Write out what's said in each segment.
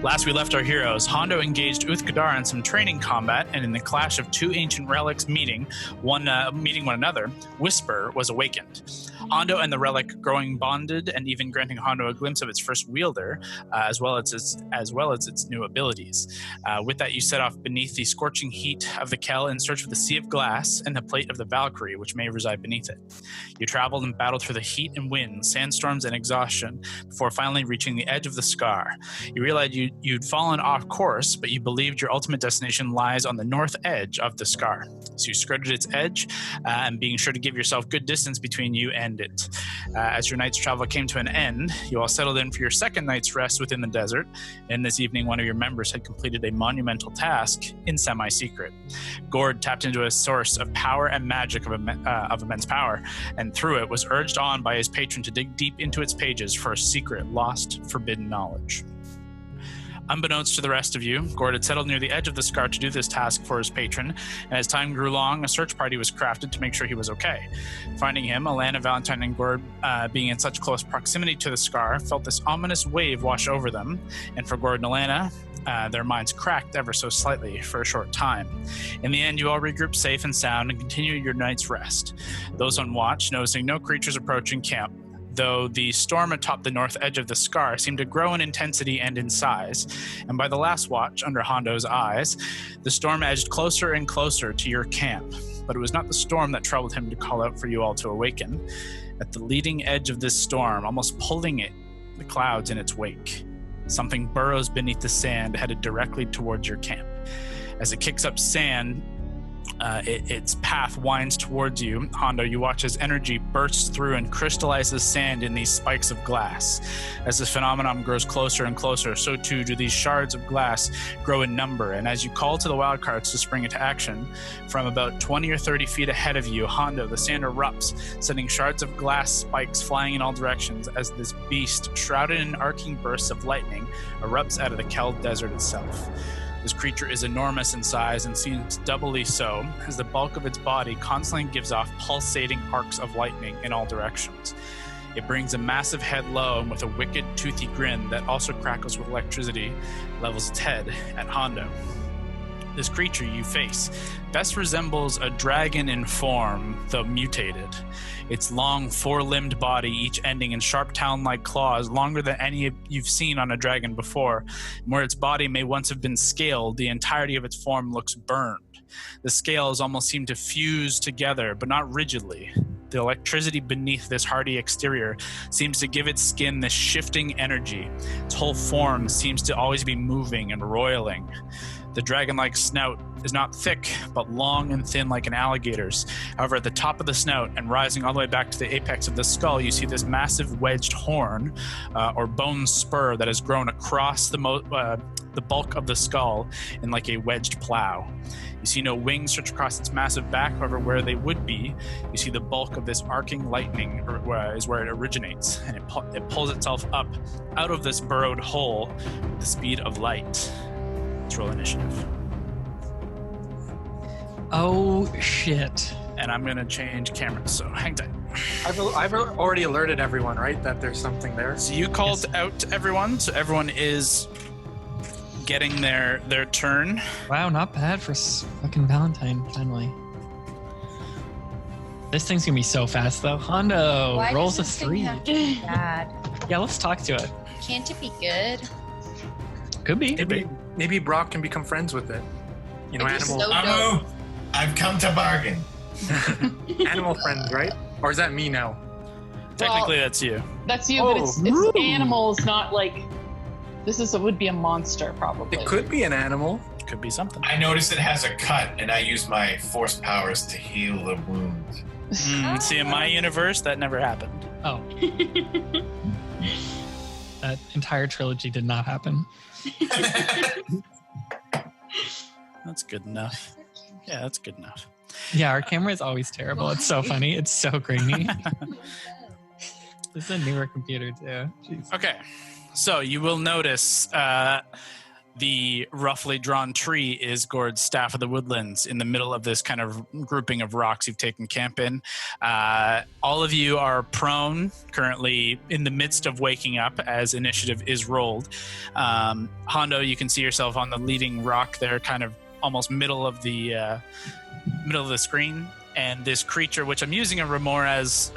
Last we left our heroes, Hondo engaged Uthgadar in some training combat, and in the clash of two ancient relics meeting one another, Whisper was awakened. Hondo and the relic growing bonded, and even granting Hondo a glimpse of its first wielder, as well as its new abilities. With that, you set off beneath the scorching heat of the Kell in search of the Sea of Glass and the plate of the Valkyrie, which may reside beneath it. You traveled and battled through the heat and wind, sandstorms and exhaustion, before finally reaching the edge of the scar. You realized you'd fallen off course, but you believed your ultimate destination lies on the north edge of the scar. So you skirted its edge, and being sure to give yourself good distance between you and it. As your night's travel came to an end, you all settled in for your second night's rest within the desert, and this evening one of your members had completed a monumental task in semi-secret. Gord tapped into a source of power and magic of immense power, and through it was urged on by his patron to dig deep into its pages for a secret, lost, forbidden knowledge. Unbeknownst to the rest of you, Gord had settled near the edge of the scar to do this task for his patron, and as time grew long, a search party was crafted to make sure he was okay. Finding him, Alana, Valentine, and Gord, being in such close proximity to the scar, felt this ominous wave wash over them, and for Gord and Alana, their minds cracked ever so slightly for a short time. In the end, you all regrouped safe and sound and continued your night's rest. Those on watch, noticing no creatures approaching camp, though the storm atop the north edge of the scar seemed to grow in intensity and in size, and by the last watch, under Hondo's eyes, the storm edged closer and closer to your camp. But it was not the storm that troubled him to call out for you all to awaken. At the leading edge of this storm, almost pulling the clouds in its wake, something burrows beneath the sand headed directly towards your camp. As it kicks up sand, its path winds towards you. Hondo, you watch as energy bursts through and crystallizes sand in these spikes of glass. As this phenomenon grows closer and closer, so too do these shards of glass grow in number. And as you call to the Wildcards to spring into action, from about 20 or 30 feet ahead of you, Hondo, the sand erupts, sending shards of glass spikes flying in all directions as this beast, shrouded in arcing bursts of lightning, erupts out of the Kell Desert itself. This creature is enormous in size and seems doubly so, as the bulk of its body constantly gives off pulsating arcs of lightning in all directions. It brings a massive head low, and with a wicked, toothy grin that also crackles with electricity, levels its head at Hondo. This creature you face best resembles a dragon in form, though mutated. Its long, four-limbed body, each ending in sharp talon-like claws, longer than any you've seen on a dragon before. Where its body may once have been scaled, the entirety of its form looks burned. The scales almost seem to fuse together, but not rigidly. The electricity beneath this hardy exterior seems to give its skin this shifting energy. Its whole form seems to always be moving and roiling. The dragon-like snout is not thick, but long and thin like an alligator's. However, at the top of the snout and rising all the way back to the apex of the skull, you see this massive wedged horn or bone spur that has grown across the bulk of the skull in like a wedged plow. You see no wings stretch across its massive back, however, where they would be, you see the bulk of this arcing lightning is where it originates, and it pulls itself up out of this burrowed hole with the speed of light. Let's roll initiative. Oh, shit. And I'm going to change cameras, so hang tight. I've already alerted everyone, right, that there's something there? So you called out to everyone, so everyone is getting their turn. Wow, not bad for fucking Valentine, finally. This thing's going to be so fast, though. Hondo Why rolls a does this thing 3. have to be bad? Yeah, let's talk to it. Can't it be good? Could be. Maybe Brock can become friends with it. You know, It'd be animal so Amu, I've come to bargain. animal friends, right? Or is that me now? Technically, that's you. That's you, Oh, but it's animals, not like... would be a monster, probably. It could be an animal. Could be something. I noticed it has a cut, and I use my force powers to heal the wound. See, in my universe, that never happened. Oh. That entire trilogy did not happen. That's good enough. Yeah, that's good enough. Yeah, our camera is always terrible. It's so funny. It's so grainy. This is a newer computer, too. Jeez. Okay, so you will notice the roughly drawn tree is Gord's Staff of the Woodlands in the middle of this kind of grouping of rocks you've taken camp in. All of you are prone, currently in the midst of waking up as initiative is rolled. Hondo, you can see yourself on the leading rock there, kind of almost middle of the screen. And this creature, which I'm using a Remora's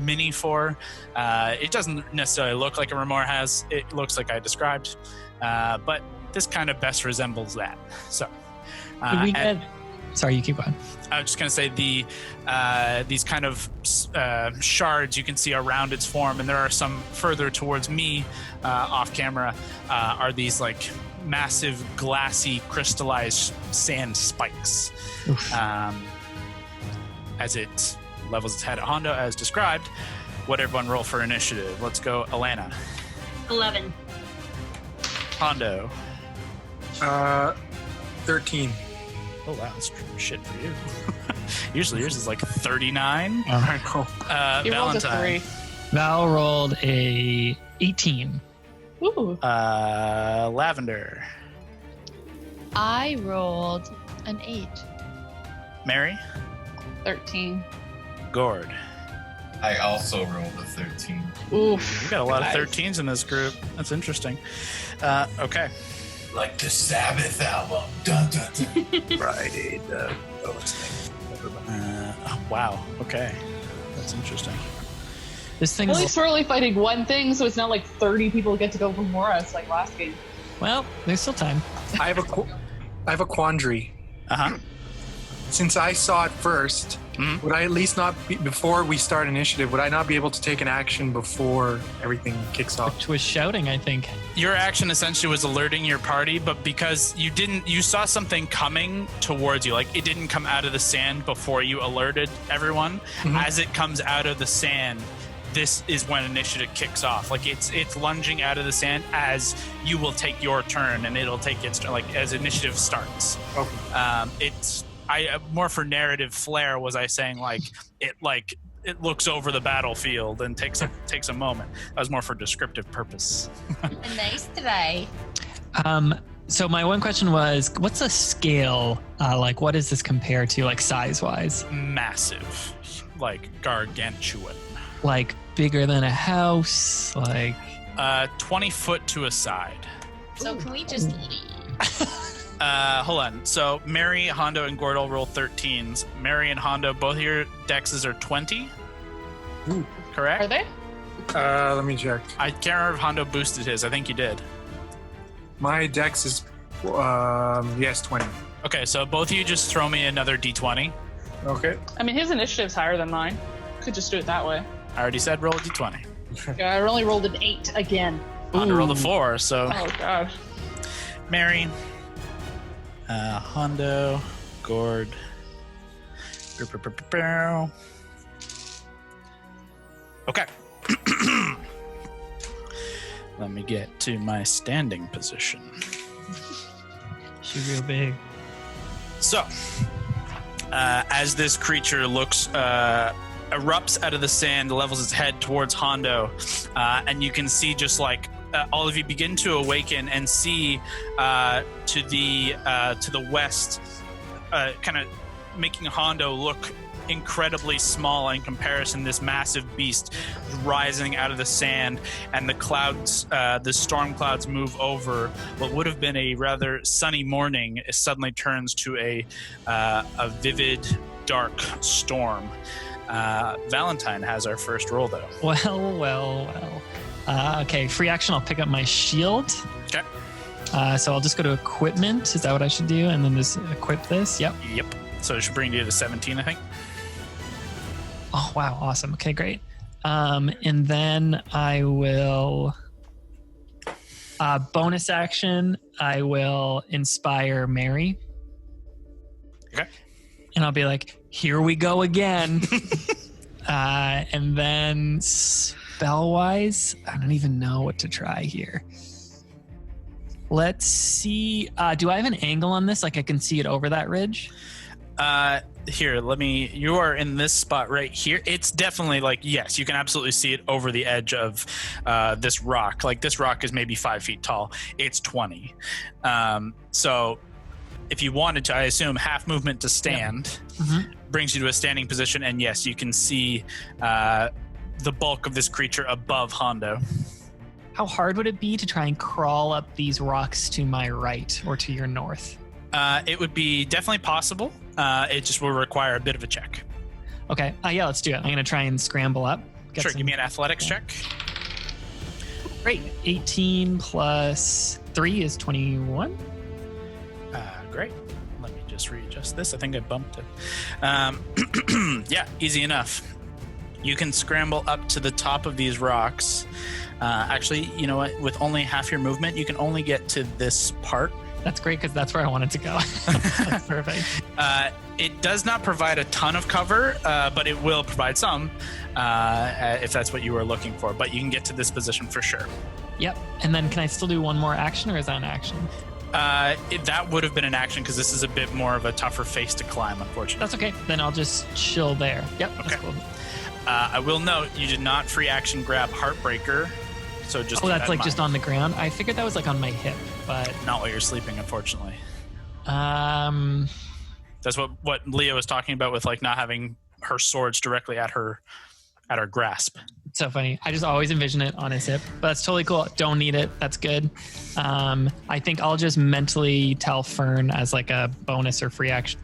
mini for, it doesn't necessarily look like a Remora. It looks like I described, but this kind of best resembles that. So, sorry, you keep going. I was just going to say these kind of shards you can see around its form, and there are some further towards me off camera, are these like massive glassy crystallized sand spikes. As it levels its head at Hondo as described. What everyone roll for initiative? Let's go, Alana. 11. Hondo. 13. Oh wow, that's shit for you. Usually yours is like 39. All right, cool. He rolled a Valentine. 3. Val rolled a 18. Ooh. Lavender. I rolled an 8. Mary. 13. Gord. I also rolled a 13. Oof. We got a lot Nice. of 13s in this group. That's interesting. Okay. Like the Sabbath album. Dun, dun, dun. Friday the Oh, wow. Okay. That's interesting. This thing At is, least we're only fighting one thing, so it's not like 30 people get to go before us like last game. well, there's still time. I have a quandary. Uh-huh. Since I saw it first, Mhm. would I at least not be, before we start initiative, would I not be able to take an action before everything kicks off? Which was shouting, I think. Your action essentially was alerting your party, but because you saw something coming towards you, like it didn't come out of the sand before you alerted everyone. Mhm. As it comes out of the sand, this is when initiative kicks off. Like it's lunging out of the sand as you will take your turn, and it'll take its turn, like as initiative starts. Okay. It's more for narrative flair was I saying it looks over the battlefield and takes a moment. That was more for descriptive purpose. Nice try. So my one question was, what's a scale? Like, what does this compare to, like, size-wise? Massive, like gargantuan. Like, bigger than a house? Like, 20 foot to a side. So can we just leave? Hold on. So Mary, Hondo, and Gord all roll 13s. Mary and Hondo, both of your dexes are 20. Ooh. Correct? Are they? Let me check. I can't remember if Hondo boosted his. I think you did. My dex is, yes, 20. Okay, so both of you just throw me another d20. Okay. I mean, his initiative's higher than mine. Could just do it that way. I already said roll a d20. Yeah, I only rolled an 8 again. Hondo rolled a 4, so Oh, God. Mary, Hondo, Gord. Okay. Let me get to my standing position. she's real big. So, as this creature erupts out of the sand, levels its head towards Hondo, and you can see just like all of you begin to awaken and see to the west, kind of making Hondo look incredibly small in comparison. This massive beast rising out of the sand, and the clouds, the storm clouds, move over. What would have been a rather sunny morning suddenly turns to a vivid, dark storm. Valentine has our first roll, though. Well. Okay, free action. I'll pick up my shield. Okay. So I'll just go to equipment. Is that what I should do? And then just equip this? Yep. Yep. So it should bring you to 17, I think. Oh, wow. Awesome. Okay, great. And then I will... bonus action, I will inspire Mary. Okay. And I'll be like, here we go again. And then spell-wise, I don't even know what to try here. Let's see. Do I have an angle on this? Like I can see it over that ridge? here, you are in this spot right here. It's definitely like, yes, you can absolutely see it over the edge of this rock. Like, this rock is maybe 5 feet tall. It's 20. So if you wanted to, I assume half movement to stand brings you to a standing position. And yes, you can see the bulk of this creature above Hondo. How hard would it be to try and crawl up these rocks to my right or to your north? It would be definitely possible. It just will require a bit of a check. Okay. Yeah, let's do it. I'm going to try and scramble up. Sure, give me an athletics check. Great. 18 plus 3 is 21. Great. Let me just readjust this. I think I bumped it. Yeah, easy enough. You can scramble up to the top of these rocks. Actually, you know what? With only half your movement, you can only get to this part. That's great, because that's where I wanted to go. That's perfect. It does not provide a ton of cover, but it will provide some if that's what you were looking for. But you can get to this position for sure. Yep. And then can I still do one more action, or is that an action? That would have been an action, because this is a bit more of a tougher face to climb, unfortunately. That's okay. Then I'll just chill there. Yep. That's Okay. cool. I will note you did not free action grab Heartbreaker, so just keep that's that like in just mind. on the ground. I figured that was like on my hip, but Not while you're sleeping, unfortunately. That's what Leah was talking about with like not having her swords directly at her grasp. it's so funny. I just always envision it on his hip, but that's totally cool. Don't need it. That's good. I think I'll just mentally tell Fern as like a bonus or free action,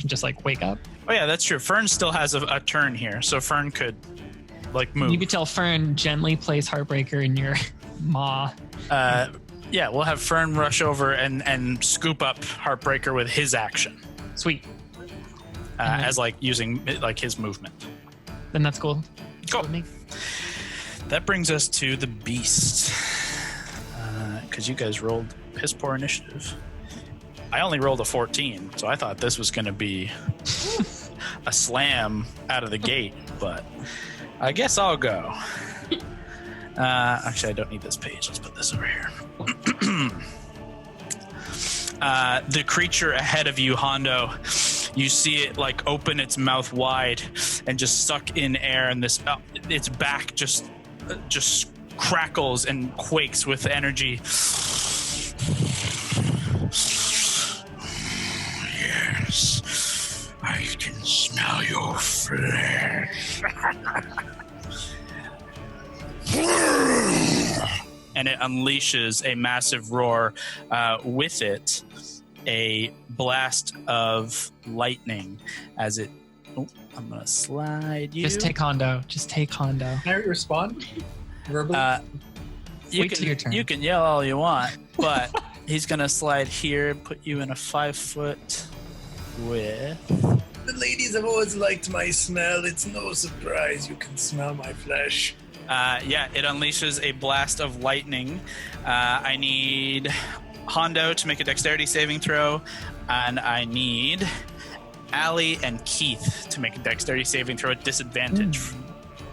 just like wake up. Oh yeah, that's true. Fern still has a turn here, so Fern could like move. You could tell Fern gently place Heartbreaker in your maw. Yeah, we'll have Fern rush over and scoop up Heartbreaker with his action. Sweet. As like using like his movement. Then that's cool. Cool. With me. That brings us to the beast. Because you guys rolled piss poor initiative. I only rolled a 14, so I thought this was going to be a slam out of the gate, but I guess I'll go. Actually, I don't need this page. Let's put this over here. The creature ahead of you, Hondo, you see it like open its mouth wide and just suck in air, and this its back just crackles and quakes with energy. Yes, I can smell your flesh. And it unleashes a massive roar. With it, a blast of lightning as it... Oh, I'm going to slide you. Just take Hondo. Can I respond verbally? Wait till your turn. You can yell all you want, but he's going to slide here, put you in a 5-foot with... The ladies have always liked my smell. It's no surprise you can smell my flesh. Yeah, it unleashes a blast of lightning. I need Hondo to make a dexterity saving throw, and I need Allie and Keith to make a dexterity saving throw at disadvantage.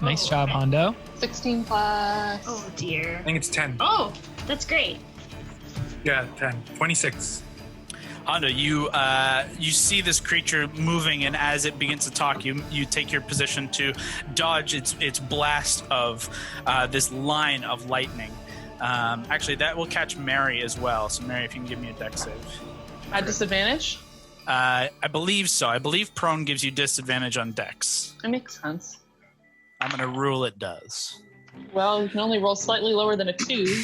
Nice job, Hondo. 16 plus. Oh dear. I think it's 10. Oh, that's great. Yeah, 10. 26. Hondo, you see this creature moving, and as it begins to talk, you take your position to dodge its blast of this line of lightning. Actually, that will catch Mary as well. So, Mary, if you can give me a dex save. At disadvantage? I believe so. I believe prone gives you disadvantage on dex. That makes sense. I'm going to rule it does. Well, you can only roll slightly lower than a 2.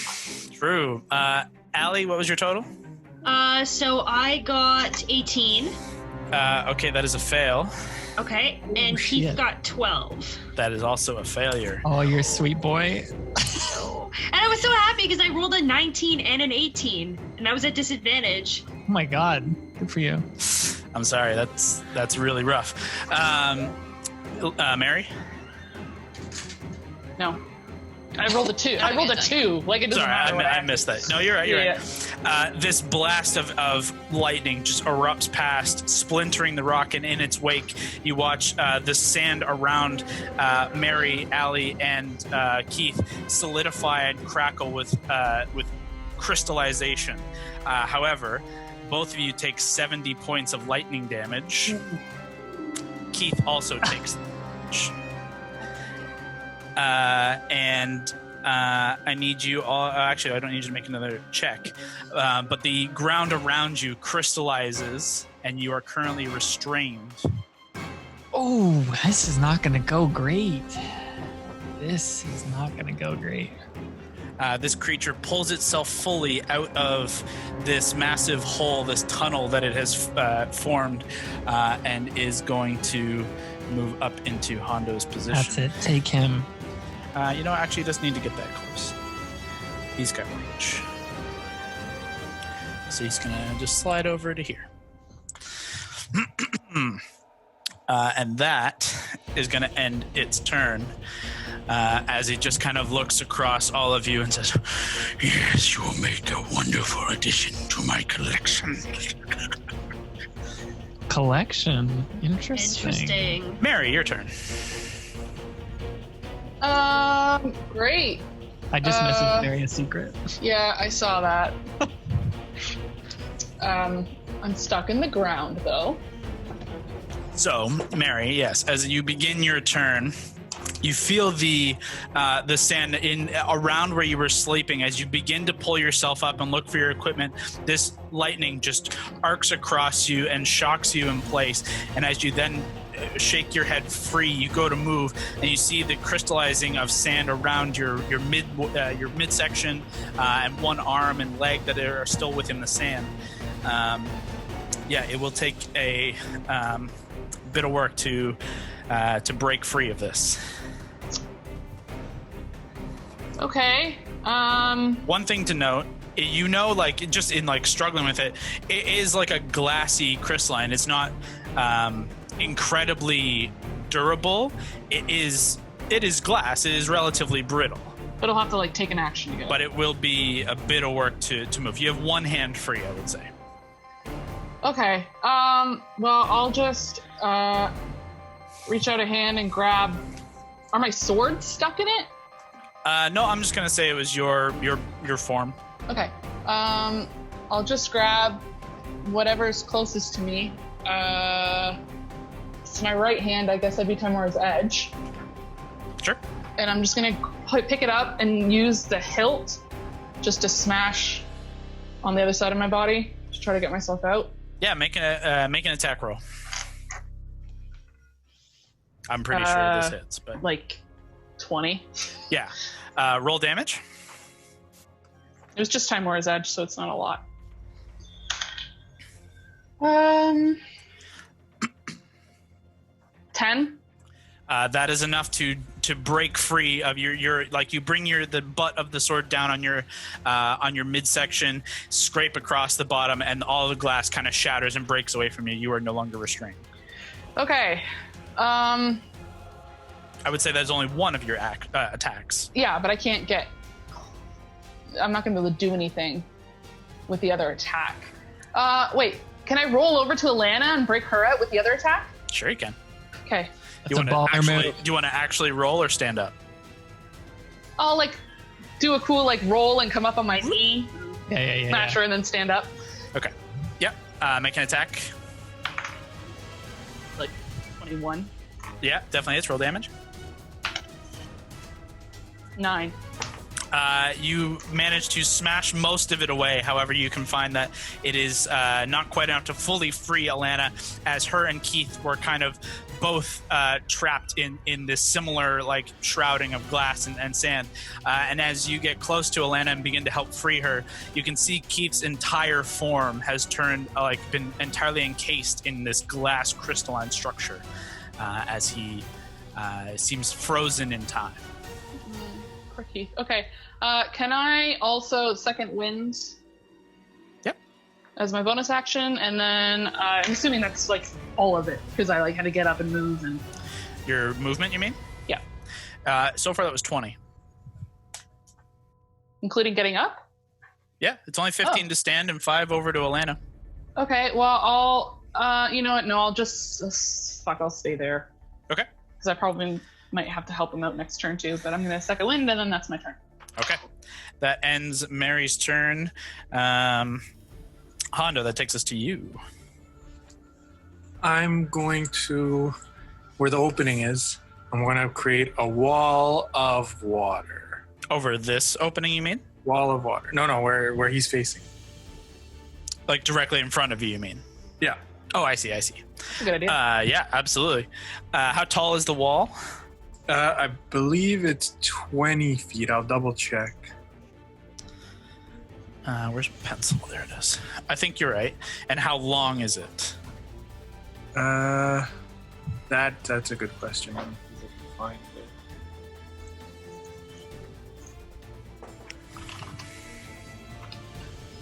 True. Allie, what was your total? So I got 18. Okay, that is a fail. Okay, and shit. Keith got 12. That is also a failure. Oh, you're a sweet boy. And I was so happy because I rolled a 19 and an 18, and I was at disadvantage. Oh my god. Good for you. I'm sorry. That's really rough. Mary? No. I rolled a 2. I rolled a 2. Like, it doesn't Sorry, matter. I missed that. No, you're right. You're right. This blast of lightning just erupts past, splintering the rock, and in its wake, you watch the sand around Mary, Allie, and Keith solidify and crackle with crystallization. However, both of you take 70 points of lightning damage. Keith also takes damage. I need you all. Actually, I don't need you to make another check. But the ground around you crystallizes, and you are currently restrained. Oh, this is not going to go great. This is not going to go great. This creature pulls itself fully out of this massive hole, this tunnel that it has formed, and is going to move up into Hondo's position. That's it. Take him. Actually, he doesn't need to get that close. He's got reach. So he's going to just slide over to here. And that is going to end its turn as he just kind of looks across all of you and says, "Yes, you will make a wonderful addition to my collection." Collection. Interesting. Mary, your turn. Great. I just messaged Mary a secret. Yeah, I saw that. I'm stuck in the ground though. So, Mary, yes, as you begin your turn, you feel the sand in around where you were sleeping. As you begin to pull yourself up and look for your equipment, this lightning just arcs across you and shocks you in place. And as you then shake your head free, you go to move, and you see the crystallizing of sand around your midsection and one arm and leg that are still within the sand. It will take a bit of work to break free of this. Okay. One thing to note, just in struggling with it, it is like a glassy crystalline. It's not incredibly durable. It is glass. It is relatively brittle. But I'll have to take an action to get it. But it will be a bit of work to move. You have one hand free, I would say. Okay. Well, I'll just reach out a hand and grab. Are my swords stuck in it? No, I'm just gonna say it was your form. Okay. I'll just grab whatever's closest to me. It's my right hand. I guess that'd be Tamora's edge. Sure. And I'm just gonna pick it up and use the hilt just to smash on the other side of my body to try to get myself out. Yeah, make an attack roll. I'm pretty sure this hits, but 20. Yeah. Roll damage. It was just Tamora's edge, so it's not a lot. 10. That is enough to break free of your you bring the butt of the sword down on your midsection, scrape across the bottom, and all the glass kind of shatters and breaks away from you. You are no longer restrained. Okay. I would say that's only one of your attacks. Yeah, but I can't get. I'm not going to be able to do anything with the other attack. Wait, can I roll over to Alana and break her out with the other attack? Sure, you can. Okay. That's a baller move. Do you want to actually roll or stand up? I'll do a cool roll and come up on my knee, Yeah. smash her, and then stand up. Okay. Yep. Make an attack. 21. Yeah, definitely hits. Roll damage. 9. You manage to smash most of it away. However, you can find that it is not quite enough to fully free Alana, as her and Keith were kind of both trapped in this similar shrouding of glass and sand. And as you get close to Alana and begin to help free her, you can see Keith's entire form has turned been entirely encased in this glass crystalline structure, as he seems frozen in time. Poor Keith. Okay. Can I also second wind? Yep. As my bonus action, and then I'm assuming that's all of it because I had to get up and move and. Your movement, you mean? Yeah. So far, that was 20. Including getting up? Yeah, it's only 15 to stand and 5 over to Alana. Okay. Well, I'll. You know what? No, I'll just I'll stay there. Okay. Because I probably might have to help him out next turn too. But I'm gonna second wind, and then that's my turn. Okay. That ends Mary's turn. Hondo, that takes us to you. I'm going to where the opening is. I'm going to create a wall of water. Over this opening, you mean? Wall of water. No, where he's facing. Like directly in front of you mean? Yeah. Oh, I see. Good idea. Yeah, absolutely. How tall is the wall? I believe it's 20 feet. I'll double check. Where's my pencil? There it is. I think you're right. And how long is it? That's a good question. Let me see if I can find it.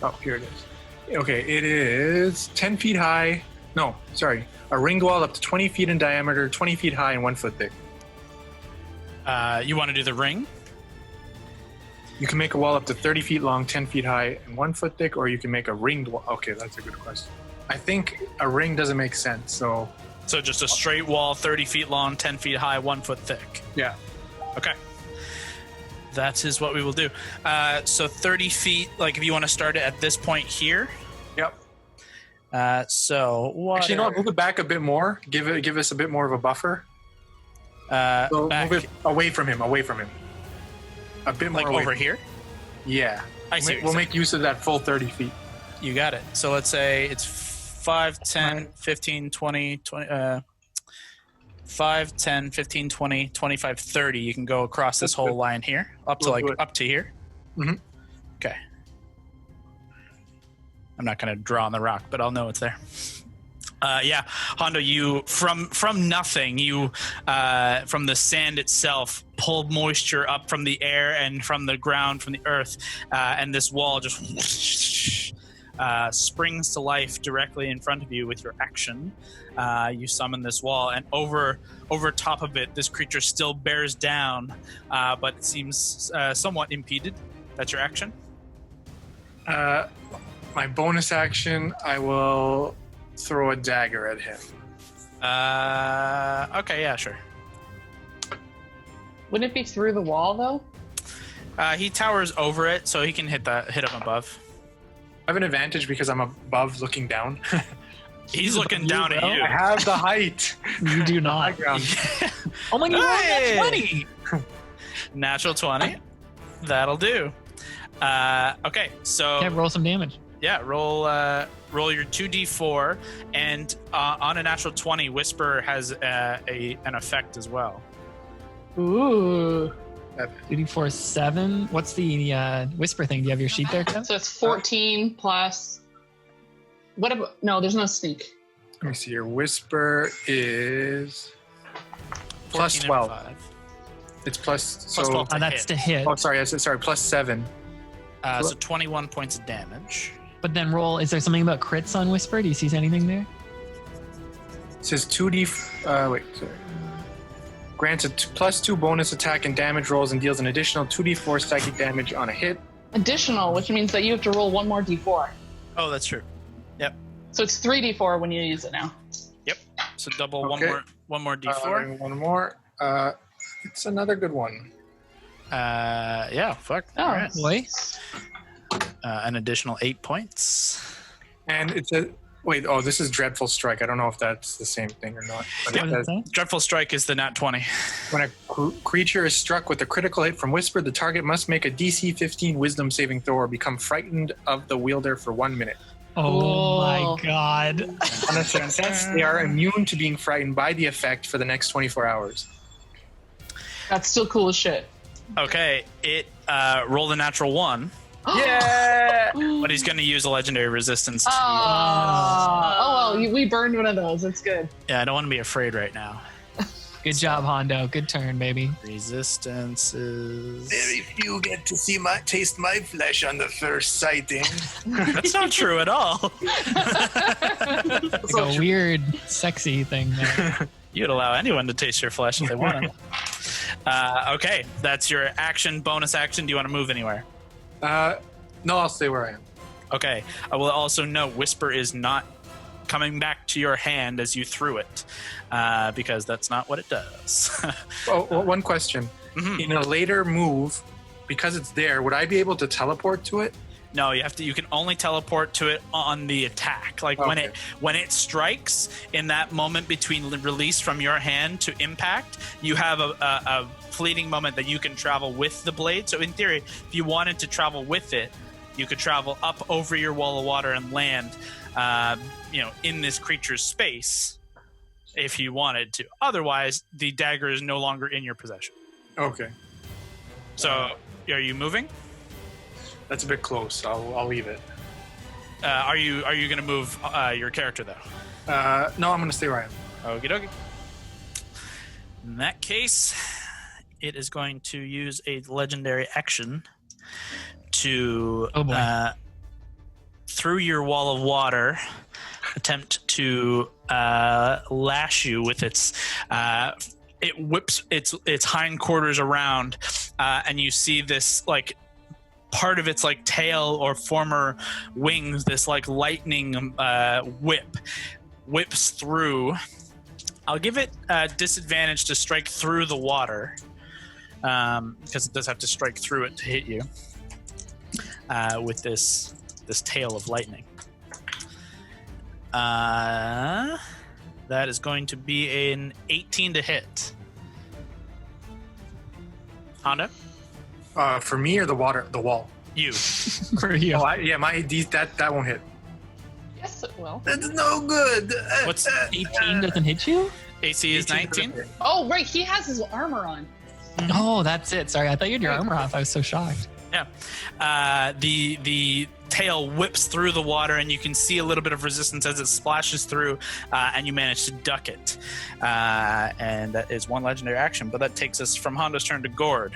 Oh, here it is. Okay, it is 10 feet high. No, sorry. A ring wall up to 20 feet in diameter, 20 feet high, and 1 foot thick. You want to do the ring? You can make a wall up to 30 feet long, 10 feet high, and 1 foot thick, or you can make a ringed wall. Okay, that's a good question. I think a ring doesn't make sense, so... So just a straight wall, 30 feet long, 10 feet high, 1 foot thick. Yeah. Okay. That is what we will do. So 30 feet, like if you want to start it at this point here. Yep. So what? Actually, move it back a bit more. Give us a bit more of a buffer. So back, move it away from him. A bit more like away over from here? Yeah. I see. We'll make use of that full 30 feet. You got it. So let's say it's 5, 10, 15, 20, 5, 10, 15, 20, 25, 30. You can go across this whole line here, up to up to here. Mm-hmm. Okay. I'm not going to draw on the rock, but I'll know it's there. Yeah, Hondo, you from nothing, you from the sand itself pulled moisture up from the air and from the ground, from the earth, and this wall just springs to life directly in front of you with your action. You summon this wall, and over top of it, this creature still bears down, but it seems somewhat impeded. That's your action? My bonus action, I will throw a dagger at him. Okay, yeah, sure. Wouldn't it be through the wall, though? He towers over it, so he can hit him above. I have an advantage because I'm above looking down. He's looking down at you. I have the height. You do not. Oh my god, Hey! that's 20! Natural 20. That'll do. Okay, so Yeah, roll some damage. yeah, roll your 2d4, and on a natural 20, Whisper has an effect as well. Ooh. 2d4 is 7. What's the whisper thing? Do you have your sheet there, Kev? So it's 14 plus... What about... No, there's no sneak. Let me see here. Whisper is plus 14 and 12. 5. It's plus... Plus 12 to That's hit. to hit. Oh, sorry. Sorry. Plus 7. So 21 points of damage. But then roll. Is there something about crits on whisper? Do you see anything there? It says 2d... wait, sorry. Grants a plus 2 bonus attack and damage rolls and deals an additional 2d4 psychic damage on a hit. Additional, which means that you have to roll one more d4. Oh, that's true. Yep. So it's 3d4 when you use it now. Yep. So double Okay. one more d4. One more. It's another good one. Yeah, fuck. Oh. All right. Boy. An additional 8 points. And it's a... Wait, oh, this is Dreadful Strike. I don't know if that's the same thing or not. But What it does says, it say? Dreadful Strike is the nat 20. when a creature is struck with a critical hit from Whisper, the target must make a DC 15 Wisdom saving throw or become frightened of the wielder for 1 minute. Oh Cool. my god. On a success, they are immune to being frightened by the effect for the next 24 hours. That's still cool as shit. Okay, it rolled a natural 1, Yeah! but he's going to use a legendary resistance. To Oh, well, we burned one of those. That's good. Yeah, I don't want to be afraid right now. Good job, Hondo. Good turn, baby. Resistance is... Very few get to taste my flesh on the first sighting. That's not true at all. Like a weird, sexy thing there. You'd allow anyone to taste your flesh if they wanted. Okay, that's your action, bonus action. Do you want to move anywhere? No, I'll stay where I am. Okay, I will also note Whisper is not coming back to your hand as you threw it, because that's not what it does. Oh, one question. Mhm. In a later move, because it's there, would I be able to teleport to it? No, you can only teleport to it on the attack. Like when it strikes in that moment between release from your hand to impact, you have a fleeting moment that you can travel with the blade. So in theory, if you wanted to travel with it, you could travel up over your wall of water and land, in this creature's space if you wanted to. Otherwise, the dagger is no longer in your possession. Okay. So, are you moving? That's a bit close. I'll leave it. Are you going to move your character though? No, I'm going to stay where I am. Okie dokie. In that case, it is going to use a legendary action to, through your wall of water, attempt to lash you with its. It whips its hindquarters around, and you see this like part of its like tail or former wings. This like lightning whips through. I'll give it disadvantage to strike through the water, because it does have to strike through it to hit you with this tail of lightning. That is going to be an 18 to hit. Honda? For me or the wall? You. For you. Oh, that won't hit. Yes, it will. That's no good. What's 18 doesn't hit you? AC is 19? Oh, right. He has his armor on. Oh, that's it. Sorry, I thought you had your armor off. I was so shocked. Yeah. The tail whips through the water, and you can see a little bit of resistance as it splashes through, and you manage to duck it. And that is one legendary action, but that takes us from Honda's turn to Gord.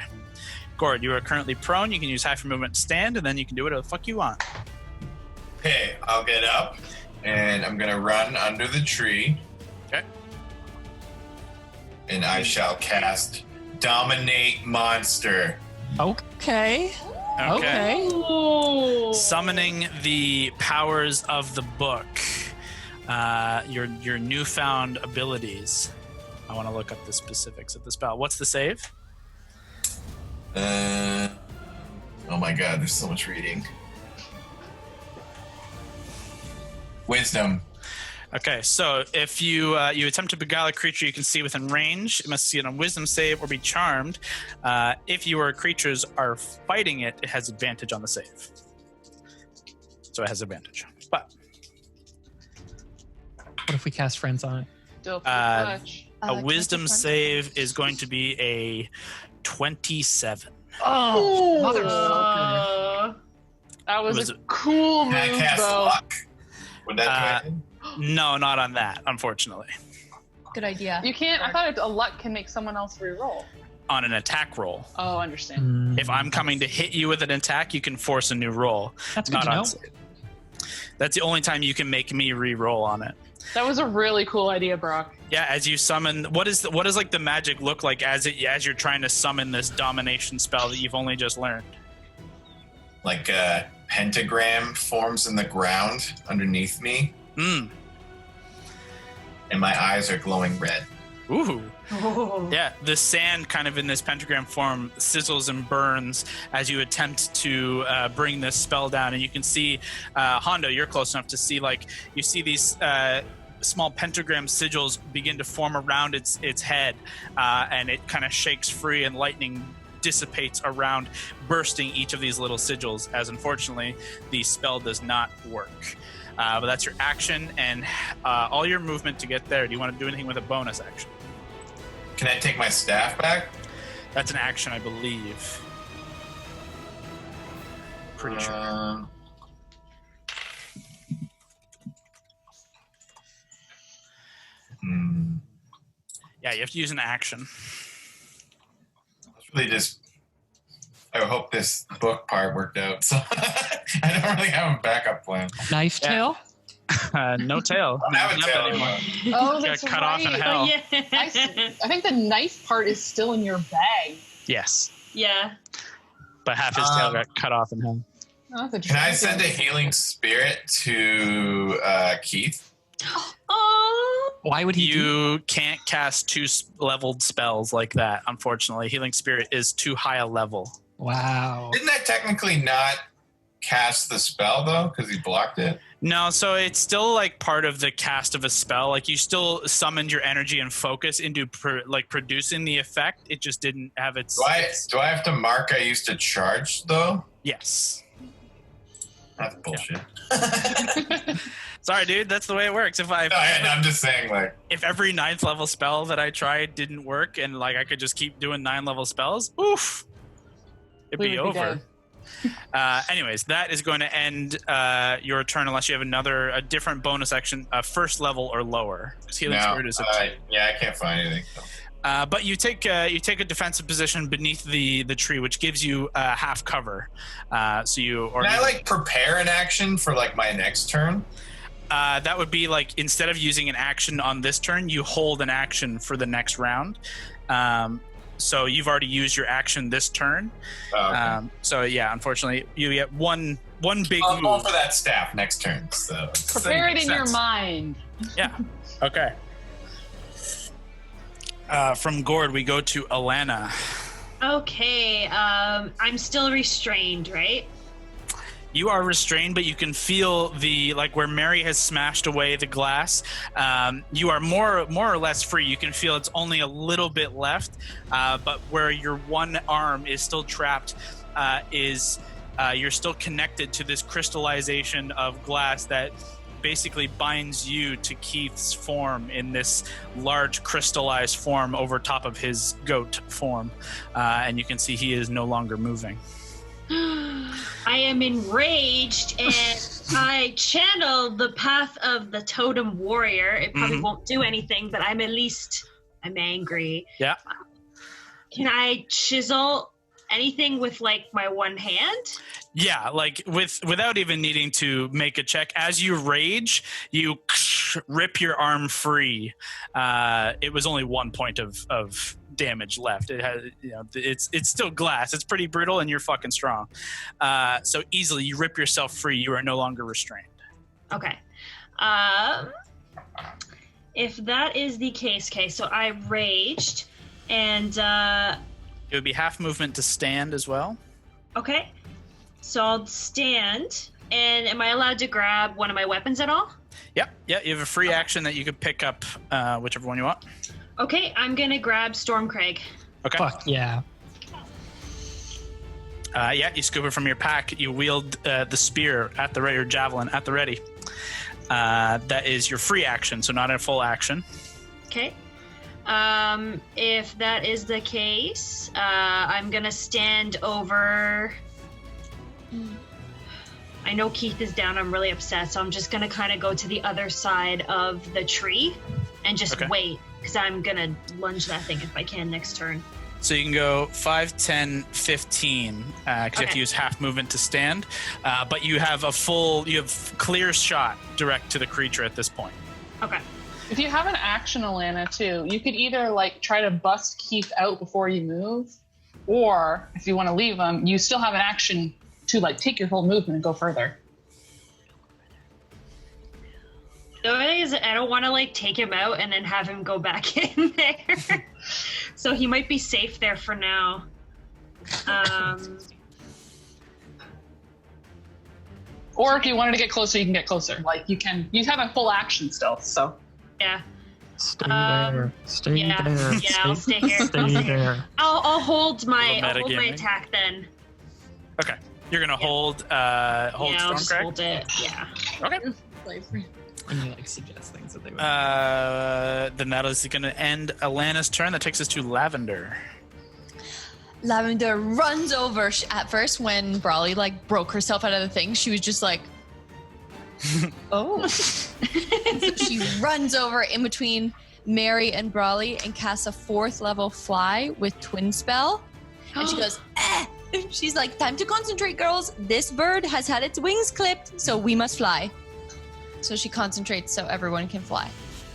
Gord, you are currently prone. You can use half your movement to stand, and then you can do whatever the fuck you want. Okay, I'll get up, and I'm going to run under the tree. Okay. And I shall cast Dominate Monster. Okay. Okay. Ooh. Summoning the powers of the book. Your newfound abilities. I want to look up the specifics of the spell. What's the save? Oh my god, there's so much reading. Wisdom. Okay, so if you attempt to beguile a creature you can see within range, it must see it on Wisdom save or be charmed. If your creatures are fighting it, it has advantage on the save. So it has advantage. But What if we cast friends on it? Dope clutch. a Wisdom save is going to be a 27. Oh, motherfucker. That was Was a it- cool Can I move, cast though. Luck? Would that do it? No, not on that, unfortunately. Good idea. You can't. I thought a luck can make someone else reroll. On an attack roll. Oh, I understand. If I'm coming to hit you with an attack, you can force a new roll. That's good Not to on know. save. That's the only time you can make me re-roll on it. That was a really cool idea, Brock. Yeah, as you summon, what does like the magic look like as you're trying to summon this domination spell that you've only just learned? Like a pentagram forms in the ground underneath me, Mm. and my eyes are glowing red. Ooh. Oh. Yeah, the sand kind of in this pentagram form sizzles and burns as you attempt to bring this spell down. And you can see, Hondo, you're close enough to see, like, you see these small pentagram sigils begin to form around its head, and it kind of shakes free, and lightning dissipates around, bursting each of these little sigils, as unfortunately the spell does not work. But that's your action and all your movement to get there. Do you want to do anything with a bonus action? Can I take my staff back? That's an action, I believe. Pretty sure. Yeah, you have to use an action. Really just, I hope this book part worked out. So I don't really have a backup plan. Knife tail? No tail. I don't have a Not tail anymore. anymore. Oh, Got that's cut right. off in hell. Yeah. I think the knife part is still in your bag. Yes, Yeah. but half his tail got cut off in hell. Oh, that's Can I interesting. send a healing spirit to Keith? Oh. Why would he do You can't cast two leveled spells like that, unfortunately. Healing Spirit is too high a level. Wow. Isn't that technically not cast the spell though because he blocked it? No, so it's still like part of the cast of a spell. Like you still summoned your energy and focus into producing the effect. It just didn't have its. Do I have to mark I used to charge though? Yes. That's bullshit. Sorry, dude. That's the way it works. I'm just saying, like, if every 9th level spell that I tried didn't work, and like I could just keep doing 9 level spells, oof, it'd be over. Anyways, that is going to end your turn unless you have a different bonus action, first level or lower. Because Healing Spirit is I can't find anything. But you take a defensive position beneath the tree, which gives you half cover. Can I like prepare an action for like my next turn? That would be like instead of using an action on this turn, you hold an action for the next round. So you've already used your action this turn. Oh, okay. So yeah, unfortunately, you get one big move. I'll go for that staff next turn. So prepare it in your mind. Yeah. Okay. From Gord, we go to Alana. Okay. I'm still restrained, right? You are restrained, but you can feel where Mary has smashed away the glass. You are more or less free. You can feel it's only a little bit left, but where your one arm is still trapped, you're still connected to this crystallization of glass that basically binds you to Keith's form in this large crystallized form over top of his goat form, and you can see he is no longer moving. I am enraged and I channel the path of the totem warrior. It probably won't do anything, but I'm angry. Yeah. Can I chisel anything with like my one hand? Yeah, like without even needing to make a check. As you rage, you rip your arm free. It was only 1 point of damage left. It has, it's still glass. It's pretty brittle, and you're fucking strong. So easily, you rip yourself free. You are no longer restrained. Okay. If that is the case, so I raged, and it would be half movement to stand as well. Okay. So I'll stand, and am I allowed to grab one of my weapons at all? Yep. Yeah, you have a free action that you could pick up whichever one you want. Okay, I'm gonna grab Stormcraig. Okay. Fuck yeah. You scoop it from your pack. You wield the spear at the ready, or javelin at the ready. That is your free action, so not a full action. Okay. If that is the case, I'm gonna stand over. I know Keith is down. I'm really upset, so I'm just gonna kind of go to the other side of the tree and just wait, because I'm gonna lunge that thing if I can next turn. So you can go 5, 10, 15, because you have to use half movement to stand. But you have clear shot direct to the creature at this point. Okay. If you have an action, Alana, too, you could either like try to bust Keith out before you move, or if you want to leave him, you still have an action to like take your whole movement and go further. The only thing is, I don't want to like take him out and then have him go back in there. So he might be safe there for now. Or if you wanted to get closer, you can get closer. Like you have a full action still. So yeah. Stay there. Stay there. Yeah, I'll stay here. Stay there. I'll hold my attack then. Okay. You're gonna hold I'll Stormcraig? just hold it. Yeah. Okay. And you like suggest things that they would. Then that is going to end Alana's turn. That takes us to Lavender. Lavender runs over. At first, when Brawley like broke herself out of the thing, she was just like, "Oh!" So she runs over in between Mary and Brawley and casts a 4th level fly with Twin Spell, and she goes, "Eh!" She's like, "Time to concentrate, girls. This bird has had its wings clipped, so we must fly." So she concentrates so everyone can fly.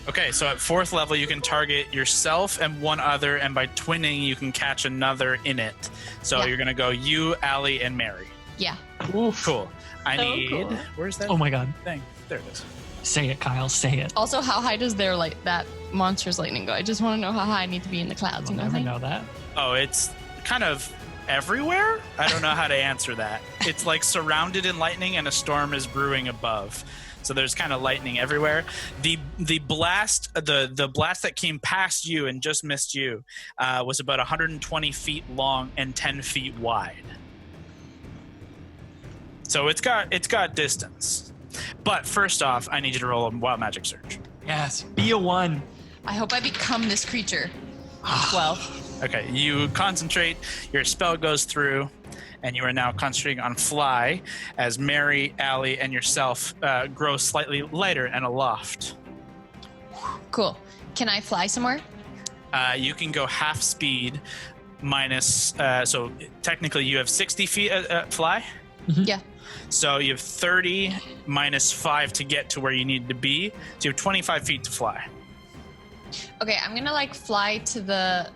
Okay, so at 4th level, you can target yourself and one other, and by twinning, you can catch another in it. So you're going to go you, Allie, and Mary. Yeah. Oof. Cool. I need... Cool. Where's that? Oh my god. Thing? There it is. Say it, Kyle. Say it. Also, how high does their that monster's lightning go? I just want to know how high I need to be in the clouds. I'll You know what never I'm saying? know that. Oh, it's kind of everywhere? I don't know how to answer that. It's like surrounded in lightning and a storm is brewing above. So there's kind of lightning everywhere. The blast that came past you and just missed you was about 120 feet long and 10 feet wide. So it's got distance. But first off, I need you to roll a wild magic search. Yes, be a 1. I hope I become this creature. 12. Okay, you concentrate, your spell goes through, and you are now concentrating on fly as Mary, Allie, and yourself grow slightly lighter and aloft. Cool. Can I fly somewhere? You can go half speed minus, so technically you have 60 feet fly. Yeah. So you have 30 minus 5 to get to where you need to be. So you have 25 feet to fly. Okay, I'm gonna like fly to the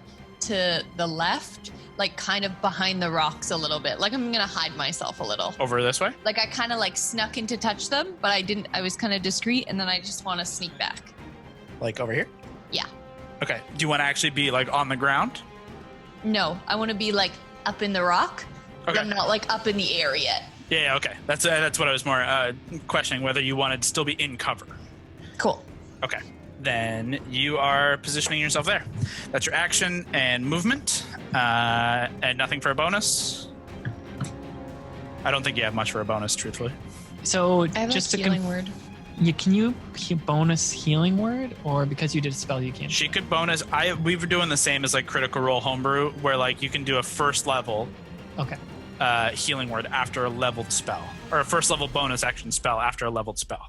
left, like kind of behind the rocks a little bit. Like I'm gonna hide myself a little. Over this way? Like I kind of like snuck in to touch them, but I didn't. I was kind of discreet, and then I just want to sneak back. Like over here? Yeah. Okay. Do you want to actually be like on the ground? No, I want to be like up in the rock. Okay. But I'm not like up in the air yet. Yeah, okay. That's what I was more questioning, whether you wanted to still be in cover. Cool. Okay. Then you are positioning yourself there. That's your action and movement, and nothing for a bonus. I don't think you have much for a bonus, truthfully. So I have just a to healing word. can you bonus healing word, or because you did a spell you can't? She could bonus. We were doing the same as like Critical Role Homebrew, where like you can do a first level Okay. healing word after a leveled spell, or a first level bonus action spell after a leveled spell.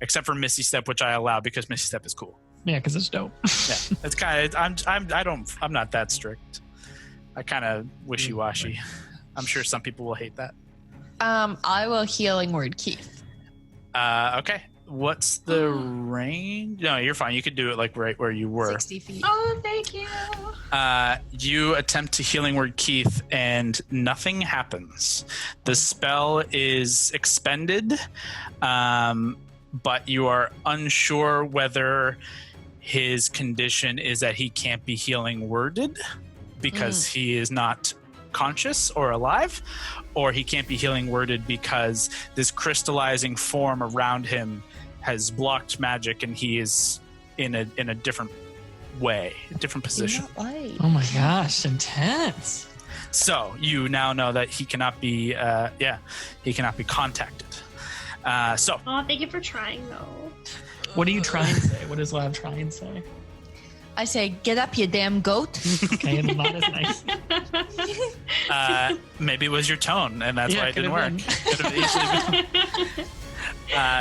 Except for Misty Step, which I allow because Misty Step is cool. Yeah, because it's dope. Yeah, it's kind of. I'm not that strict. I kind of wishy-washy. I'm sure some people will hate that. I will healing word Keith. Okay. What's the range? No, you're fine. You could do it like right where you were. 60 feet. Oh, thank you. You attempt to healing word Keith, and nothing happens. The spell is expended, but you are unsure whether his condition is that he can't be healing worded because he is not conscious or alive, or he can't be healing worded because this crystallizing form around him has blocked magic and he is in a different way, a different position. Oh my gosh, intense. So you now know that he cannot be he cannot be contacted. So Oh, thank you for trying, though. What are you trying to say? What does Lav try and say? I say, get up, you damn goat. Okay, it's not as nice. maybe it was your tone and that's Yeah, why it didn't work. been. Could have easily been.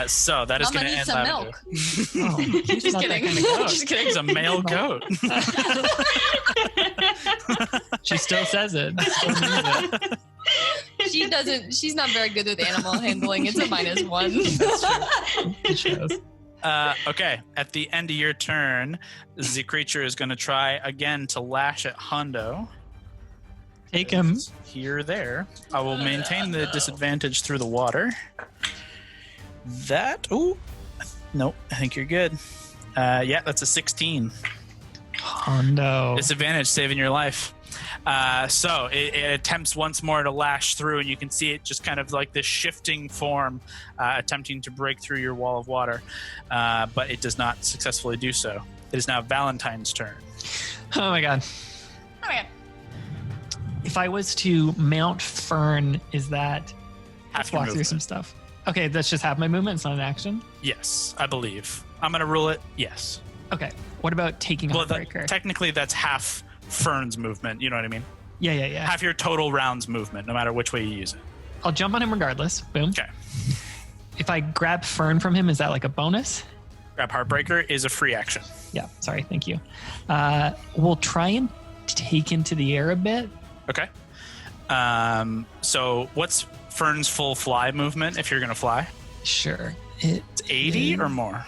So that is I'm going gonna to need end some Lavender. milk. Oh, he's Just not kidding. that kind of goat. Just kidding. He's a male goat. She still says it. Still means it. She's not very good with animal handling. It's a -1. That's true. It shows. Okay, at the end of your turn, the creature is going to try again to lash at Hondo. Take him. Here, there. I will maintain the disadvantage through the water. Nope, I think you're good. Yeah, that's a 16. Hondo. Disadvantage, saving your life. So it attempts once more to lash through, and you can see it just kind of like this shifting form attempting to break through your wall of water, but it does not successfully do so. It is now Valentine's turn. Oh my god. Okay. If I was to mount Fern, is that Half let's your walk through movement. some stuff? Okay, that's just half my movement. It's not an action. Yes, I believe. I'm going to rule it yes. Okay. What about taking Well, off breaker? technically that's half Fern's movement, you know what I mean? Yeah. Half your total round's movement, no matter which way you use it. I'll jump on him regardless. Boom. Okay. If I grab Fern from him, is that like a bonus? Grab Heartbreaker is a free action. Yeah. Sorry. Thank you. We'll try and take into the air a bit. Okay. So what's Fern's full fly movement if you're going to fly? Sure. It's 80 or more?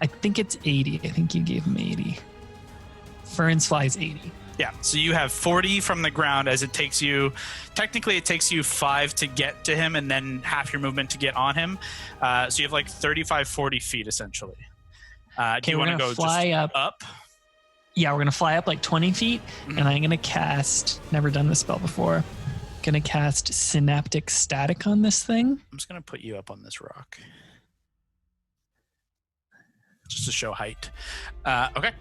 I think it's 80. I think you gave him 80. Fern's flies 80. Yeah, so you have 40 from the ground as it takes you, technically it takes you 5 to get to him and then half your movement to get on him. So you have like 35, 40 feet essentially. Do you we're want to gonna go fly just up. Yeah, we're gonna fly up like 20 feet, and I'm gonna cast. Never done this spell before. Gonna cast Synaptic Static on this thing. I'm just gonna put you up on this rock, just to show height. Okay.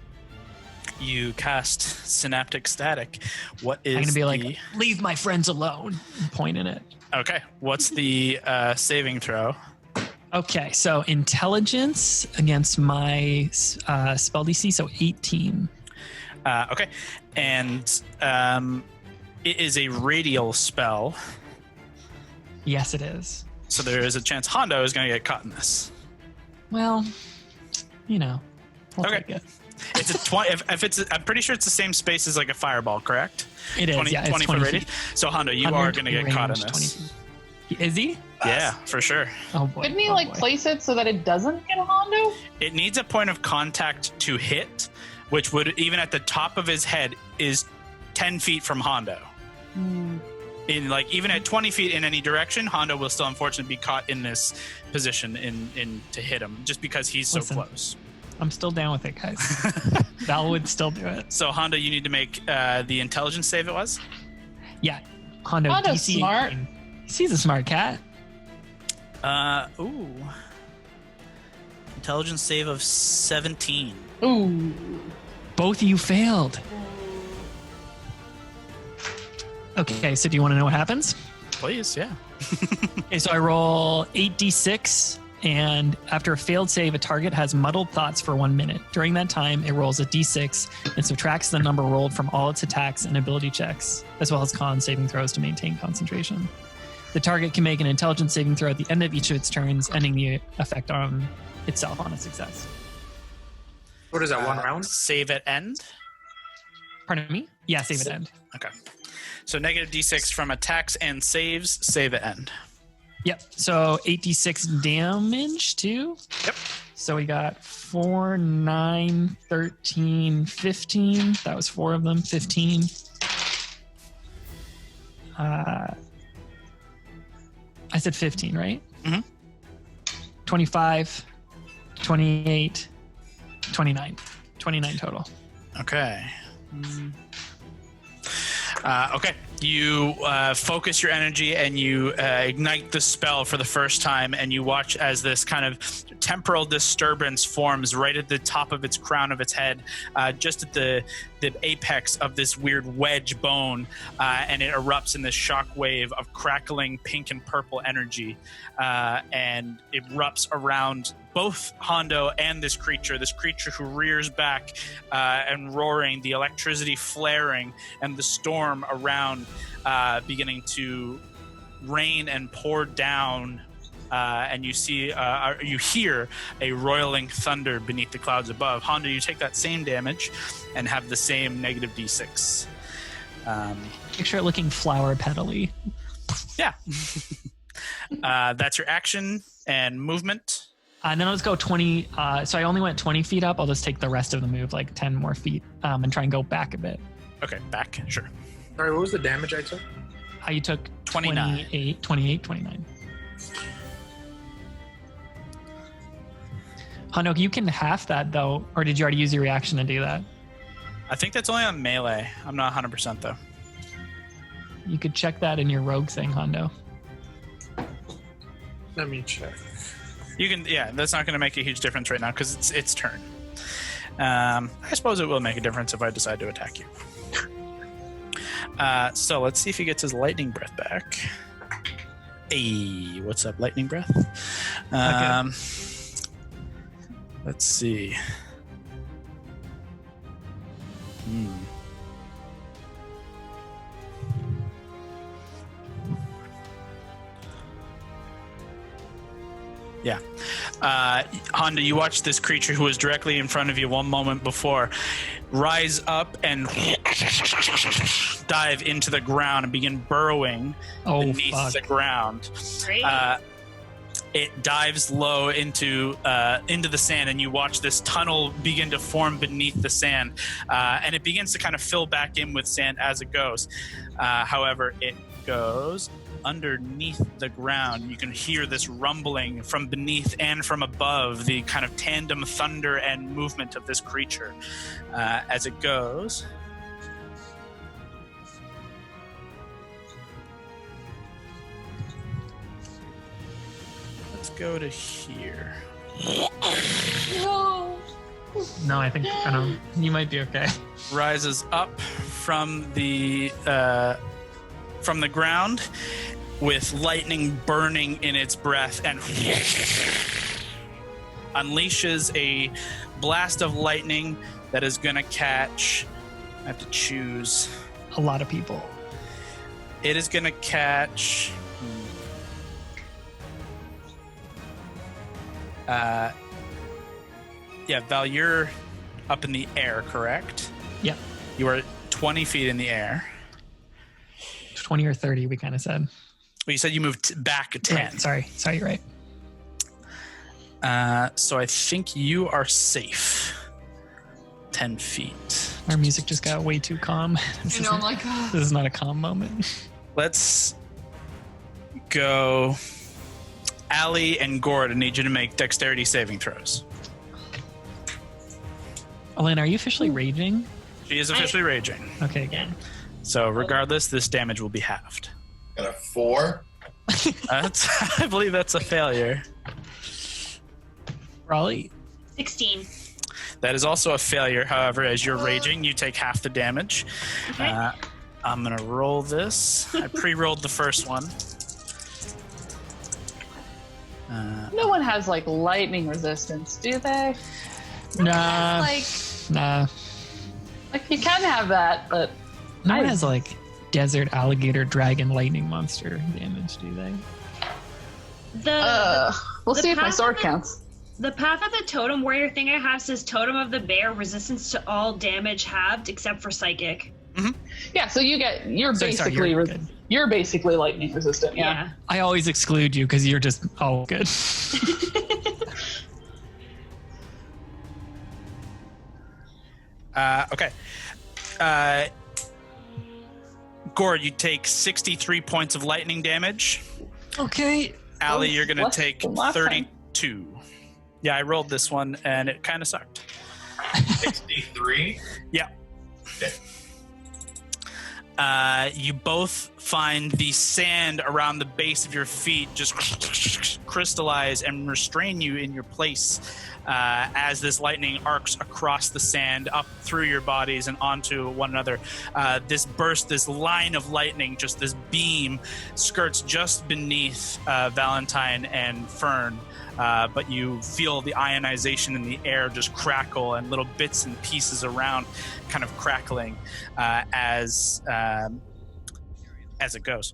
You cast Synaptic Static. What is? I'm gonna be like, leave my friends alone. And point in it. Okay. What's the saving throw? Okay, so intelligence against my spell DC, so 18. Okay, and it is a radial spell, Yes, it is. so there is a chance Hondo is going to get caught in this. Well, I'll Okay. take it. It's a 20. If it's, I'm pretty sure it's the same space as like a fireball, correct? It is, 20, yeah, it's 20 foot 20 radius. feet. So Hondo, you are going to get caught in Range, this. 20 feet. Is he? Yeah, for sure. Oh boy. Couldn't he oh, like boy. place it so that it doesn't get Hondo? It needs a point of contact to hit, which would, even at the top of his head, is 10 feet from Hondo. In like even at 20 feet in any direction, Hondo will still unfortunately be caught in this position in to hit him, just because he's so Listen. close. I'm still down with it, guys. Val would still do it. So Hondo, you need to make the intelligence save. It was. Yeah. Hondo Hondo's DC. smart. 18. He's a smart cat. Ooh. Intelligence save of 17. Ooh. Both of you failed. Okay, so do you want to know what happens? Please, yeah. Okay, so I roll 8d6, and after a failed save, a target has muddled thoughts for 1 minute. During that time, it rolls a d6 and subtracts the number rolled from all its attacks and ability checks, as well as con saving throws to maintain concentration. The target can make an intelligence saving throw at the end of each of its turns, ending the effect on itself on a success. What is that, one round? Save at end. Pardon me? Yeah, save at end. Okay. So negative d6 from attacks and saves. Save at end. Yep. So 8d6 damage too. Yep. So we got 4, 9, 13, 15. That was 4 of them. 15. I said 15, right? Mm-hmm. 25, 28, 29. 29 total. Okay. Okay. You focus your energy and you ignite the spell for the first time, and you watch as this kind of temporal disturbance forms right at the top of its crown of its head, just at the apex of this weird wedge bone, and it erupts in this shock wave of crackling pink and purple energy, and it erupts around both Hondo and this creature who rears back and roaring, the electricity flaring, and the storm around beginning to rain and pour down, and you hear a roiling thunder beneath the clouds above. Hondo, you take that same damage and have the same negative d6. Picture it looking flower petally. Yeah. That's your action and movement. And then let's go 20. So I only went 20 feet up. I'll just take the rest of the move, like 10 more feet, and try and go back a bit. Okay, back. Sure. Sorry, what was the damage I took? You took 29. 28, 29. Hondo, you can half that though, or did you already use your reaction to do that? I think that's only on melee. I'm not 100% though. You could check that in your rogue thing, Hondo. Let me check. You can, yeah. That's not going to make a huge difference right now because it's its turn. I suppose it will make a difference if I decide to attack you. So let's see if he gets his lightning breath back. Hey, what's up, lightning breath? Let's see. Yeah. Honda, you watch this creature who was directly in front of you one moment before rise up and dive into the ground and begin burrowing beneath the ground. Great. It dives low into the sand, and you watch this tunnel begin to form beneath the sand, and it begins to kind of fill back in with sand as it goes. However, it goes underneath the ground. You can hear this rumbling from beneath and from above, the kind of tandem thunder and movement of this creature as it goes. Let's go to here. No, I think you might be okay. Rises up from the ground with lightning burning in its breath and unleashes a blast of lightning that is going to catch. I have to choose. A lot of people. It is going to catch. Yeah, Val, you're up in the air, correct? Yep. You are 20 feet in the air. 20 or 30, we kind of said. Well, you said you moved back 10. Right, sorry, you're right. So I think you are safe. 10 feet. Our music just got way too calm. This is not a calm moment. Let's go. Allie and Gord, I need you to make dexterity saving throws. Elena, are you officially raging? She is officially raging. Okay, good. So regardless, this damage will be halved. Got a 4. I believe that's a failure. Raleigh? 16. That is also a failure. However, as you're raging, you take half the damage. Okay. I'm going to roll this. I pre-rolled the first one. No one has like lightning resistance, do they? Nah. Nah. Like you can have that, but No one has like desert alligator dragon lightning monster damage, do they? We'll the see if my path sword of the- counts. The Path of the Totem Warrior thing I have says Totem of the Bear, resistance to all damage halved except for psychic. Yeah, so you're Sorry, basically you're good. you're basically lightning resistant. Yeah. I always exclude you because you're just all good. Okay. Gord, you take 63 points of lightning damage. Okay. Allie, you're going to less take than last time. 32. Yeah, I rolled this one, and it kind of sucked. 63. Yeah. Okay. You both find the sand around the base of your feet just crystallize and restrain you in your place as this lightning arcs across the sand up through your bodies and onto one another. This line of lightning, just this beam, skirts just beneath Valentine and Fern. But you feel the ionization in the air just crackle and little bits and pieces around kind of crackling as it goes.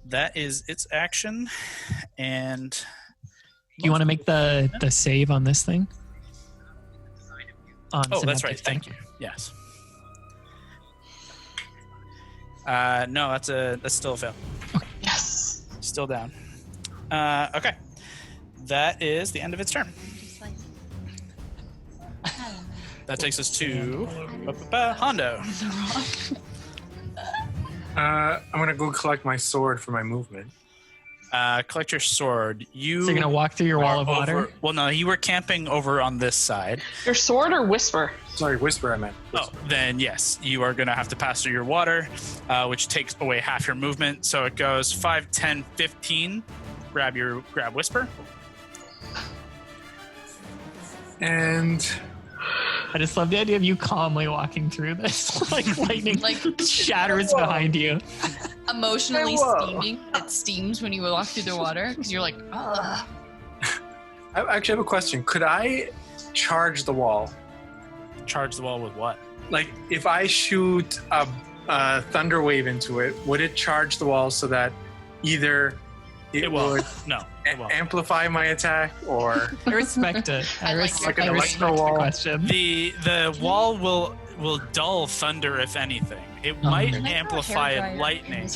That is its action. And Do you want to make the save on this thing? that's right. Thank you. Yes. No, that's still a fail. Yes. Still down. Okay. That is the end of its turn. That takes us to Hondo. I'm gonna go collect my sword for my movement. Collect your sword. So you're going to walk through your wall of water? Well, no, you were camping over on this side. Your sword or whisper? Sorry, whisper I meant. Oh, then yes, you are going to have to pass through your water, which takes away half your movement. So it goes 5, 10, 15. Grab whisper. And I just love the idea of you calmly walking through this, like lightning shatters behind you. Emotionally Whoa. steaming. It steams when you walk through the water because you're like, ugh. I actually have a question. Could I charge the wall? Charge the wall with what? Like, if I shoot a thunder wave into it, would it charge the wall so that either it won't. would No, it won't. amplify my attack, or I respect it. I like respect your the electro wall. question. The wall will dull thunder if anything. It might amplify lightning.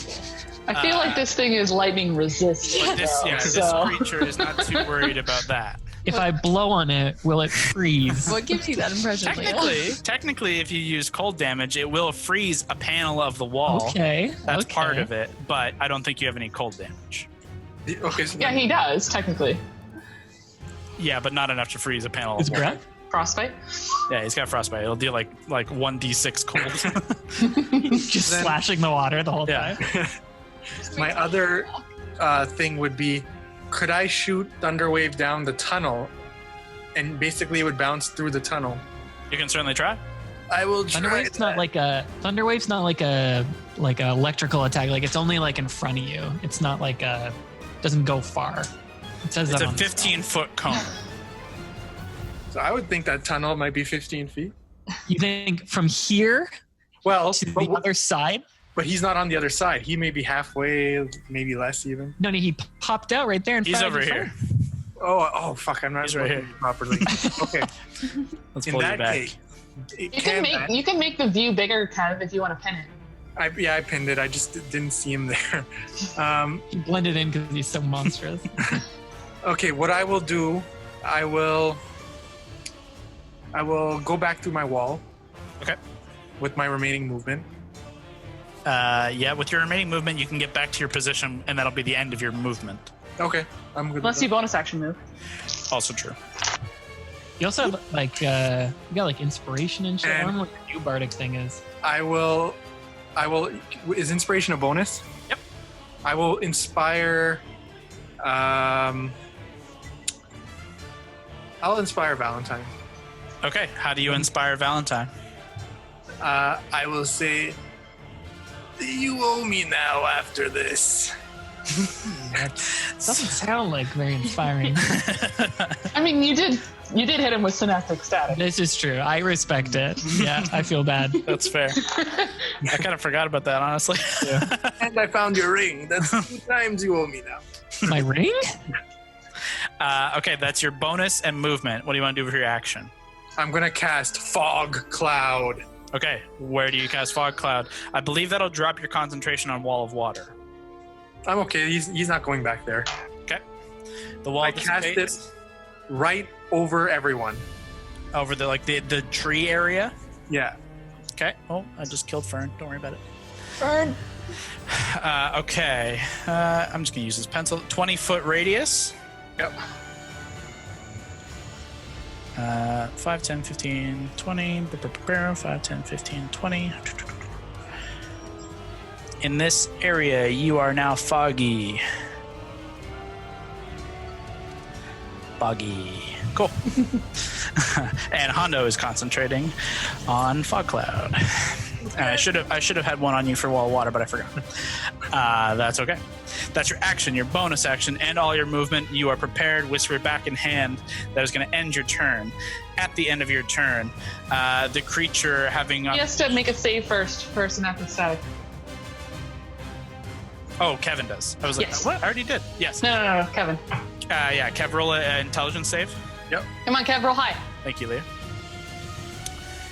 I feel like this thing is lightning resistant. But this though, so. creature is not too worried about that. If I blow on it, will it freeze? What gives you that impression? Leah? Technically, if you use cold damage, it will freeze a panel of the wall. Okay. That's okay. part of it, but I don't think you have any cold damage. Okay. So Yeah, he does, technically. Yeah, but not enough to freeze a panel Is of wall. breath? Frostbite. Yeah, he's got frostbite. It'll deal like 1d6 cold. Just Then- slashing the water the whole Yeah. time. My other thing would be, could I shoot Thunderwave down the tunnel, and basically it would bounce through the tunnel? You can certainly try. I will try. Thunderwave's not like a electrical attack. Like it's only like in front of you. It's not like doesn't go far. It says It's that a on the 15-foot cone. So I would think that tunnel might be 15 feet. You think from here Well, to the other side? but he's not on the other side. He may be halfway, maybe less even. No, he popped out right there in He's front over of your here. phone. Oh, fuck! I'm not He's right looking here. properly. Okay. Let's In pull you that back. case, You can make the view bigger, Kev, if you want to pin it. I pinned it. I just didn't see him there. He blended in because he's so monstrous. Okay, what I will do, I will go back through my wall. Okay. With my remaining movement. Yeah, with your remaining movement, you can get back to your position, and that'll be the end of your movement. Okay, I'm good. Unless you bonus action move. Also true. You also have like you got like inspiration and shit. I And- don't know what your new bardic thing is. I will. Is inspiration a bonus? Yep. I will inspire. I'll inspire Valentine. Okay, how do you inspire Valentine? I will say, you owe me now after this. That doesn't sound like very inspiring. I mean, you did hit him with synaptic static. This is true. I respect it. Yeah, I feel bad. That's fair. I kind of forgot about that, honestly. And I found your ring. That's 2 times you owe me now. My ring? Okay, that's your bonus and movement. What do you want to do with your action? I'm gonna cast Fog Cloud. Okay, where do you cast Fog Cloud? I believe that'll drop your concentration on Wall of Water. I'm okay. He's not going back there. Okay. The wall I cast dissipates it right over everyone. over the tree area. Yeah. Okay. Oh, I just killed Fern. Don't worry about it. Burn. Okay. I'm just gonna use this pencil. 20-foot radius. Yep. 5, 10, 15, 20. 5, 10, 15, 20. In this area, you are now foggy. Foggy. Cool. And Hondo is concentrating on Fog Cloud. And I should have had one on you for Wall of Water, but I forgot. That's okay. That's your action, your bonus action, and all your movement. You are prepared, Whisper back in hand. That is going to end your turn. At the end of your turn, the creature having... He has to make a save first for synaptic static. Oh, Kevin does. I was like, Yes. what? I already did. Yes. No, Kevin. Yeah, Kev, roll an intelligence save. Come on, Kev, roll high. Thank you, Leah.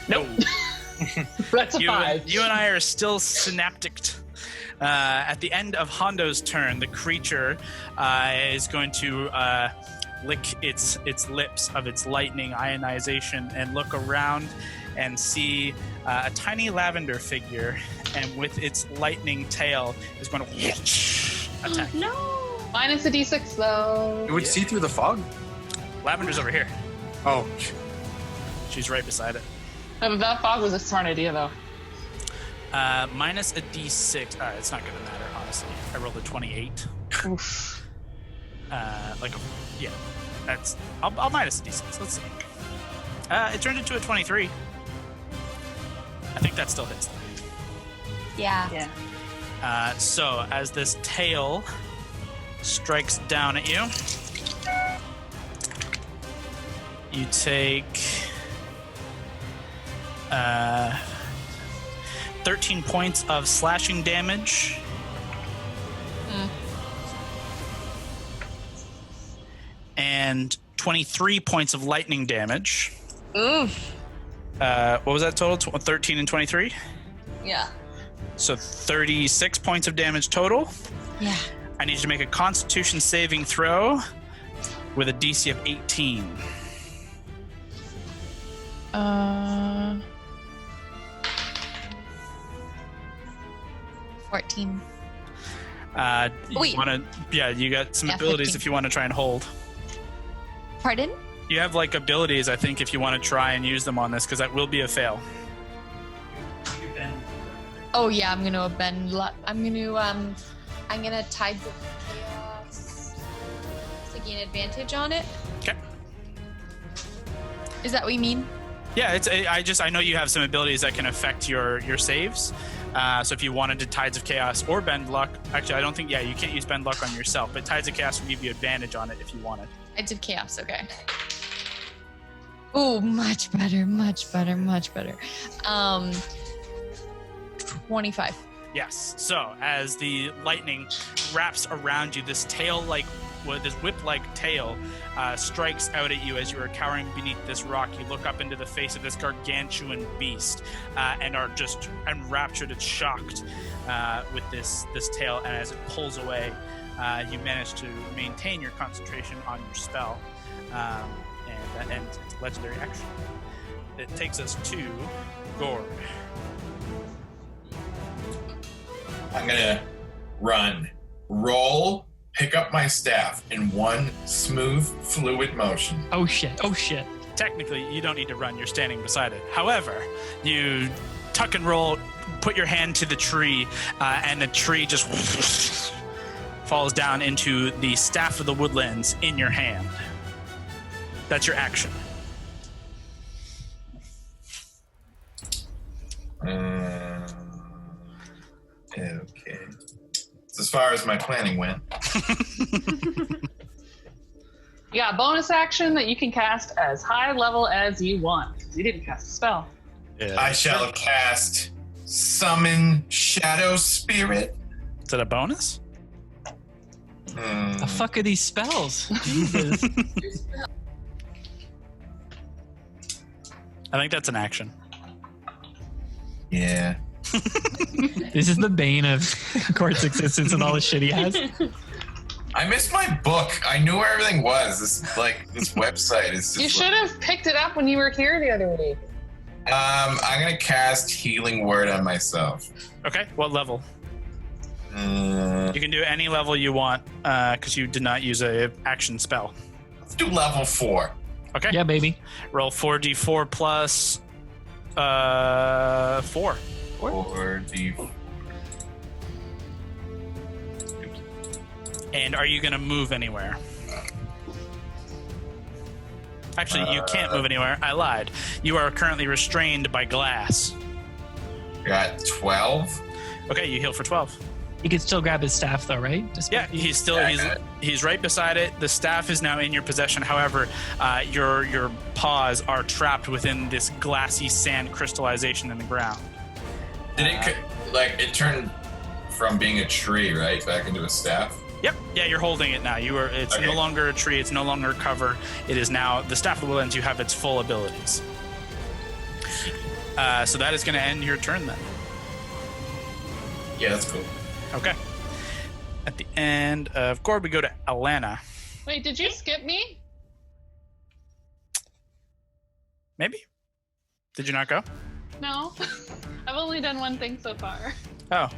Nope. That's a 5. You and I are still synaptic. At the end of Hondo's turn, the creature is going to lick its lips of its lightning ionization and look around and see a tiny lavender figure, and with its lightning tail is going to attack. No. Minus a d6, though. It would see through the fog? Lavender's over here. Oh. She's right beside it. No, but that fog was a smart idea, though. Minus a d6. It's not going to matter, honestly. I rolled a 28. Oof. Yeah. That's. I'll minus a d6. Let's see. It turned into a 23. I think that still hits them. Yeah. So as this tail strikes down at you, you take 13 points of slashing damage. And 23 points of lightning damage. Oof. What was that total? 13 and 23? Yeah. So 36 points of damage total. Yeah. I need you to make a Constitution saving throw. with a DC of 18. 14. You got some abilities 15. if you want to try and hold. Pardon? You have like abilities, I think, if you want to try and use them on this, because that will be a fail. Oh yeah, I'm gonna bend. I'm gonna Tides of Chaos to gain advantage on it. Okay. Is that what you mean? Yeah, I know you have some abilities that can affect your saves. So if you wanted to Tides of Chaos or Bend Luck, actually I don't think, you can't use Bend Luck on yourself, but Tides of Chaos will give you advantage on it if you wanted. Tides of Chaos, okay. Oh, much better, much better, much better. 25. Yes. So as the lightning wraps around you, this whip-like tail strikes out at you as you are cowering beneath this rock. You look up into the face of this gargantuan beast and are just enraptured and shocked with this tail. And as it pulls away, you manage to maintain your concentration on your spell, and that ends its legendary action. It takes us to Gord. I'm gonna run, roll, pick up my staff in one smooth, fluid motion. Oh shit. Technically, you don't need to run. You're standing beside it. However, you tuck and roll, put your hand to the tree, and the tree just falls down into the Staff of the Woodlands in your hand. That's your action. Okay. It's as far as my planning went. You got a bonus action that you can cast as high level as you want. You didn't cast a spell. Yeah. I shall cast Summon Shadow Spirit. Is that a bonus? The fuck are these spells? Jesus. I think that's an action. Yeah. This is the bane of Court's existence and all the shit he has. I missed my book. I knew where everything was. This website is just. You should have picked it up when you were here the other week. I'm gonna cast Healing Word on myself. Okay, what level? You can do any level you want, because you did not use a action spell. Let's do level 4. Okay. Yeah, baby. Roll 4d4 plus 4. 4d4. And are you going to move anywhere? Actually, you can't move anywhere. I lied. You are currently restrained by glass. Got 12. Okay, you heal for 12. He could still grab his staff though, right? Yeah, he's right beside it. The staff is now in your possession. However, your paws are trapped within this glassy sand crystallization in the ground. Did it turn from being a tree, right, back into a staff? Yep. Yeah, you're holding it now. It's Okay. no longer a tree. It's no longer a cover. It is now the Staff of the Woodlands. You have its full abilities. So that is going to end your turn then. Yeah, that's cool. Okay. At the end of Gord, we go to Alana. Wait, did you skip me? Maybe? Did you not go? No. I've only done one thing so far.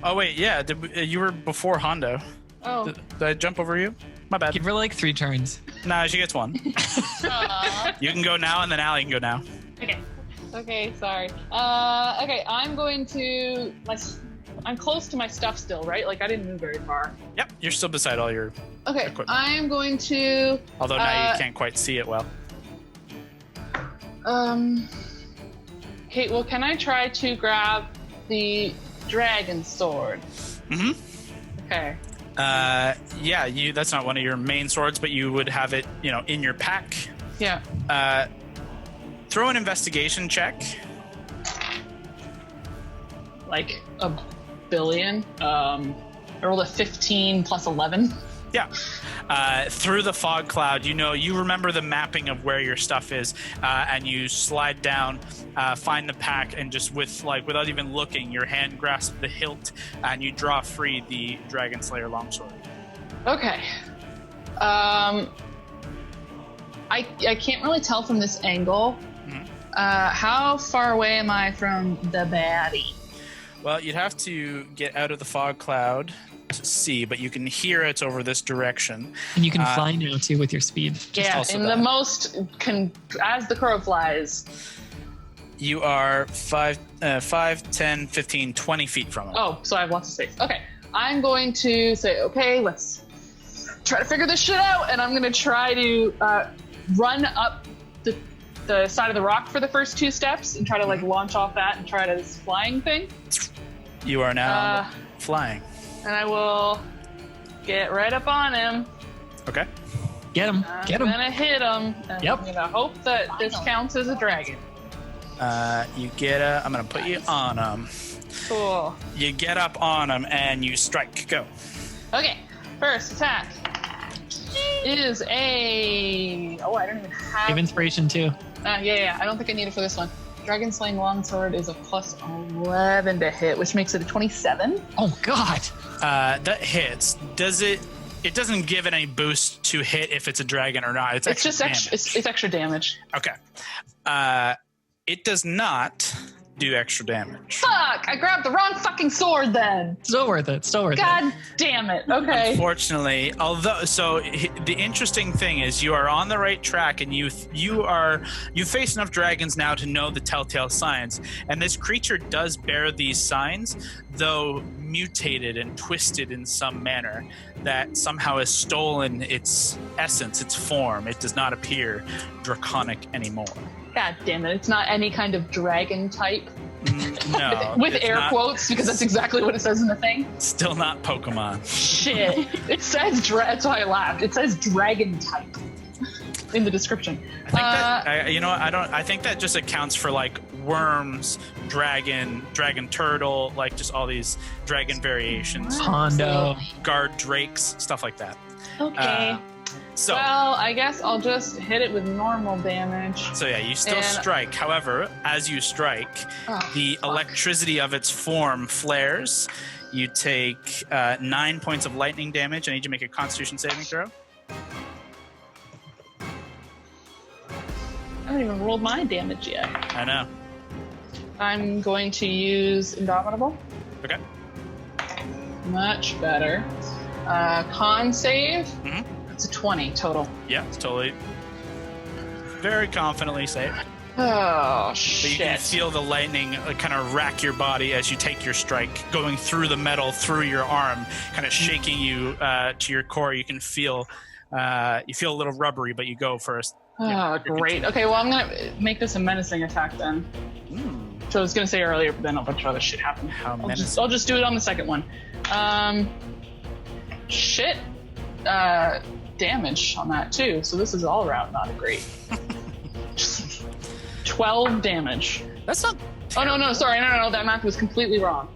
Oh wait, yeah. You were before Hondo. Oh. Did I jump over you? My bad. Give her like 3 turns. Nah, she gets 1. Aw. You can go now, and then Allie can go now. Okay, sorry. Okay, I'm close to my stuff still, right? Like, I didn't move very far. Yep, you're still beside all your Okay, equipment. I'm going to... Although now you can't quite see it well. Okay, well, can I try to grab the dragon sword? Mm-hmm. Okay. Yeah, that's not one of your main swords, but you would have it, in your pack. Yeah. Throw an investigation check. Like a billion. I rolled a 15 plus 11. Yeah. Through the fog cloud, you remember the mapping of where your stuff is, and you slide down, find the pack, and just without even looking, your hand grasps the hilt, and you draw free the Dragon Slayer longsword. Okay. I can't really tell from this angle. How far away am I from the baddie? Well, you'd have to get out of the fog cloud to see, but you can hear it over this direction. And you can fly now too with your speed. Yeah, in the most as the crow flies. You are 5, 10, 15, 20 feet from it. Oh, so I have lots of space. Okay, I'm going to say, okay, let's try to figure this shit out, and I'm going to try to run up the side of the rock for the first 2 steps and try to like launch off that and try this flying thing. You are now flying. And I will get right up on him. Okay. Get him. Get him. I'm gonna hit him. And Yep. I'm gonna hope that this counts as a dragon. You get I'm gonna put you on him. Cool. You get up on him and you strike. Go. Okay. First attack is a. Oh, I don't even have. Give inspiration too. Yeah. I don't think I need it for this one. Dragon Slaying Longsword is a plus 11 to hit, which makes it a 27. Oh God. That hits. Does it? It doesn't give it any boost to hit if it's a dragon or not. It's extra just damage. it's extra damage. Okay. It does not do extra damage. Fuck! I grabbed the wrong fucking sword then. Still worth it. Still worth it. God damn it. Okay. Unfortunately, the interesting thing is you are on the right track, and you face enough dragons now to know the telltale signs, and this creature does bear these signs, though mutated and twisted in some manner that somehow has stolen its essence, its form. It does not appear draconic anymore. God damn it. It's not any kind of dragon type. No. With it's air not- quotes, because that's exactly what it says in the thing. Still not Pokemon. Shit. It says, that's why I laughed. It says dragon type in the description. I think I think that just accounts for like worms, dragon turtle, like just all these dragon variations. Hondo. Guard drakes, stuff like that. Okay. So Well, I guess I'll just hit it with normal damage. So yeah, you still And- strike. However, as you strike, the electricity of its form flares. You take 9 points of lightning damage. I need you to make a Constitution saving throw. I haven't even rolled my damage yet. I know. I'm going to use Indomitable. Okay. Much better. Con save. Mhm. It's a 20 total. Yeah, it's totally. Very confidently saved. Oh, But you can shit. feel the lightning kind of rack your body as you take your strike, going through the metal, through your arm, kind of shaking you to your core. You can feel, you feel a little rubbery, but you go first. Oh, great. Okay, well, I'm going to make this a menacing attack then. So I was going to say earlier, but then a bunch of other shit happened. How I'll just do it on the second one. Shit. Damage on that too. So this is all around not great. 12 damage. That's not. Oh, no, sorry. No, that math was completely wrong.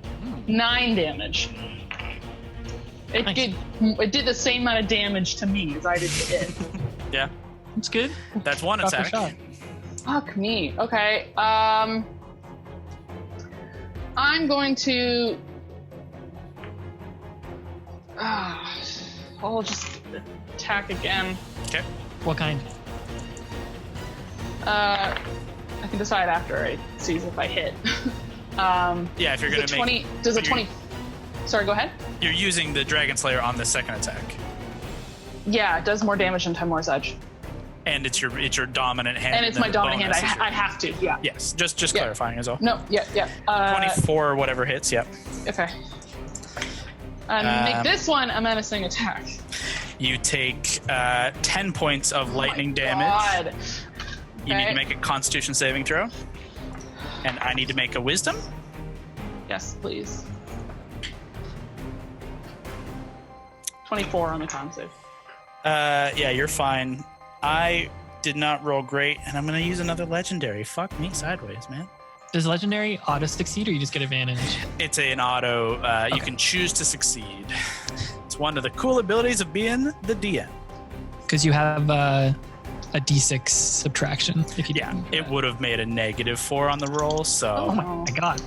9 damage. It did the same amount of damage to me as I did to it. Yeah, It's good. that's one Shot for attack. shot. Fuck me. Okay. I'm going to. I'll just attack again. Okay. What kind? I can decide after I see if I hit. Yeah, if you're gonna make. Does a 20? Sorry, go ahead. You're using the Dragon Slayer on the second attack, Yeah, it does more damage than Timor's Edge, and it's your dominant hand. and it's then my the dominant hand. bonus is I have to. Yeah. Yes, just Yeah. clarifying as well. No. Yeah. 24 or whatever hits. Yep. Okay. Make this one a menacing attack. You take 10 points of lightning Oh my damage. God. You need Okay. to make a Constitution saving throw, and I need to make a Wisdom. Yes, please. 24 on the con save. Yeah, you're fine. I did not roll great, and I'm gonna use another legendary. Fuck me sideways, man. Does legendary auto succeed, or you just get advantage? It's an auto. You can choose to succeed. It's one of the cool abilities of being the DM. Because you have a d6 subtraction. If you Yeah, do it that. would have made a -4 on the roll. Oh So, my god.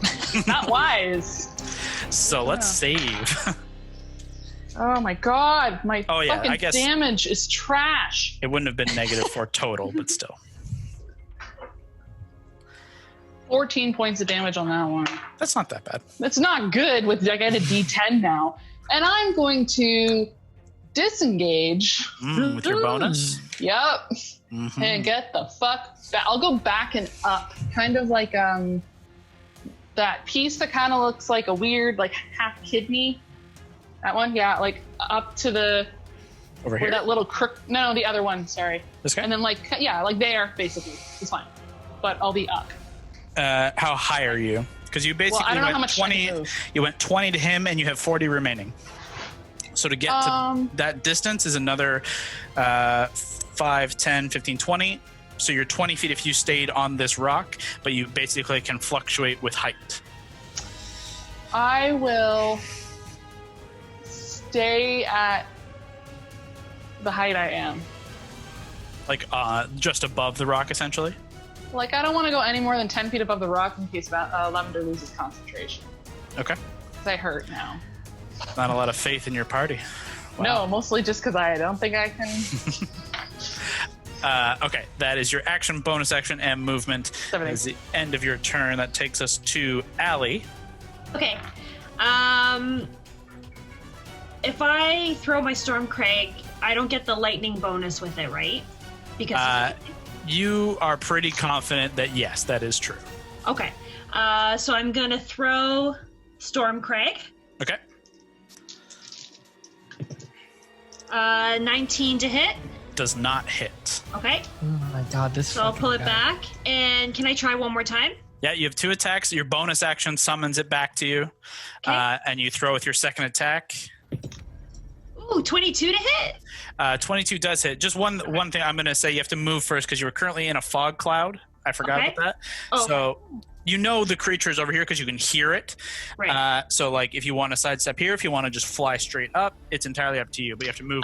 Not wise. so let's save. Oh my god, my fucking I guess damage is trash. it wouldn't have been -4 total, but still. 14 points of damage on that one. That's not that bad. That's not good. With I get a D10 now, and I'm going to disengage. With your bonus. Yep. Mhm. And get the fuck back. I'll go back and up, kind of like that piece that kind of looks like a weird like half kidney. That one, yeah, like up to the Over where here. that little crook. No, the other one. Sorry. This guy. And then like like there basically. It's fine, but I'll be up. How high are you? Because you basically I don't know went how much I 20. can move. You went 20 to him, and you have 40 remaining. So to get to that distance is another 5, 10, 15, 20. So you're 20 feet if you stayed on this rock, but you basically can fluctuate with height. I will stay at the height I am. Like just above the rock, essentially. Like, I don't want to go any more than 10 feet above the rock in case Lavender loses concentration. Okay. Because I hurt now. Not a lot of faith in your party. Wow. No, mostly just because I don't think I can. Okay, that is your action, bonus action, and movement. That is the end of your turn. That takes us to Allie. Okay. If I throw my Stormcrag, I don't get the lightning bonus with it, right? Because you are pretty confident that yes, that is true. okay. So I'm gonna throw Stormcrag. Okay. 19 to hit. Does not hit. Okay. Oh my god, this. So I'll pull it guy. back. And can I try one more time? Yeah, you have 2 attacks. Your bonus action summons it back to you, and you throw with your second attack. Ooh, 22 to hit. 22 does hit. Just one thing I'm going to say, you have to move first because you were currently in a fog cloud. I forgot about that. Oh. So you know the creature's over here because you can hear it. Right. So like if you want to sidestep here, if you want to just fly straight up, it's entirely up to you. But you have to move.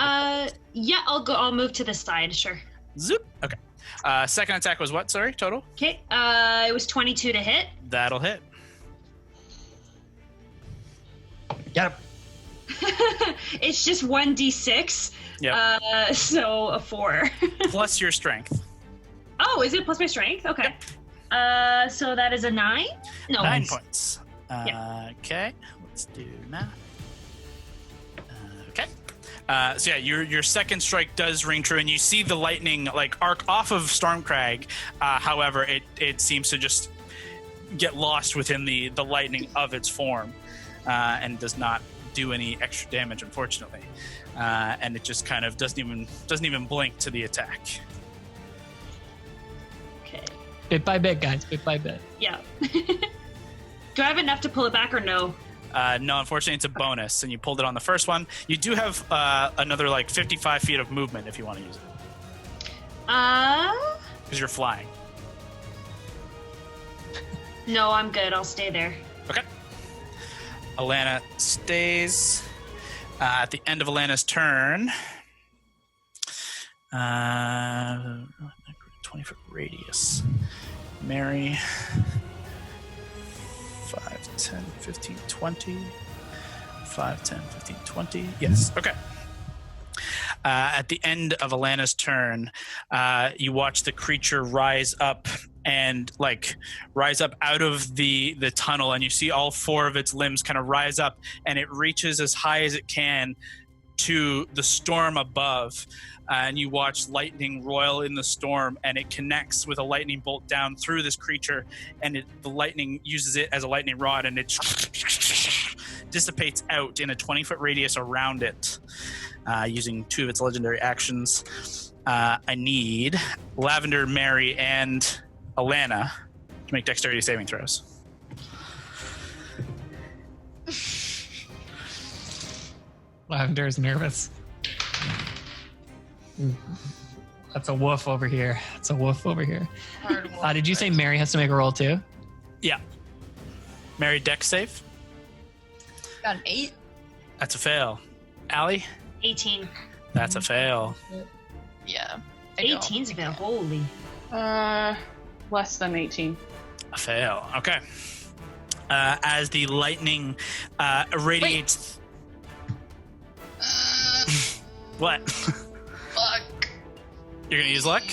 Yeah, I'll move to the side, sure. Zoop. Okay. Second attack was what? Sorry, total? Okay. It was 22 to hit. That'll hit. Got him. It's just 1d6. Yeah. So a 4. Plus your strength. Oh, is it plus my strength? Okay. So that is a 9? No. 9 points. Yeah. Okay. Let's do math. Okay. So yeah, your second strike does ring true, and you see the lightning like arc off of Stormcrag. However, it seems to just get lost within the lightning of its form, and does not do any extra damage, unfortunately. And it just kind of doesn't even blink to the attack. Okay. Bit by bit, guys. Bit by bit. Yeah. Do I have enough to pull it back or no? No, unfortunately, it's a bonus, and you pulled it on the first one. You do have another like 55 feet of movement if you want to use it, because you're flying. No, I'm good. I'll stay there. Okay. Alana stays. At the end of Alana's turn, 20-foot radius. Mary, 5, 10, 15, 20. 5, 10, 15, 20. Yes. Okay. At the end of Alana's turn, you watch the creature rise up out of the tunnel, and you see all 4 of its limbs kind of rise up, and it reaches as high as it can to the storm above. And you watch lightning roil in the storm, and it connects with a lightning bolt down through this creature, and the lightning uses it as a lightning rod, and it dissipates out in a 20-foot radius around it, using 2 of its legendary actions. I need Lavender, Mary, and Alana to make dexterity saving throws. Lavender is nervous. That's a woof over here. That's a woof over here. Did you say Mary has to make a roll too? Yeah. Mary, dex save. Got an 8. That's a fail. Allie? 18. That's a fail. Yeah. 18's a fail. Holy. Less than 18. A fail. Okay. As the lightning irradiates. What? Fuck. You're gonna use luck?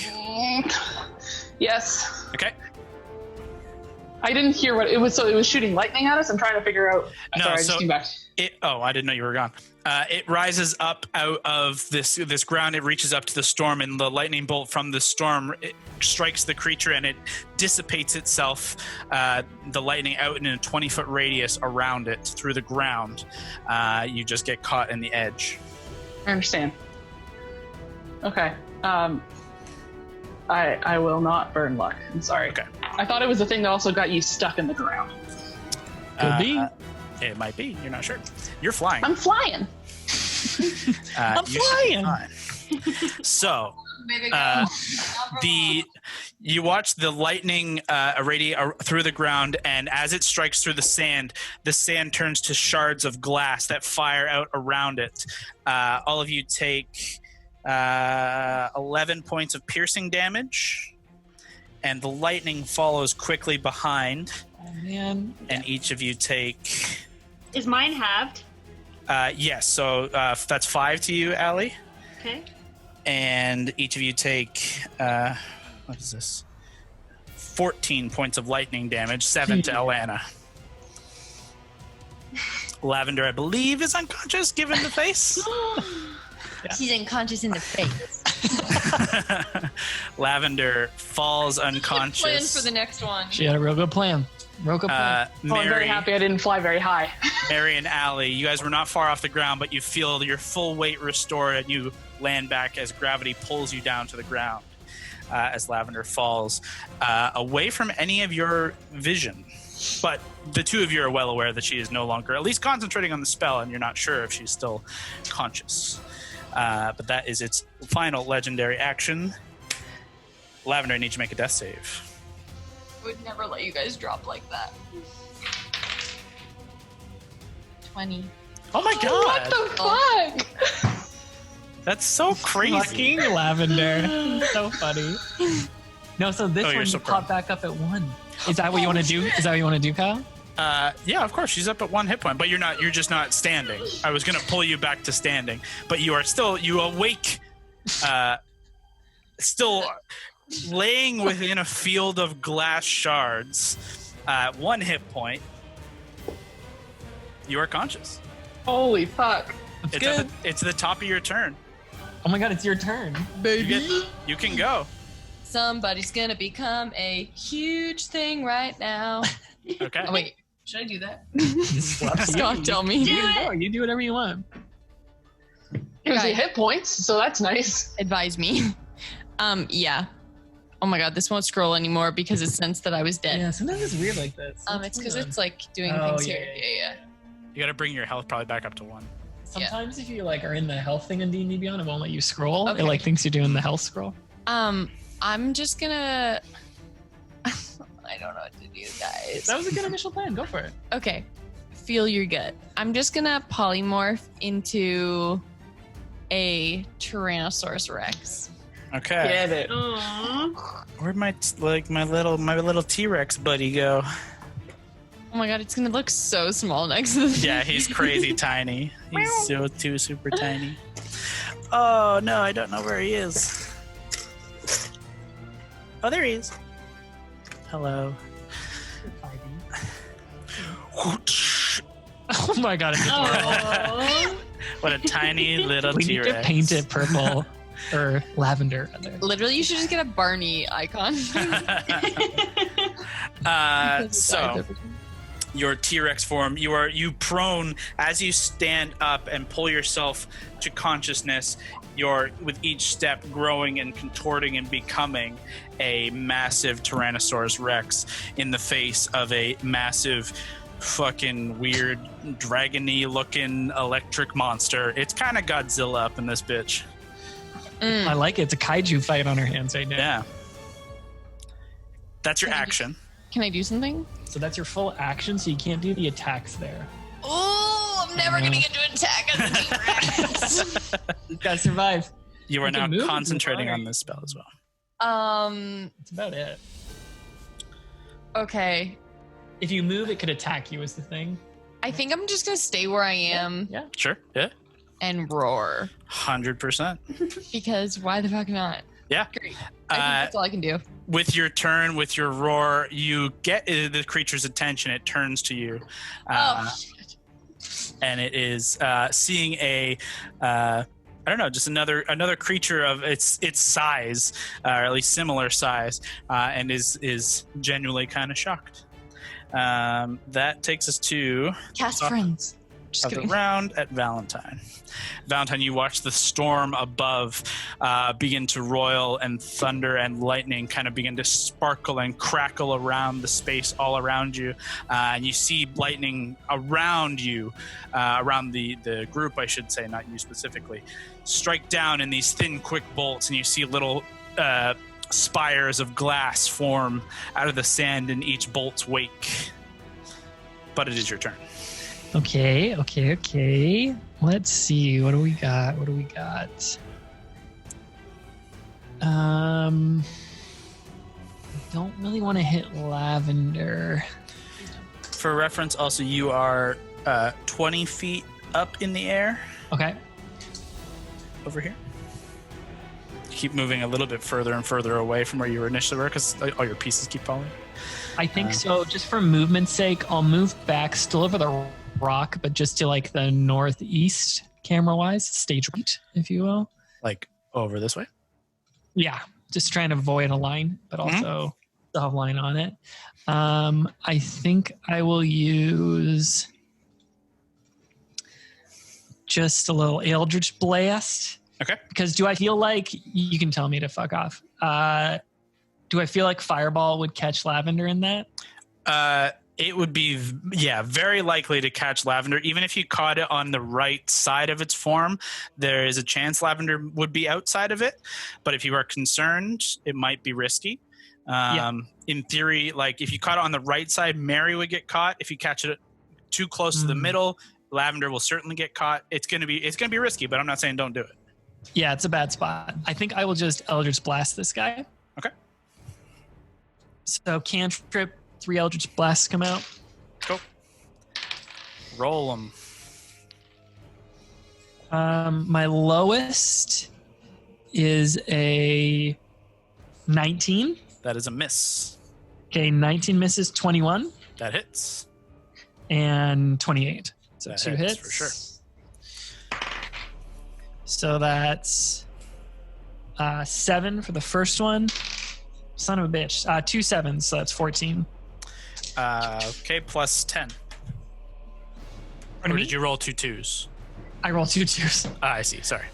Yes. Okay. I didn't hear what it was. So it was shooting lightning at us. I'm trying to figure out. No, Sorry, I so just came back. I didn't know you were gone. It rises up out of this ground. It reaches up to the storm, and the lightning bolt from the storm strikes the creature, and it dissipates itself. The lightning out in a 20-foot radius around it through the ground. You just get caught in the edge. I understand. Okay. I will not burn luck. I'm sorry. Okay. I thought it was the thing that also got you stuck in the ground. Could be. It might be. You're not sure. You're flying. I'm flying. I'm you should be flying. fine. So, you watch the lightning irradiate through the ground, and as it strikes through the sand turns to shards of glass that fire out around it. All of you take 11 points of piercing damage, and the lightning follows quickly behind. Oh, man. And each of you take... Is mine halved? Yes, so that's 5 to you, Allie. Okay. And each of you take, what is this? 14 points of lightning damage, 7 to Alana. Lavender, I believe, is unconscious, given the face. She's unconscious in the face. Lavender falls Plan unconscious. for the next one. She had a real good plan. Oh, I'm very Mary, happy I didn't fly very high. Mary and Allie, you guys were not far off the ground, but you feel your full weight restored, and you land back as gravity pulls you down to the ground as Lavender falls away from any of your vision. But the two of you are well aware that she is no longer at least concentrating on the spell, and you're not sure if she's still conscious. But that is its final legendary action. Lavender, I need you to make a death save. I would never let you guys drop like that. 20. Oh my god! What the fuck? That's so crazy. Fucking Lavender. So funny. No, so this Oh, you're one so you pop back up at 1. Is that what you want to do? Is that what you want to do, Kyle? Yeah, of course. She's up at 1 hit point, but you're just not standing. I was gonna pull you back to standing, but you awake, still laying within a field of glass shards. 1 hit point. You are conscious. Holy fuck. That's It's good. it's the top of your turn. Oh my god, it's your turn. You can go. Somebody's gonna become a huge thing right now. Okay. Oh, wait. Should I do that? Scott, Scott, tell me. You do whatever you want. Gives you Right. hit points, so that's nice. Advise me. Yeah. Oh my god, this won't scroll anymore because it sensed that I was dead. Yeah, sometimes it's weird like this. It's because it's like doing Oh, things yeah, here. yeah, Yeah. You got to bring your health probably back up to 1. Sometimes if you like are in the health thing in D&D Beyond, it won't let you scroll. Okay. It like thinks you're doing the health scroll. I'm just gonna. I don't know what to do, guys. That was a good initial plan. Go for it. Okay. Feel your gut. I'm just gonna polymorph into a Tyrannosaurus Rex. Okay. Get it. Aww. Where'd my little T-Rex buddy go? Oh my god, it's gonna look so small next to the Yeah, he's crazy tiny. He's super tiny. Oh no, I don't know where he is. Oh, there he is. Hello. Oh my god, it's Aww. What a tiny little we need T-Rex. to paint it purple or lavender. Rather. Literally, you should just get a Barney icon. So your T-Rex form, you prone as you stand up and pull yourself to consciousness. You're with each step growing and contorting and becoming a massive Tyrannosaurus Rex in the face of a massive fucking weird dragony looking electric monster. It's kind of Godzilla up in this bitch. I like it. It's a kaiju fight on her hands right now. Yeah. That's your action. Can I do something? So that's your full action, so you can't do the attacks there. Oh, I'm never gonna get to attack as a T-Rex. You gotta survive. You are You now can move concentrating if you on this spell as well. That's about it. Okay. If you move, it could attack you is the thing. I think I'm just gonna stay where I am. Yeah. Sure. Yeah. and roar. 100%. Because why the fuck not? Yeah. Great. I think that's all I can do. With your turn, with your roar, you get the creature's attention. It turns to you. Shit. And it is seeing a I don't know, just another creature of its size, or at least similar size, and is genuinely kind of shocked. That takes us to Cast friends. Just of the kidding. round at Valentine. Valentine, you watch the storm above begin to roil, and thunder and lightning kind of begin to sparkle and crackle around the space all around you. And you see lightning around you, around the group, I should say, not you specifically, strike down in these thin, quick bolts, and you see little spires of glass form out of the sand in each bolt's wake. But it is your turn. Okay. Let's see. What do we got? I don't really want to hit Lavender. For reference, also, you are 20 feet up in the air Okay. over here. Keep moving a little bit further and further away from where you were initially were, because all your pieces keep falling. I think so. Just for movement's sake, I'll move back still over the rock, but just to like the northeast, camera-wise, stage right, if you will. Like over this way? Yeah, just trying to avoid a line, but also still have line on it. I think I will use just a little Eldritch Blast. Okay. Because do I feel like, you can tell me to fuck off. Do I feel like Fireball would catch Lavender in that? It would be, very likely to catch Lavender. Even if you caught it on the right side of its form, there is a chance Lavender would be outside of it. But if you are concerned, it might be risky. In theory, like if you caught it on the right side, Mary would get caught. If you catch it too close to the middle, Lavender will certainly get caught. It's gonna be risky, but I'm not saying don't do it. Yeah, it's a bad spot. I think I will just Eldritch Blast this guy. Okay. So cantrip, 3 Eldritch Blasts come out. Go. Roll them. My lowest is a 19. That is a miss. Okay, 19 misses, 21. That hits. And 28. So That 2 hits hits. for sure. So that's 7 for the first one. Son of a bitch. 2 7s, so that's 14. Okay, plus 10. Pardon Or me? did you roll 2 2s? I rolled 2 2s. I see. Sorry.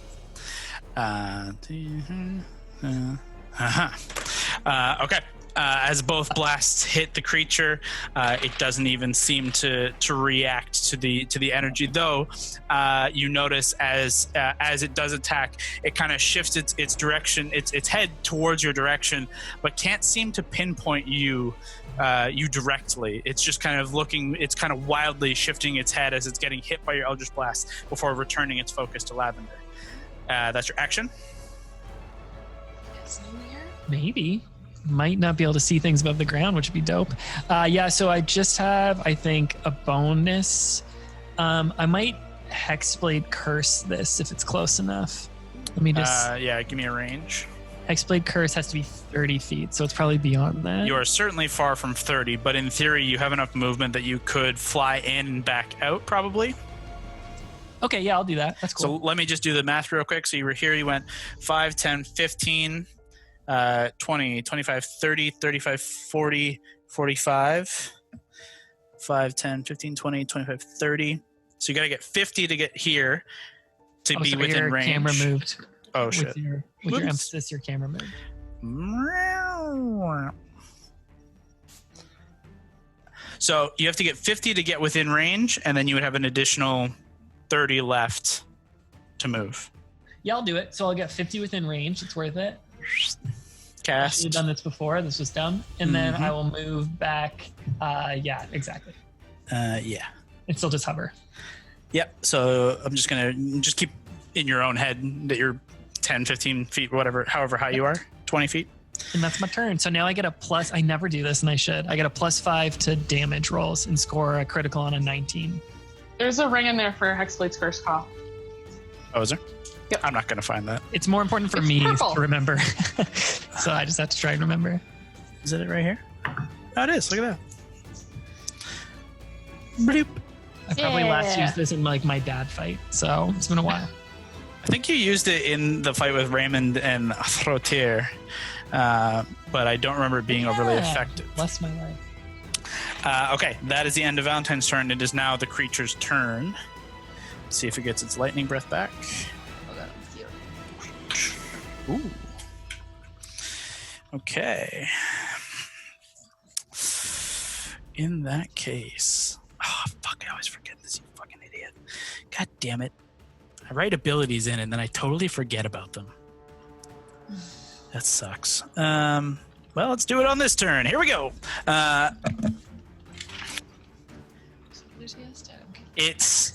Okay. As both blasts hit the creature, it doesn't even seem to react to the energy. Though you notice as it does attack, it kind of shifts its direction, its head towards your direction, but can't seem to pinpoint you directly. It's just kind of looking. It's kind of wildly shifting its head as it's getting hit by your Eldritch Blast before returning its focus to Lavender. That's your action. Maybe. Might not be able to see things above the ground, which would be dope. So I just have, I think, a bonus. I might Hexblade Curse this if it's close enough. Let me just... give me a range. Hexblade Curse has to be 30 feet, so it's probably beyond that. You are certainly far from 30, but in theory, you have enough movement that you could fly in and back out, probably. Okay, yeah, I'll do that. That's cool. So let me just do the math real quick. So you were here, you went 5, 10, 15... 20, 25, 30, 35, 40, 45, 5, 10, 15, 20, 25, 30. So you got to get 50 to get here to be within your range. Camera moved. Oh, shit. With your emphasis, your camera moved. So you have to get 50 to get within range, and then you would have an additional 30 left to move. Yeah, I'll do it. So I'll get 50 within range. It's worth it. Cast. I've done this before. This was dumb. And then I will move back. Yeah, exactly. Yeah. And still just hover. Yep. So I'm just going to keep in your own head that you're 10, 15 feet, whatever, however high you are, 20 feet. And that's my turn. So now I get a plus. I never do this, and I should. I get a +5 to damage rolls and score a critical on a 19. There's a ring in there for Hexblade's Curse call. Oh, is there? Yep. I'm not going to find that. It's more important for It's me purple. to remember. So I just have to try and remember. Is it right here? Oh, it is. Look at that. Bloop. I probably last Yeah. used this in like my dad fight, so it's been a while. I think you used it in the fight with Raymond and Throtir, but I don't remember it being overly Yeah. effective. Bless my life. Okay, that is the end of Valentine's turn. It is now the creature's turn. See if it gets its lightning breath back. Oh, God, it's cute. Ooh. Okay. In that case, oh fuck! I always forget this. You fucking idiot! God damn it! I write abilities in and then I totally forget about them. That sucks. Well, let's do it on this turn. Here we go. Its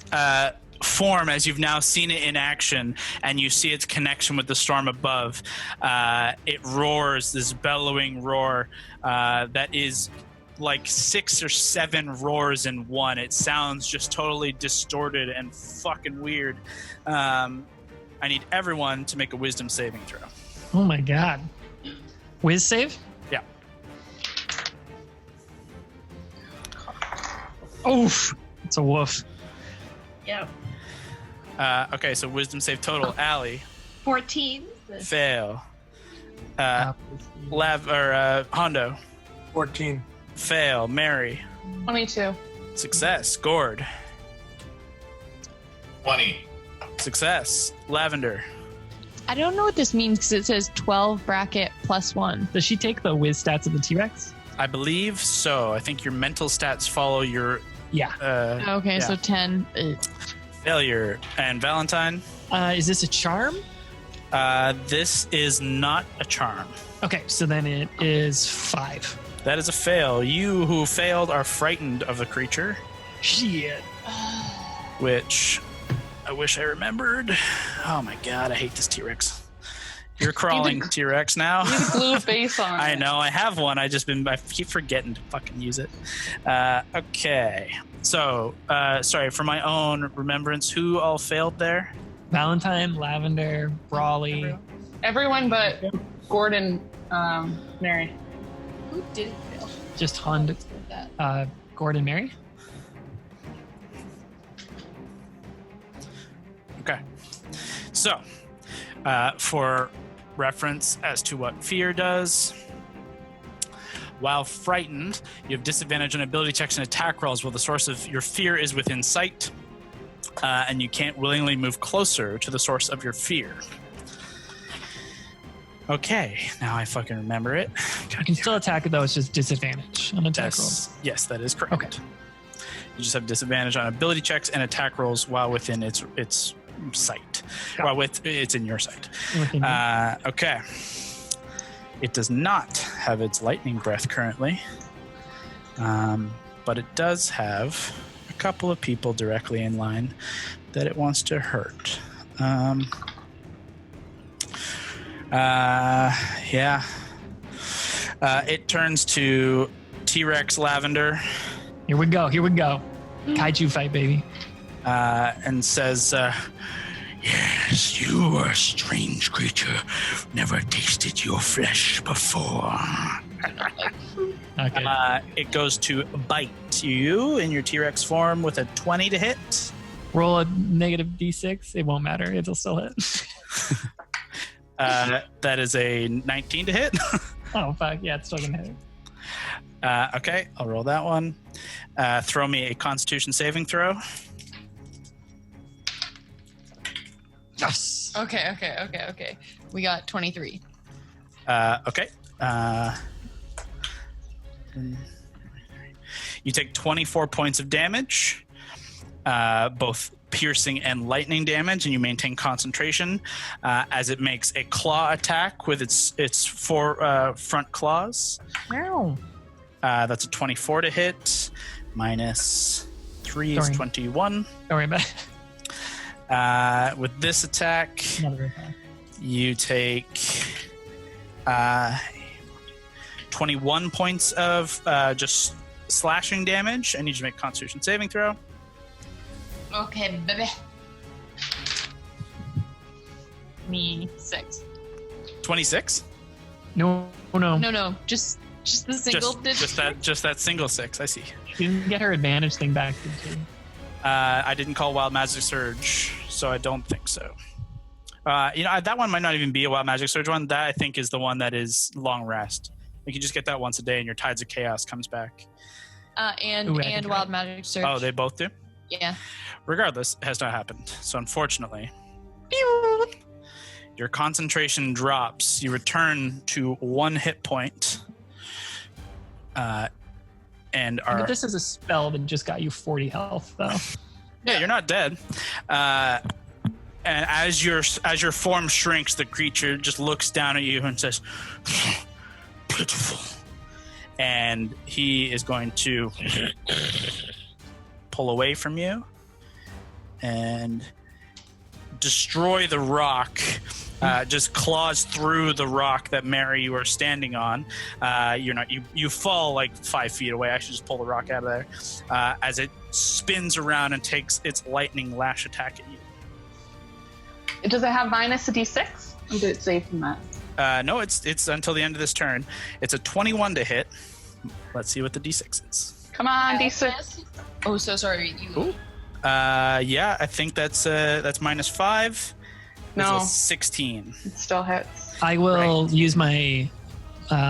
form, as you've now seen it in action, and you see its connection with the storm above. It roars this bellowing roar that is like 6 or 7 roars in one. It sounds just totally distorted and fucking weird. I need everyone to make a wisdom saving throw. Oh my god. Whiz save? Yeah. Oof. It's a woof. Yep. Okay, so wisdom save total. Allie, 14. fail. Hondo, 14. fail. Mary, 22. success. Gord, 20. success. Lavender, I don't know what this means because it says 12 bracket +1. Does she take the whiz stats of the T-Rex? I believe so. I think your mental stats follow your Yeah. Okay, yeah. so 10. failure. And Valentine, Is this a charm? this is not a charm. Okay, so then it is 5. That is a fail. You who failed are frightened of the creature, Shit. which I wish I remembered. Oh my god, I hate this T-Rex. You're crawling T-Rex now. You have glue face on. I know, I have one. I keep forgetting to fucking use it. Okay. So, sorry, for my own remembrance, who all failed there? Valentine, Lavender, Brawley. Everyone but Gordon, Mary. Who did fail? Just Hondo, That. Gordon, Mary. Okay. So, for reference as to what fear does, while frightened, you have disadvantage on ability checks and attack rolls while the source of your fear is within sight, and you can't willingly move closer to the source of your fear. Okay, now I fucking remember it. You can still attack it though, it's just disadvantage on attack rolls. Yes, that is correct. Okay. You just have disadvantage on ability checks and attack rolls while within its sight. Got While it's in your sight. Within Okay. It does not have its lightning breath currently, but it does have a couple of people directly in line that it wants to hurt. Yeah. It turns to T-Rex Lavender Here we go. Kaiju fight, baby. and says, Yes, you are a strange creature. Never tasted your flesh before. Okay. it goes to bite you in your T-Rex form with a 20 to hit. Roll a negative d6. It won't matter. It'll still hit. That is a 19 to hit. Oh, fuck. Yeah, it's still going to hit. Okay, I'll roll that one. Throw me a Constitution saving throw. Yes. Okay. We got 23. Okay. You take 24 points of damage, both piercing and lightning damage, and you maintain concentration as it makes a claw attack with its four front claws. Wow. That's a 24 to hit. Minus 3 is Sorry. 21. Don't worry about it. With this attack, Another attack. you take 21 points of just slashing damage. I need you to make a Constitution saving throw. Okay, baby. 26. 26? No. No, just the single digit. Just that single 6. I see. She didn't get her advantage thing back, did she? I didn't call Wild Magic Surge, so I don't think so. That one might not even be a Wild Magic Surge one. That I think is the one that is long rest. You can just get that once a day, and your Tides of Chaos comes back. And Wild Magic Surge. Oh, they both do? Yeah. Regardless, it has not happened. So unfortunately, your concentration drops. You return to 1 hit point. But this is a spell that just got you 40 health, though. Yeah, you're not dead. And as your form shrinks, the creature just looks down at you and says, "Pitiful." And he is going to pull away from you and destroy the rock. Just claws through the rock that Mary you are standing on. You fall like 5 feet away. I should just pull the rock out of there as it spins around and takes its lightning lash attack at you. Does it have minus a d6? Or did it save from that? No, it's until the end of this turn. It's a 21 to hit. Let's see what the d6 is. Come on, d6. Oh, so sorry. Ooh. Yeah, I think that's minus 5. No. It's a 16. It still hits. I will use my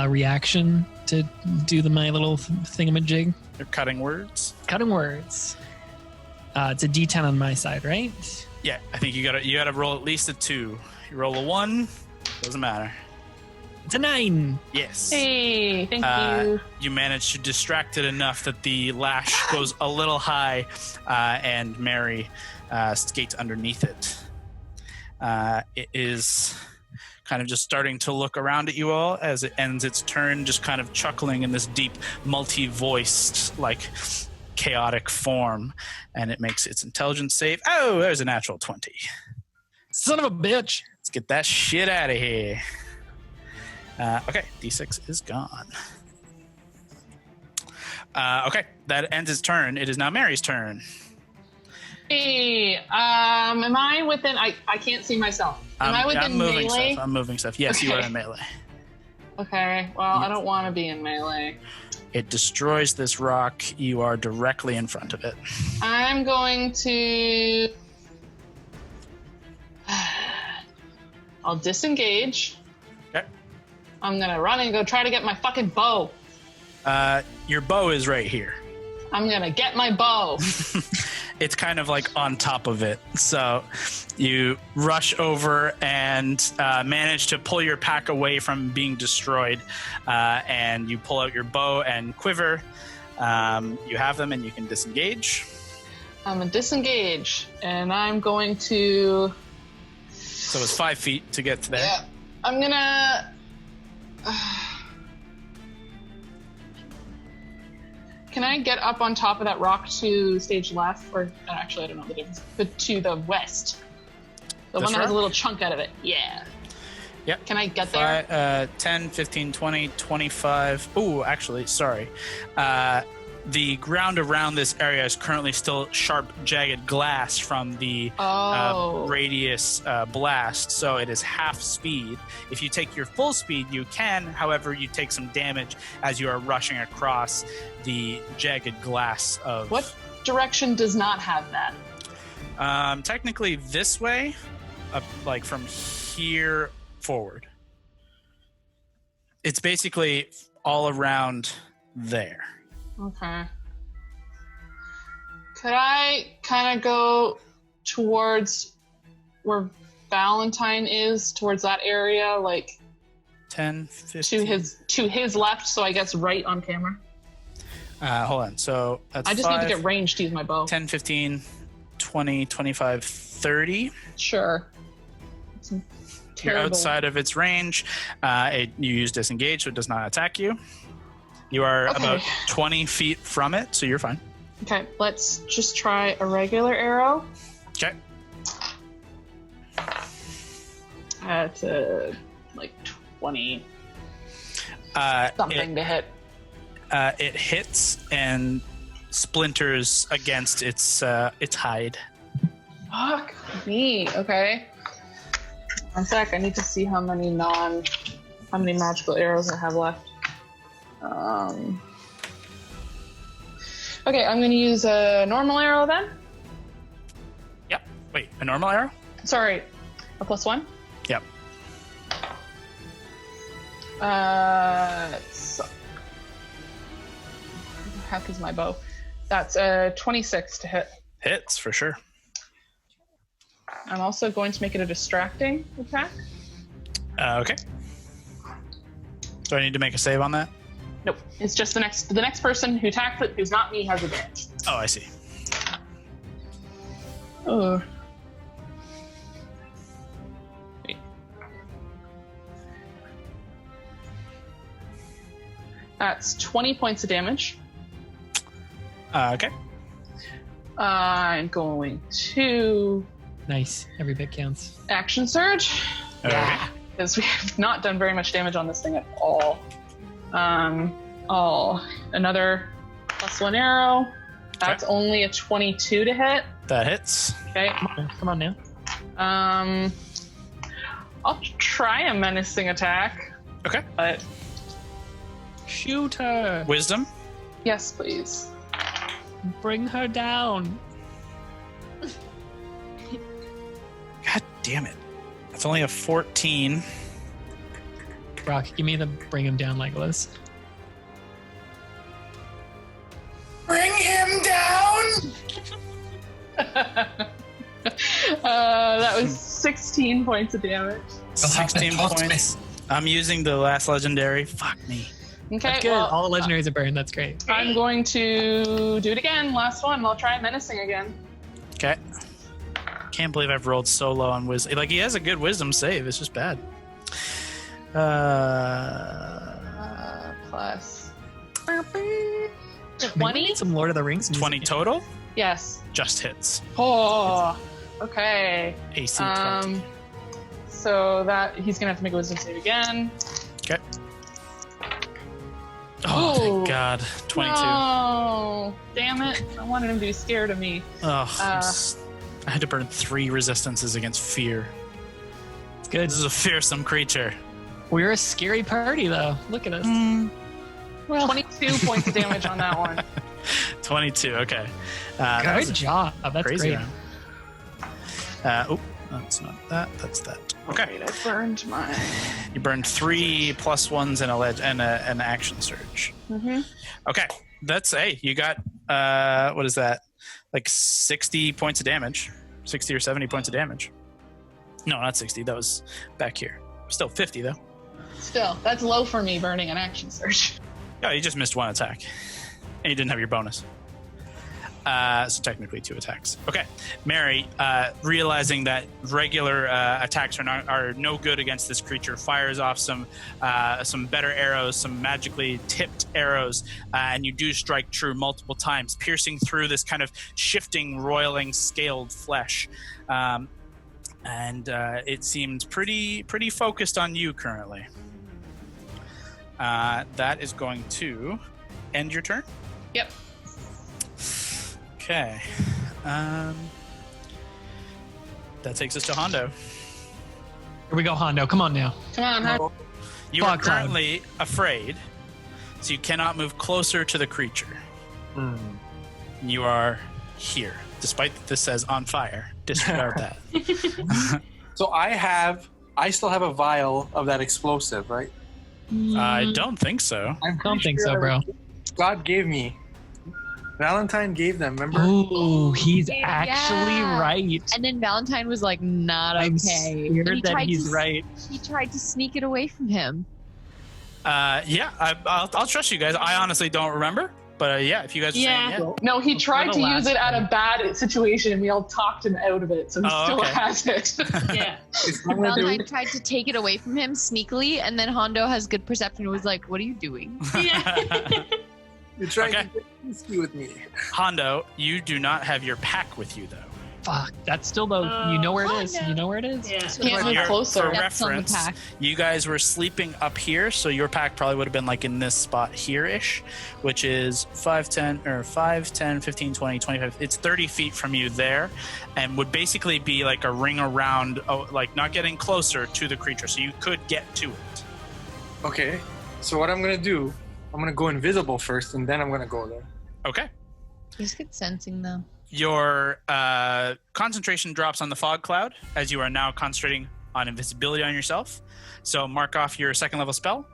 reaction to do my little thingamajig. You're cutting words. Cutting words. It's a D10 on my side, right? Yeah, I think you gotta roll at least a 2. You roll a 1, doesn't matter. It's a 9. Yes. Hey, thank you. You manage to distract it enough that the lash goes a little high, and Mary skates underneath it. It is kind of just starting to look around at you all as it ends its turn, just kind of chuckling in this deep, multi-voiced, like chaotic form, and it makes its intelligence save. Oh, there's a natural 20. Son of a bitch. Let's get that shit out of here. Okay, D6 is gone. Okay, that ends its turn. It is now Mary's turn. Hey, am I within? I can't see myself. Am I within I'm moving melee? stuff. I'm moving stuff. Yes, Okay. you are in melee. Okay, well, I don't want to be in melee. It destroys this rock. You are directly in front of it. I'm going to... I'll disengage. Okay. I'm going to run and go try to get my fucking bow. Your bow is right here. I'm going to get my bow. It's kind of like on top of it. So you rush over and manage to pull your pack away from being destroyed. And you pull out your bow and quiver. You have them and you can disengage. I'm going to disengage. And I'm going to... So it's 5 feet to get to there. Yeah. I'm going to... Can I get up on top of that rock to stage left? Or actually, I don't know the difference. But to the west. The This one that has a rock? little chunk out of it. Yeah. Yep. Can I get there? 10, 15, 20, 25. Oh, actually, sorry. The ground around this area is currently still sharp, jagged glass from the radius blast, so it is half speed. If you take your full speed, you can. However, you take some damage as you are rushing across the jagged glass of... What direction does not have that? Technically this way, like from here forward. It's basically all around there. Okay. Could I kind of go towards where Valentine is, towards that area, like 10, 15. to his left, so I guess right on camera? Hold on. So that's I just 5, need to get range to use my bow. 10, 15, 20, 25, 30. Sure. It's You're terrible. outside of its range. You use disengage, so it does not attack you. You are about 20 feet from it, so you're fine. Okay, let's just try a regular arrow. Okay. At like 20 something to hit. It hits and splinters against its hide. Fuck me. Okay. One sec, I need to see how many magical arrows I have left. Okay, I'm gonna use a normal arrow then. Yep. Wait, a normal arrow? Sorry, a +1? Yep. So, where the heck is my bow? That's 26 to hit. Hits, for sure. I'm also going to make it a distracting attack. Okay. Do I need to make a save on that? Nope, it's just the next person who attacks it, who's not me, has advantage. Oh, I see. Oh. Wait. That's 20 points of damage. Okay. I'm going to Nice. Every bit counts. action surge. Okay. Because we have not done very much damage on this thing at all. Another +1 arrow. That's only a 22 to hit. That hits. Okay. Come on now. I'll try a menacing attack. Okay. But Shoot her. Wisdom. yes, please. Bring her down. God damn it. That's only a 14. Brock, give me the bring him down Legolas. Bring him down! That was 16 points of damage. 16 points. I'm using the last legendary. Fuck me. Okay, That's good. well, All the legendaries are burned. That's great. I'm going to do it again. Last one. I'll try menacing again. Okay. Can't believe I've rolled so low on wisdom. Like, he has a good wisdom save. It's just bad. Plus Maybe we 20? need some Lord of the Rings music. 20 total? Yes. Just hits. Oh, okay. AC 20. So that he's gonna have to make a wisdom save again. Okay. Oh, thank God. 22. Oh, damn it! I wanted him to be scared of me. I had to burn 3 resistances against fear. It's good. This is a fearsome creature. We're a scary party, though. Look at us. Well, 22 points of damage on that one. 22, okay. That Good was a job. That's crazy great. round. That's not that. That's that. Okay. Wait, I burned mine. You burned 3 +1s and an action surge. Mm-hmm. Okay. That's, hey, you got, what is that? Like 60 points of damage. 60 or 70 points of damage. No, not 60. That was back here. Still 50, though. Still, that's low for me. Burning an action surge. Oh, you just missed 1 attack. And you didn't have your bonus. So technically 2 attacks. Okay. Mary, realizing that regular attacks are no good against this creature, fires off some better arrows, some magically tipped arrows, and you do strike true multiple times, piercing through this kind of shifting, roiling, scaled flesh. And it seems pretty focused on you currently. That is going to end your turn. Yep. Okay. That takes us to Hondo. Here we go, Hondo. Come on now. Come on, huh? You are Fuck time. currently afraid, so you cannot move closer to the creature. You are here, despite that this says on fire. Disregard that. So I still have a vial of that explosive, right? I don't think so. I Don't think so, bro. God gave me. Valentine gave them, remember? Oh, he's Yeah. actually right. And then Valentine was like, not okay. I'm And scared that he's right. He tried to sneak it away from him. Yeah, I'll trust you guys. I honestly don't remember, but yeah, if you guys are saying yeah. No, he tried to the use last it at a bad situation, and we all talked him out of it, so he Oh, still okay. has it. Yeah. Valentine tried to take it away from him sneakily, and then Hondo has good perception and was like, what are you doing? Yeah. You're trying Okay. to get risky with me. Hondo, you do not have your pack with you, though. Fuck. That's still though. You know where it is. no. You know where it is. Yeah. Can't move closer. For That's on the reference, pack. you guys were sleeping up here, so your pack probably would have been like in this spot here-ish, which is 5, 10, 15, 20, 25. It's 30 feet from you there, and would basically be like a ring around, like not getting closer to the creature, so you could get to it. Okay. So what I'm gonna do? I'm gonna go invisible first, and then I'm gonna go there. Okay. He's good sensing though. Your concentration drops on the fog cloud as you are now concentrating on invisibility on yourself. So mark off your second level spell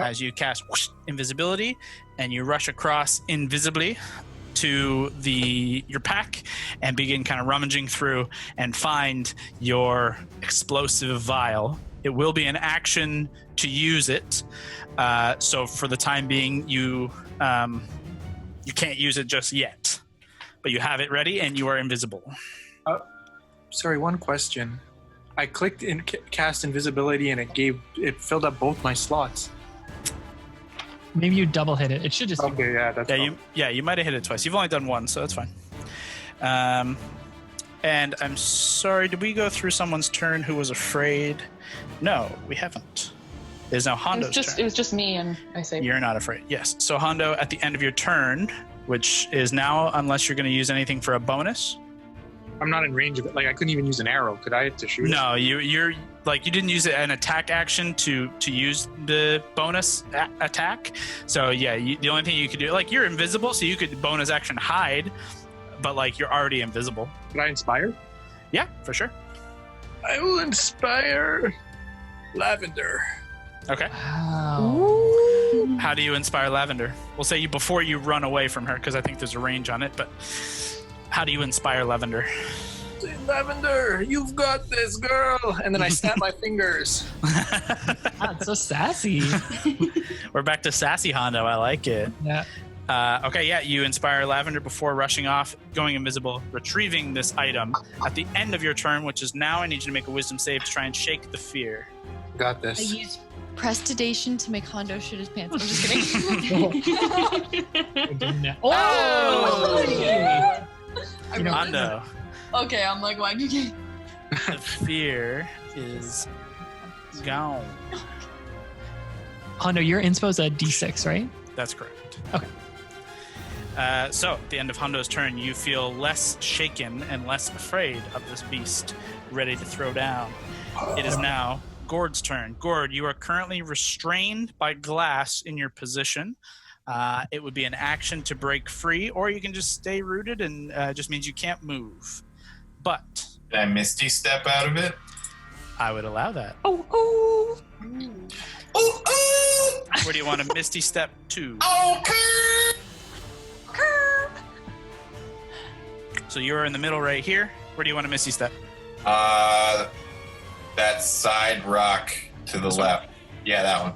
as you cast invisibility, and you rush across invisibly to your pack and begin kind of rummaging through and find your explosive vial. It will be an action to use it. So for the time being, you can't use it just yet. But you have it ready, and you are invisible. Sorry, one question. I clicked in cast invisibility, and it filled up both my slots. Maybe you double hit it. It should just. Okay, yeah, that's You might have hit it twice. You've only done one, so that's fine. And I'm sorry, did we go through someone's turn who was afraid? No, we haven't. There's now Hondo's turn. It was just me, and I saved. You're not afraid. Yes. So Hondo, at the end of your turn, which is now, unless you're going to use anything for a bonus. I'm not in range of it. Like I couldn't even use an arrow. Could I to shoot? No, you're like you didn't use an attack action to use the bonus attack. So yeah, the only thing you could do, like you're invisible, so you could bonus action hide, but like you're already invisible. Could I inspire? Yeah, for sure. I will inspire Lavender. Okay. Wow. How do you inspire Lavender? We'll say you before you run away from her, because I think there's a range on it. But how do you inspire Lavender? Lavender, you've got this, girl. And then I snap my fingers. God, so sassy. We're back to sassy Hondo. I like it. Yeah. Okay, yeah, you inspire Lavender before rushing off, going invisible, retrieving this item at the end of your turn, which is now. I need you to make a wisdom save to try and shake the fear. Got I this. use prestidigitation to make Hondo shit his pants. I'm just kidding. Oh! You know, Hondo, Okay, I'm like, why'd you get? the fear is gone. Hondo, your inspo's a D6, right? That's correct. Okay. So, at the end of Hondo's turn, you feel less shaken and less afraid of this beast, ready to throw down. It is now Gord's turn. Gord, you are currently restrained by glass in your position. It would be an action to break free, or you can just stay rooted, and just means you can't move. But Can I Misty Step out of it? I would allow that. Ooh, ooh! Where do you want a Misty Step to? Okay! So you're in the middle right here. Where do you want a Misty Step? That side rock to the This one? left. Yeah, that one.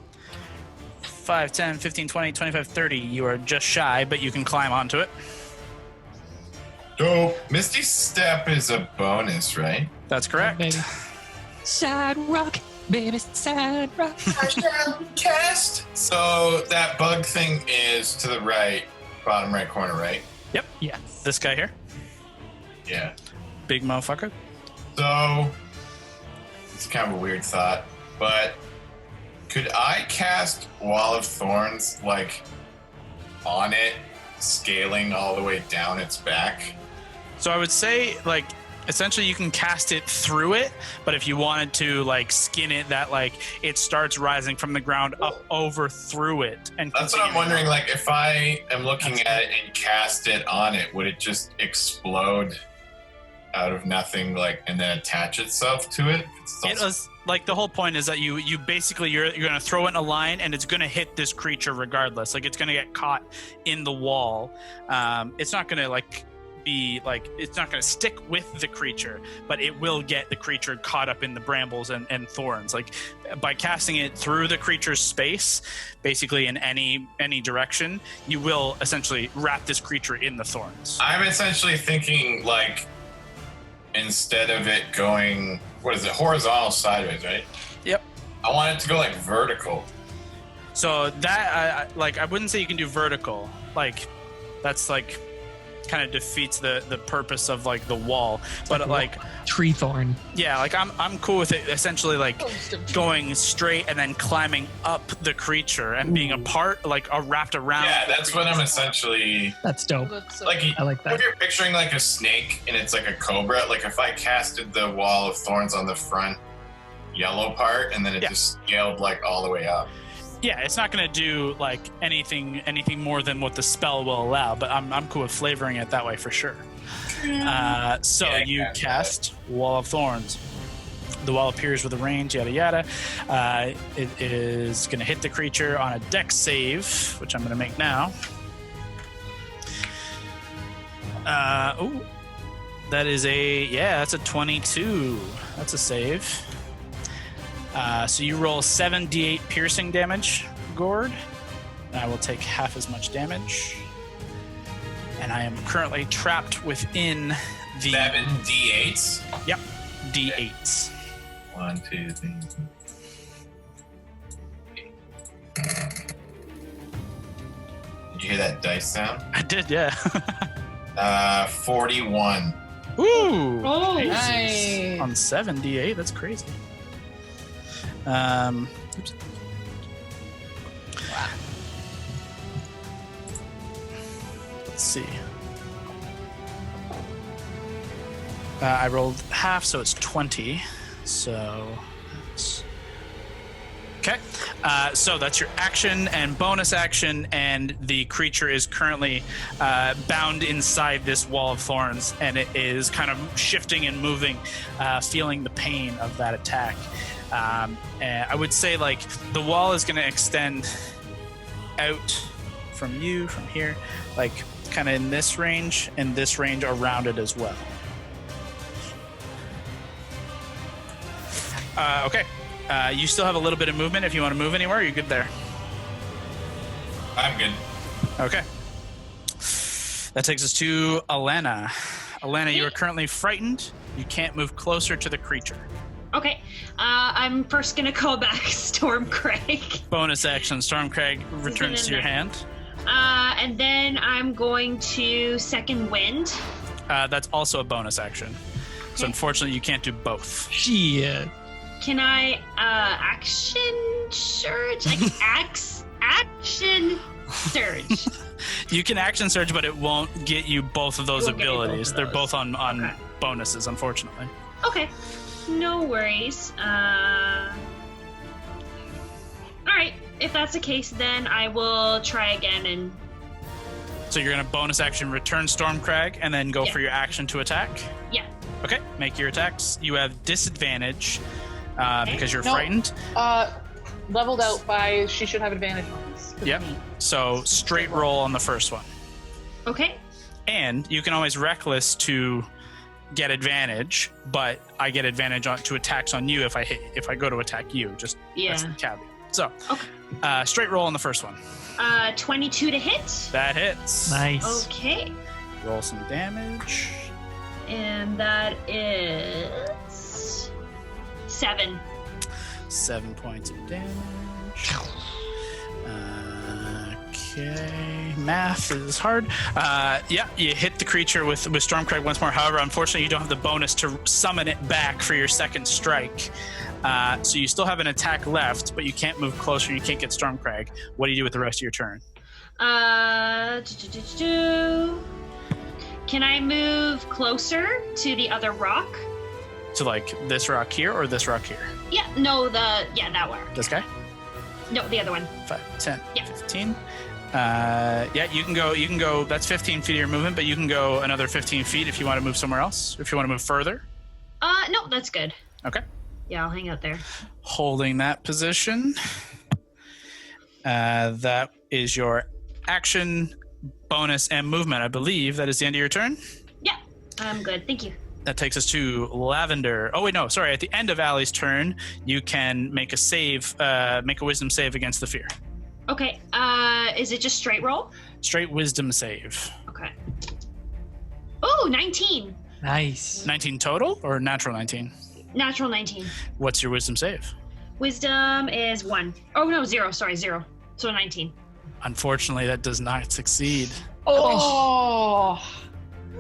5, 10, 15, 20, 25, 30. You are just shy, but you can climb onto it. Dope. Misty Step is a bonus, right? That's correct. Baby. Side rock, baby, side rock. Cast. So that bug thing is to the right, bottom right corner, right? Yep. Yes. This guy here. Yeah. Big motherfucker. So it's kind of a weird thought, but could I cast Wall of Thorns like on it, scaling all the way down its back? So I would say, like, essentially you can cast it through it, but if you wanted to, like, skin it, that, like, it starts rising from the ground up over through it. And That's what I'm wondering. Like, if I am looking at it and cast it on it, would it just explode out of nothing, like, and then attach itself to it? It was like the whole point is that you basically you're going to throw it in a line and it's going to hit this creature regardless. Like, it's going to get caught in the wall. It's not going to it's not going to stick with the creature, but it will get the creature caught up in the brambles and thorns. Like, by casting it through the creature's space, basically in any direction, you will essentially wrap this creature in the thorns. I'm essentially thinking, like, instead of it going, what is it, horizontal sideways, right? Yep. I want it to go like vertical. So that I wouldn't say you can do vertical. Like, that's like kind of defeats the purpose of like the wall. But like tree thorn. Yeah, like I'm cool with it. Essentially, like going straight and then climbing up the creature and being a part, like wrapped around. Yeah, that's what I'm essentially. That's dope. Like I like that. If you're picturing like a snake and it's like a cobra, like if I casted the wall of thorns on the front yellow part and then it just scaled like all the way up. Yeah, it's not going to do like anything more than what the spell will allow, but I'm cool with flavoring it that way for sure. So you cast Wall of Thorns. The wall appears with a range, yada yada. It is going to hit the creature on a dex save, which I'm going to make now. That is that's a 22. That's a save. So you roll 7d8 piercing damage, Gord. And I will take half as much damage. And I am currently trapped within the 7 d8s. Yep, d8s. 1, 2, 3. Did you hear that dice sound? I did, yeah. 41. Ooh! Oh, Jesus. nice. On 7d8, that's crazy. Oops. Wow. Let's see. I rolled half, so it's 20. So, okay. So that's your action and bonus action, and the creature is currently bound inside this wall of thorns, and it is kind of shifting and moving, feeling the pain of that attack. And I would say like the wall is going to extend out from you, from here, like kind of in this range and this range around it as well. Okay. You still have a little bit of movement if you want to move anywhere. You're good there. I'm good. Okay. That takes us to Alana. Alana, you are currently frightened. You can't move closer to the creature. Okay. I'm first gonna call back Stormcrag. Bonus action, Stormcrag returns to your hand. And then I'm going to Second Wind. That's also a bonus action. So unfortunately, you can't do both. Shit. Can I action surge? I can action surge. You can action surge, but it won't get you both of those abilities. They're both on bonuses, unfortunately. Okay. No worries. All right. If that's the case, then I will try again and. So you're going to bonus action return Stormcrag and then go for your action to attack? Yeah. Okay, make your attacks. You have disadvantage because you're No. frightened. Leveled out by she should have advantage on this. Yep. So straight roll on the first one. Okay. And you can always reckless to get advantage, but I get advantage to attacks on you if I go to attack you. Just that's the caveat. So straight roll on the first one. 22 to hit. That hits. Nice. Okay. Roll some damage. And that is 7. 7 points of damage. Okay. Math is hard. You hit the creature with Stormcrag once more. However, unfortunately, you don't have the bonus to summon it back for your second strike. So you still have an attack left, but you can't move closer. You can't get Stormcrag. What do you do with the rest of your turn? Can I move closer to the other rock? To like this rock here or this rock here? Yeah, no, that one. This guy? No, the other one. 5, 10, Yeah. 15. You can go. That's 15 feet of your movement, but you can go another 15 feet if you want to move somewhere else. If you want to move further. No, that's good. Okay. Yeah, I'll hang out there. Holding that position. That is your action, bonus, and movement. I believe that is the end of your turn. Yeah, I'm good. Thank you. That takes us to Lavender. Oh wait, no, sorry. At the end of Allie's turn, you can make a save, make a wisdom save against the fear. Okay. Is it just straight roll? Straight wisdom save. Okay. Oh, 19. Nice. 19 total or natural 19? Natural 19. What's your wisdom save? Wisdom is 1. Oh, no, 0. Sorry, 0. So 19. Unfortunately, that does not succeed. Oh.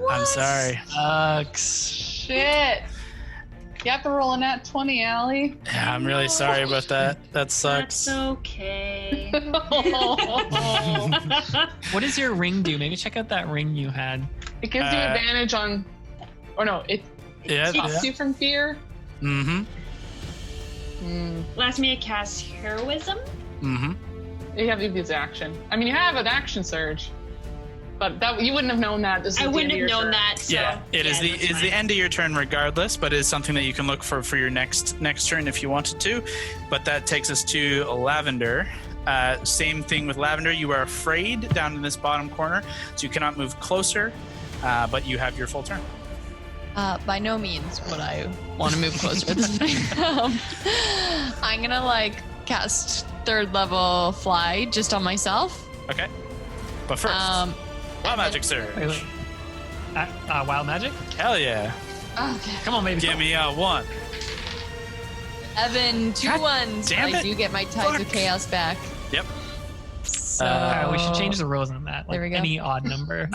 I'm sorry. Sucks. Shit. You have to roll a nat 20, Allie. Yeah, I'm really sorry about that. That sucks. That's okay. What does your ring do? Maybe check out that ring you had. It gives you advantage on, or no, it stops you from fear. Mm-hmm. Allows me to cast heroism. Mm-hmm. You have to use action. I mean, you have an action surge, but that you wouldn't have known that. This is I the wouldn't end have of your known turn. that. So, Yeah, it's the end of your turn regardless, but it's something that you can look for your next turn if you wanted to. But that takes us to Lavender. Same thing with Lavender. You are afraid down in this bottom corner, so you cannot move closer, but you have your full turn. By no means would I want to move closer. I'm gonna cast 3rd level fly just on myself. Okay. But first, Wild Magic Surge. Wait. Wild magic? Hell yeah. Okay. Come on, baby. Give me a 1. Evan, 2 ones. damn I it. do get my Tides of Chaos back. Yep. So We should change the rules on that. There we go. Any odd number.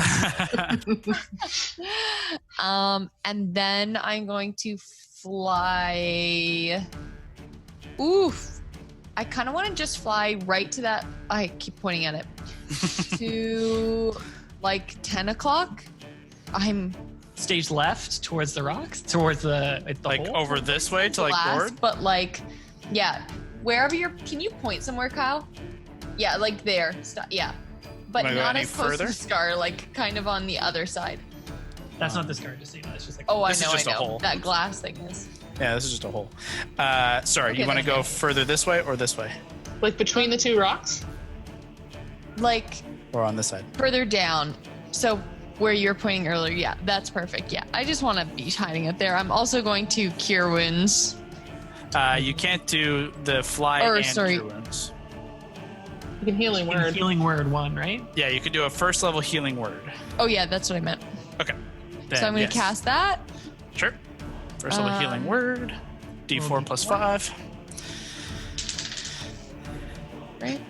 and then I'm going to fly. Oof. I kind of want to just fly right to that. I keep pointing at it. To 10 o'clock. I'm Stage left towards the rocks, towards the hole? over this way to glass, board. but yeah, wherever you're. Can you point somewhere, Kyle? Yeah, there. Yeah, but Wanna go not any as close further? to Scar. Kind of on the other side. That's not this card, just so you know. It's just Oh, This is just a I know. hole. That glass thing is. Yeah, this is just a hole. Sorry, Okay, you want to then go okay. further this way or this way? Between the 2 rocks. Or on this side? Further down. So where you're pointing earlier, yeah, that's perfect. Yeah, I just want to be hiding it there. I'm also going to cure wounds. You can't do the fly Or, and sorry. cure wounds. You can healing word. Healing word 1, right? Yeah, you could do a 1st level healing word. Oh yeah, that's what I meant. Okay. So I'm going to cast that. Sure. 1st level healing word. D4 plus 5. Right?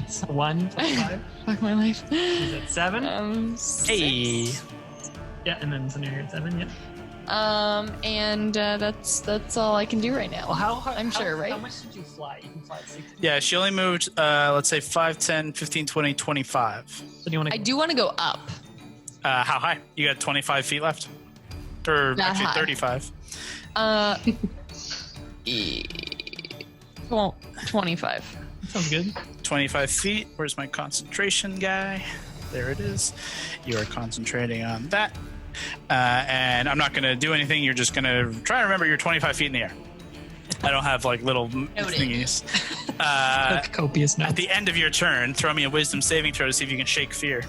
So 1 plus 5. Fuck my life. Is it 7? 6. Hey. Yeah, and then so now you're at 7, yeah. And that's all I can do right now. Well, I'm sure, right? How much did you fly? You can fly 60. Yeah, she only moved, let's say 5, 10, 15, 20, 25. So do you want to I do want to go up. How high? You got 25 feet left? Or Not actually high. 35. Well, 25. Sounds good. 25 feet. Where's my concentration guy? There it is. You are concentrating on that. And I'm not going to do anything. You're just going to try and remember you're 25 feet in the air. I don't have little thingies. Copious notes. At the end of your turn, throw me a wisdom saving throw to see if you can shake fear.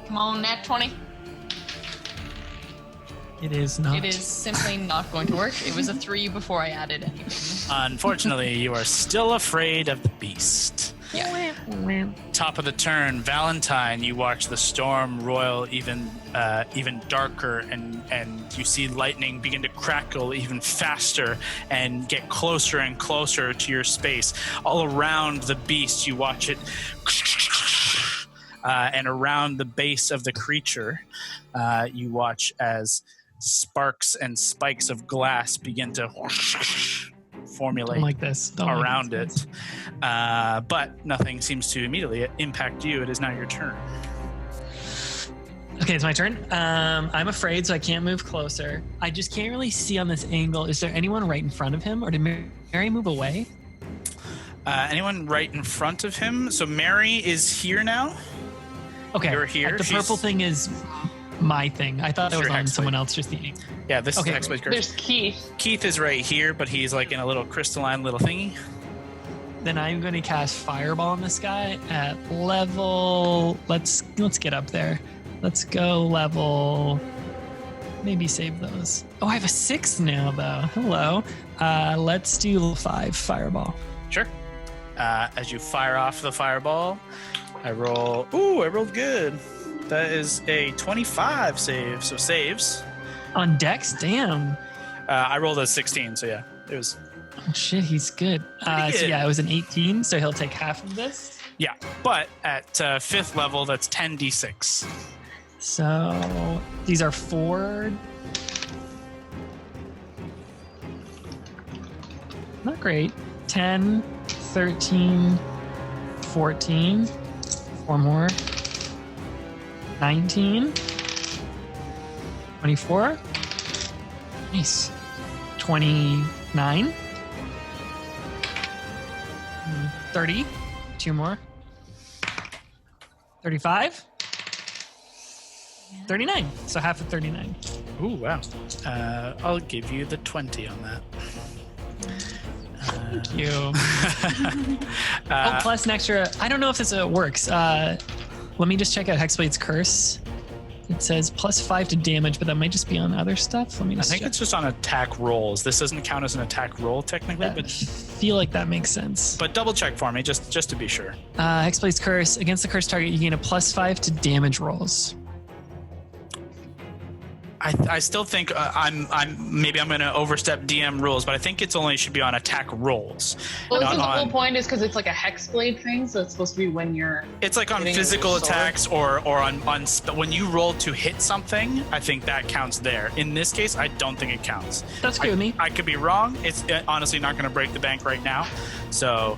Come on, nat 20. It is not. It is simply not going to work. It was a 3 before I added anything. Unfortunately, you are still afraid of the beast. Yeah. Top of the turn, Valentine, you watch the storm roil even darker, and you see lightning begin to crackle even faster and get closer and closer to your space. All around the beast, you watch it, and around the base of the creature, you watch as sparks and spikes of glass begin to formulate Don't like this. Don't like around this. it. But nothing seems to immediately impact you. It is now your turn. Okay, it's my turn. I'm afraid, so I can't move closer. I just can't really see on this angle. Is there anyone right in front of him, or did Mary move away? Anyone right in front of him? So Mary is here now. Okay, You're here. The purple thing is my thing. I thought that was Your on Hexblade. someone else just eating. Yeah, this Okay. is Hexblade curse. There's Keith. Keith is right here, but he's in a little crystalline little thingy. Then I'm going to cast Fireball on this guy at level. Let's get up there. Let's go level. Maybe save those. Oh, I have a 6 now though. Hello. Let's do level 5 Fireball. Sure. As you fire off the fireball, I roll. Ooh, I rolled good. That is a 25 save. So saves. On Dex, damn. I rolled a 16. So yeah, it was. Oh shit, he's good. Pretty So good. yeah, it was an 18. So he'll take half of this. Yeah, but at 5th level, that's 10d6. So these are 4. Not great. 10, 13, 14. 4 more. 19. 24. Nice. 29. 30. 2 more. 35. 39. So half of 39. Ooh, wow. I'll give you the 20 on that. Thank you. Plus an extra. I don't know if this works. Let me just check out Hexblade's Curse. It says +5 to damage, but that might just be on other stuff. Let me I just think check. it's just on attack rolls. This doesn't count as an attack roll technically, I feel like that makes sense. but double check for me just to be sure. Hexblade's Curse. Against the cursed target, you gain a +5 to damage rolls. I still think I'm going to overstep DM rules, but I think it's only should be on attack rolls. Well, not so the whole on- point is because it's like a hexblade thing, so it's supposed to be when you're. It's like on hitting physical with a sword. attacks or on when you roll to hit something. I think that counts there. In this case, I don't think it counts. That's good with me. I could be wrong. It's honestly not going to break the bank right now, so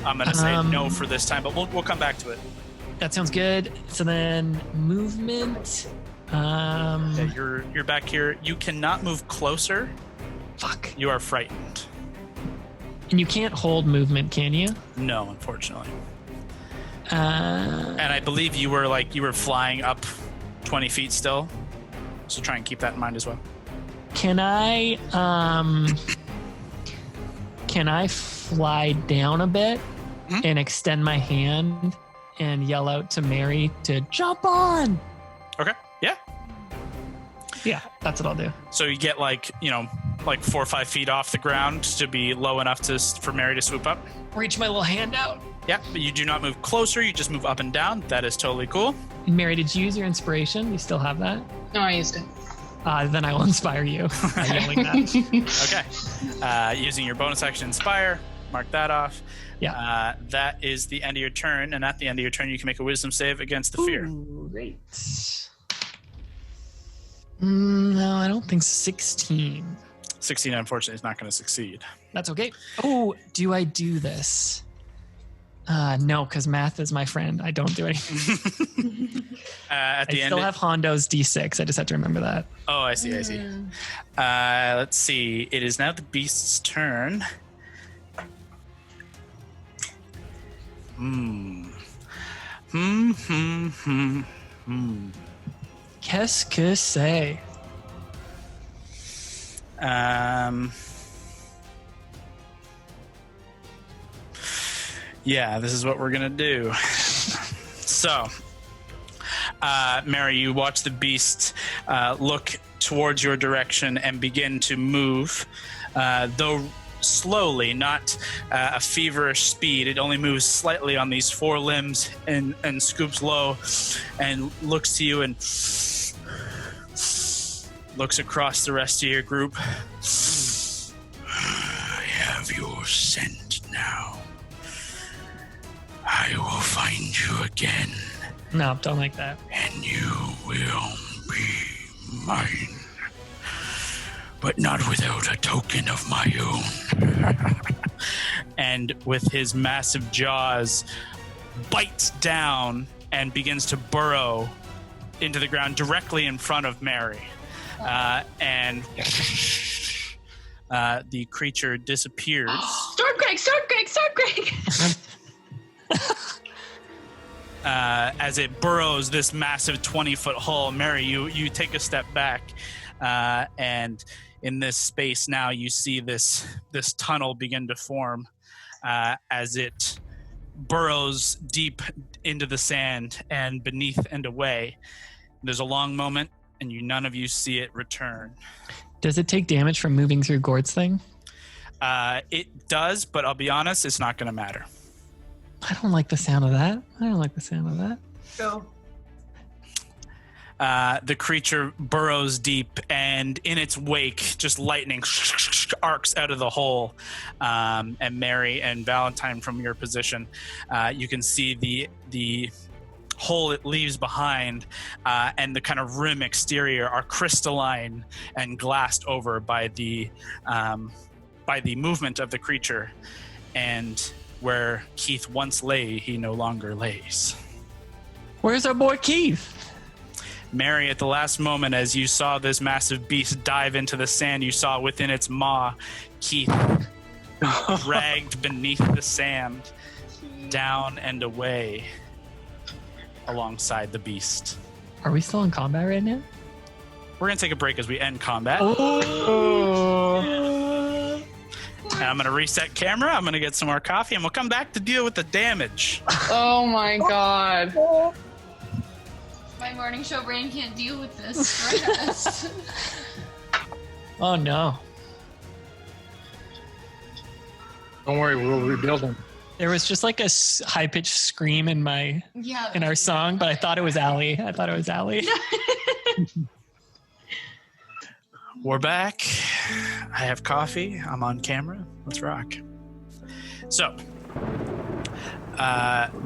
I'm going to say no for this time. But we'll come back to it. That sounds good. So then movement. Yeah, you're back here. You cannot move closer. Fuck. You are frightened. And you can't hold movement, can you? No, unfortunately. Uh, And I believe you were flying up 20 feet still. So try and keep that in mind as well. can I fly down a bit and extend my hand and yell out to Mary to jump on? Okay. Yeah. Yeah, that's what I'll do. So you get 4 or 5 feet off the ground to be low enough for Mary to swoop up. Reach my little hand out. Yeah, but you do not move closer. You just move up and down. That is totally cool. Mary, did you use your inspiration? You still have that? No, I used it. Then I will inspire you by yelling that. Okay. Using your bonus action Inspire. Mark that off. Yeah. That is the end of your turn. And at the end of your turn, you can make a wisdom save against the fear. Ooh, great. No, I don't think 16. 16, unfortunately, is not going to succeed. That's okay. Oh, do I do this? No, because math is my friend. I don't do anything. At the I end, still have Hondo's D6. I just have to remember that. Oh, I see. Let's see. It is now the beast's turn. Qu'est-ce que c'est? Yeah, this is what we're gonna do. So, Mary, you watch the beast look towards your direction and begin to move, though slowly, not a feverish speed. It only moves slightly on these 4 limbs and scoops low and looks to you and looks across the rest of your group. I have your scent now. I will find you again, No, don't like that. and you will be mine. But not without a token of my own. And with his massive jaws, bites down and begins to burrow into the ground directly in front of Mary. And the creature disappears. Stormquake! As it burrows this massive 20-foot hole. Mary, you take a step back, and in this space now you see this tunnel begin to form as it burrows deep into the sand and beneath and away. There's a long moment, and none of you see it return. Does it take damage from moving through Gord's thing? It does, but I'll be honest, it's not going to matter. I don't like the sound of that. Go. The creature burrows deep, and in its wake, just lightning arcs out of the hole. And Mary and Valentine, from your position, you can see the hole it leaves behind, and the kind of rim exterior are crystalline and glassed over by the movement of the creature. And where Keith once lay, he no longer lays. Where's our boy Keith? Mary, at the last moment, as you saw this massive beast dive into the sand, you saw within its maw Keith dragged beneath the sand, down and away alongside the beast. Are we still in combat right now? We're going to take a break as we end combat. And I'm going to reset camera. I'm going to get some more coffee, and we'll come back to deal with the damage. Oh my god. My morning show brain can't deal with this stress. Oh no. Don't worry, we'll rebuild them. There was just like a high-pitched scream in our song, but I thought it was Allie. We're back. I have coffee. I'm on camera. Let's rock. So,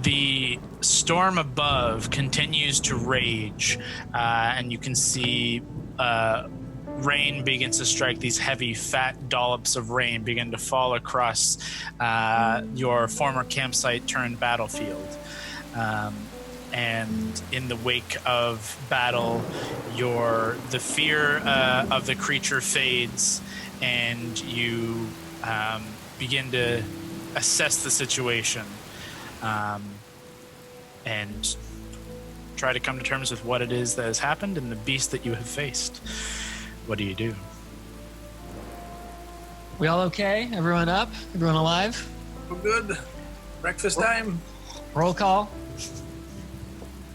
the storm above continues to rage, and you can see rain begins to strike. These heavy, fat dollops of rain begin to fall across your former campsite turned battlefield. And in the wake of battle, the fear of the creature fades, and you begin to assess the situation and try to come to terms with what it is that has happened and the beast that you have faced. What do you do? We all okay? Everyone up? Everyone alive? We're good. Breakfast time. Roll call.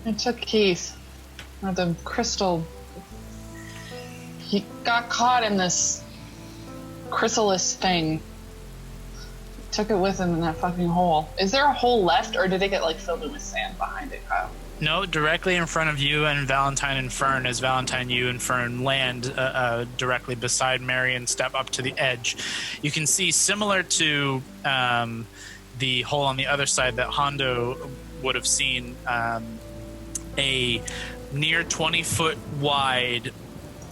It took Keith. The crystal. He got caught in this chrysalis thing. Took it with him in that fucking hole. Is there a hole left, or did it get filled in with sand behind it, Kyle? No, directly in front of you and Valentine and Fern. As Valentine, you and Fern land directly beside Mary and step up to the edge. You can see, similar to the hole on the other side that Hondo would have seen, a near 20-foot wide,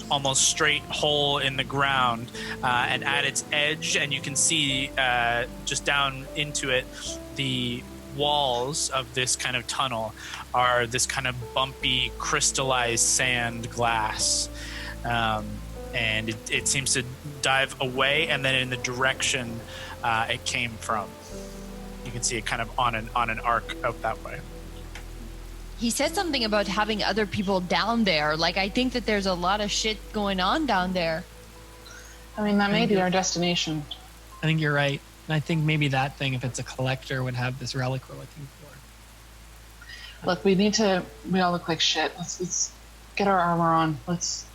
almost straight hole in the ground, and at its edge, and you can see just down into it, the walls of this kind of tunnel are this kind of bumpy, crystallized sand glass, and it seems to dive away and then in the direction it came from. You can see it kind of on an arc out that way. He said something about having other people down there. I think that there's a lot of shit going on down there. I mean, that may be our destination. I think you're right. And I think maybe that thing, if it's a collector, would have this relic we're looking for. Look, we all look like shit. Let's get our armor on. Let's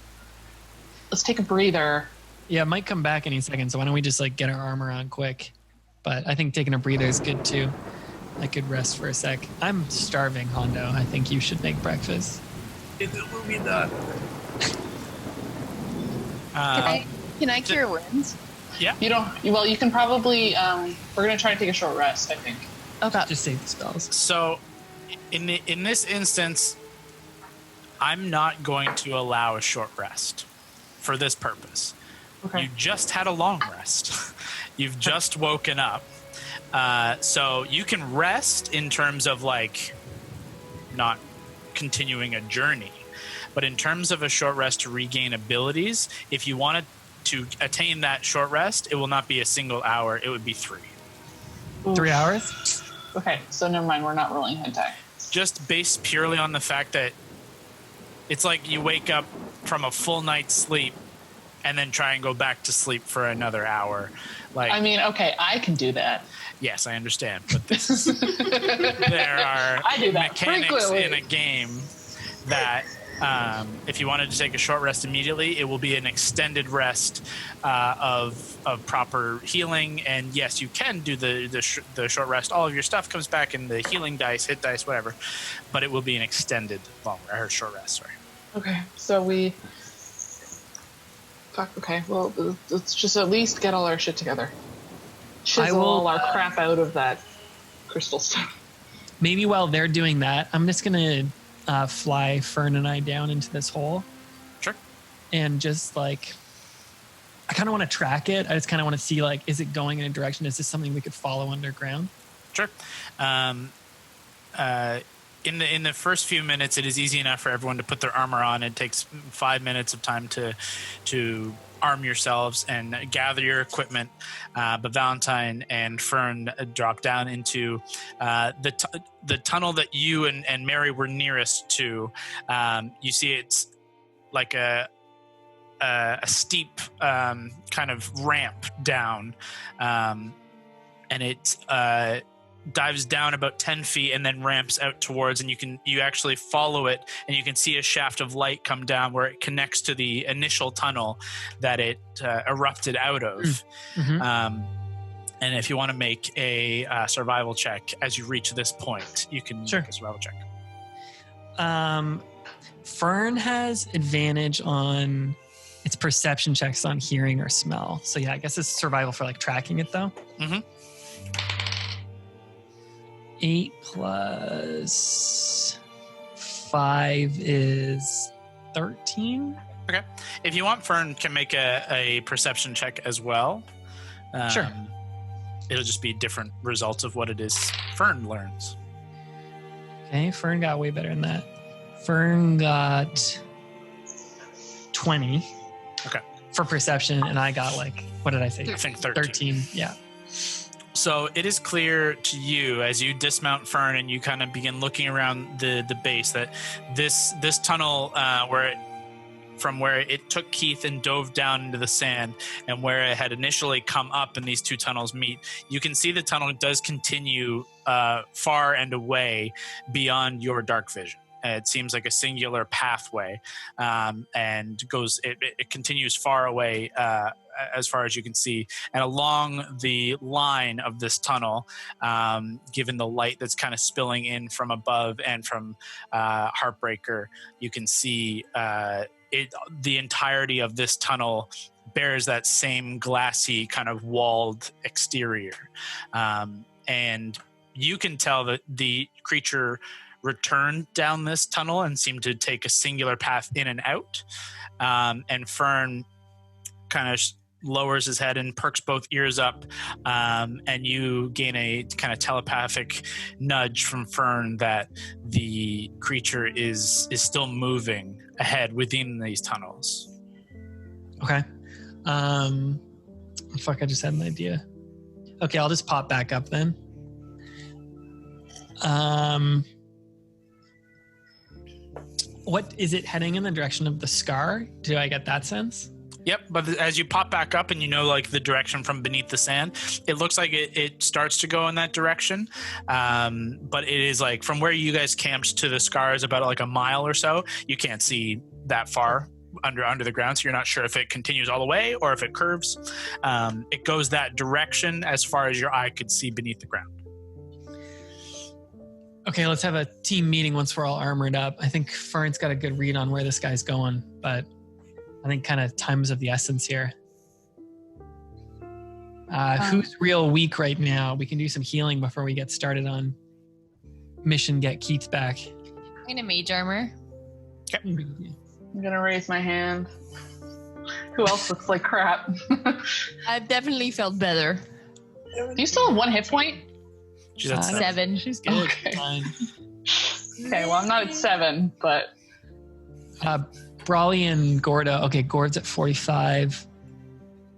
take a breather. Yeah, it might come back any second, so why don't we just get our armor on quick? But I think taking a breather is good too. I could rest for a sec. I'm starving, Hondo. I think you should make breakfast. It will be done. Can I cure wounds? Yeah. You can probably. We're gonna try to take a short rest, I think. Okay. Just save the spells. So, in this instance, I'm not going to allow a short rest for this purpose. Okay. You just had a long rest. You've just woken up. So you can rest in terms of not continuing a journey, but in terms of a short rest to regain abilities, if you wanted to attain that short rest, it will not be a single hour. It would be 3. 3 hours? Okay, so never mind. We're not rolling head tie. Just based purely on the fact that it's like you wake up from a full night's sleep and then try and go back to sleep for another hour. I mean, okay, I can do that. Yes, I understand, but this is, there are mechanics frequently in a game that if you wanted to take a short rest immediately, it will be an extended rest of proper healing. And yes, you can do the short rest. All of your stuff comes back in the healing dice, hit dice, whatever, but it will be an extended short rest. Sorry. Okay, so we. Fuck. Okay, well, let's just at least get all our shit together. Chisel all our crap out of that crystal stuff. maybe while they're doing that, I'm just going to fly Fern and I down into this hole. Sure. And just like, I kind of want to track it. I just kind of want to see, like, is it going in a direction? Is this something we could follow underground? Sure. In the first few minutes, it is easy enough for everyone to put their armor on. It takes 5 minutes of time to arm yourselves and gather your equipment. But Valentine and Fern drop down into the tunnel that you and Mary were nearest to. You see it's like a steep kind of ramp down, and it dives down about 10 feet and then ramps out towards, and you actually follow it, and you can see a shaft of light come down where it connects to the initial tunnel that it erupted out of. Mm-hmm. And if you want to make a survival check as you reach this point, you can make a survival check. Fern has advantage on its perception checks on hearing or smell. So yeah, I guess it's survival for like tracking it though. Mm-hmm. 8 plus 5 is 13. Okay. If you want, Fern can make a perception check as well. Sure. It'll just be different results of what it is Fern learns. Okay, Fern got way better than that. Fern got 20. Okay. For perception, and I got like, what did I say? I think 13. Yeah. So it is clear to you as you dismount Fern and you kind of begin looking around the base that this tunnel from where it took Keith and dove down into the sand and where it had initially come up and these two tunnels meet, you can see the tunnel does continue far and away beyond your dark vision. It seems like a singular pathway, and goes. It continues far away as far as you can see, and along the line of this tunnel, given the light that's kind of spilling in from above and from Heartbreaker, you can see the entirety of this tunnel bears that same glassy kind of walled exterior, and you can tell that the creature returned down this tunnel and seemed to take a singular path in and out. And Fern kind of lowers his head and perks both ears up, and you gain a kind of telepathic nudge from Fern that the creature is still moving ahead within these tunnels. Okay. Fuck, I just had an idea. Okay, I'll just pop back up then. What is it heading in the direction of the scar? Do I get that sense? Yep, but as you pop back up and you know like the direction from beneath the sand, it looks like it starts to go in that direction. But it is like from where you guys camped to the scar is about like a mile or so. You can't see that far under the ground, so you're not sure if it continues all the way or if it curves. It goes that direction as far as your eye could see beneath the ground. Okay, let's have a team meeting once we're all armored up. I think Fern's got a good read on where this guy's going, but I think kind of time is of the essence here. Who's real weak right now? We can do some healing before we get started on mission get Keith back. I'm in a mage armor. Okay. I'm gonna raise my hand. Who else looks like crap? I've definitely felt better. Do you still have 1 hit point? She's at 7. She's good. Okay. Fine. Okay, well I'm not at 7, but Brawley and Gorda. Okay, Gord's at 45.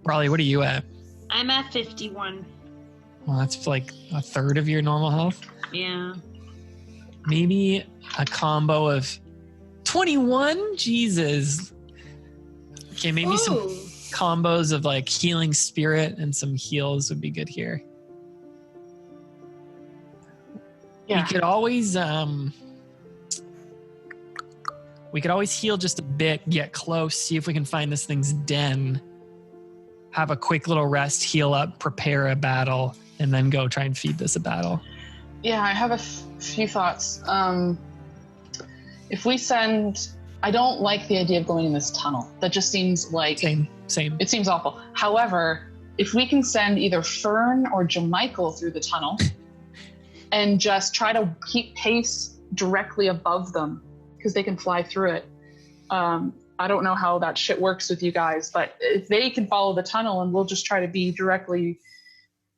Brawley, what are you at? I'm at 51. Well, that's like a third of your normal health. Yeah. Maybe a combo of 21? Jesus. Okay, maybe some combos of like healing spirit and some heals would be good here. yeah. We could always heal just a bit, get close, see if we can find this thing's den, have a quick little rest, heal up, prepare a battle, and then go try and feed this a battle. Yeah, I have a few thoughts. If we send... I don't like the idea of going in this tunnel. That just seems like... Same. It seems awful. However, if we can send either Fern or Jamichael through the tunnel, and just try to keep pace directly above them because they can fly through it. I don't know how that shit works with you guys, but if they can follow the tunnel and we'll just try to be directly,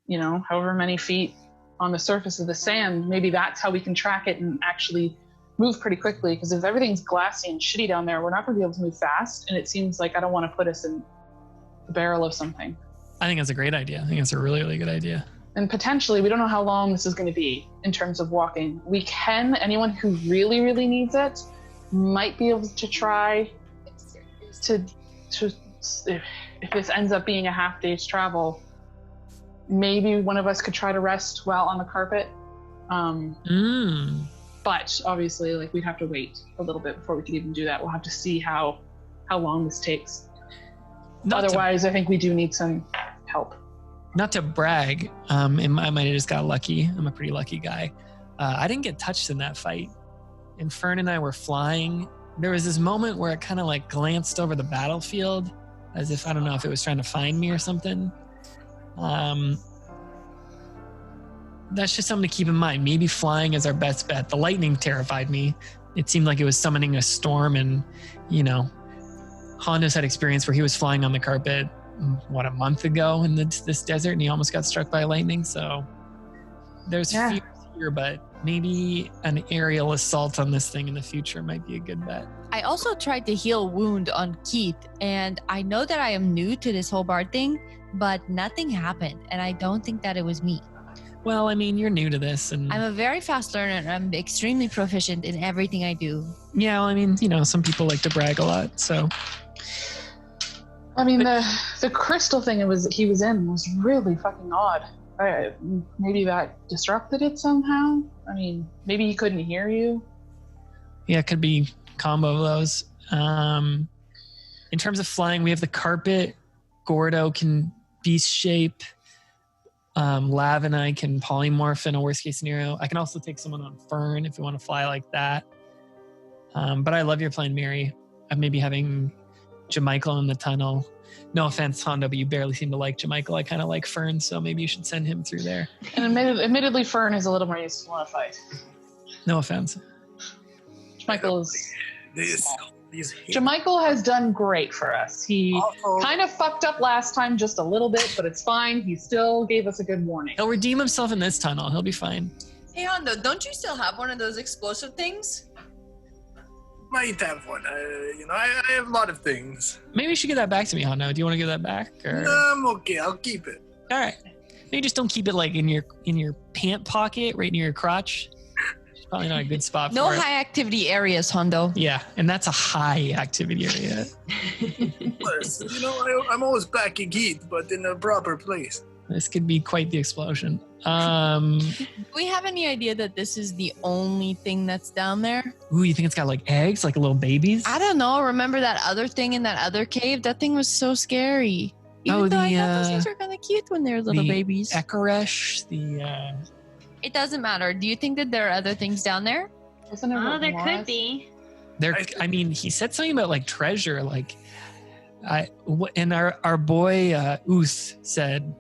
however many feet on the surface of the sand, maybe that's how we can track it and actually move pretty quickly. Because if everything's glassy and shitty down there, we're not going to be able to move fast. And it seems like I don't want to put us in the barrel of something. I think that's a great idea. I think it's a really, really good idea. And potentially, we don't know how long this is going to be in terms of walking. We can, anyone who really, really needs it, might be able to try to if this ends up being a half day's travel, maybe one of us could try to rest while on the carpet. But obviously, we'd have to wait a little bit before we could even do that. We'll have to see how long this takes. Otherwise, I think we do need some help. Not to brag, I might have just got lucky. I'm a pretty lucky guy. I didn't get touched in that fight. And Fern and I were flying. There was this moment where it kind of glanced over the battlefield as if, I don't know if it was trying to find me or something. That's just something to keep in mind. Maybe flying is our best bet. The lightning terrified me. It seemed like it was summoning a storm, and, Hondo's had experience where he was flying on the carpet, a month ago in this desert, and he almost got struck by lightning. So there's fear here, but maybe an aerial assault on this thing in the future might be a good bet. I also tried to heal wound on Keith, and I know that I am new to this whole bard thing, but nothing happened, and I don't think that it was me. Well, you're new to this, and I'm a very fast learner, and I'm extremely proficient in everything I do. Yeah, well, some people like to brag a lot, so. The crystal thing he was in was really fucking odd. Maybe that disrupted it somehow. Maybe he couldn't hear you. Yeah, it could be combo of those. In terms of flying, we have the carpet. Gordo can beast shape. Lav and I can polymorph in a worst case scenario. I can also take someone on Fern if we want to fly like that. But I love your plan, Mary. Maybe having Jamichael in the tunnel. No offense, Hondo, but you barely seem to like Jamichael. I kind of like Fern, so maybe you should send him through there. And admittedly, Fern is a little more useful in a fight. No offense. Jamichael has done great for us. He kind of fucked up last time just a little bit, but it's fine. He still gave us a good warning. He'll redeem himself in this tunnel. He'll be fine. Hey, Hondo, don't you still have one of those explosive things? Might have one. I have a lot of things. Maybe you should give that back to me, Hondo. Do you want to give that back? Or? No, I'm okay. I'll keep it. All right. Maybe just don't keep it in your pant pocket, right near your crotch. It's probably not a good spot for it. No high activity areas, Hondo. Yeah, and that's a high activity area. Plus, I'm always backing Keith, but in a proper place. This could be quite the explosion. Do we have any idea that this is the only thing that's down there? Ooh, you think it's got eggs, little babies? I don't know. Remember that other thing in that other cave? That thing was so scary. Even though I thought those things were kind of cute when they were little babies. Ekaresh, It doesn't matter. Do you think that there are other things down there? There could be. He said something about treasure. And our boy Uth said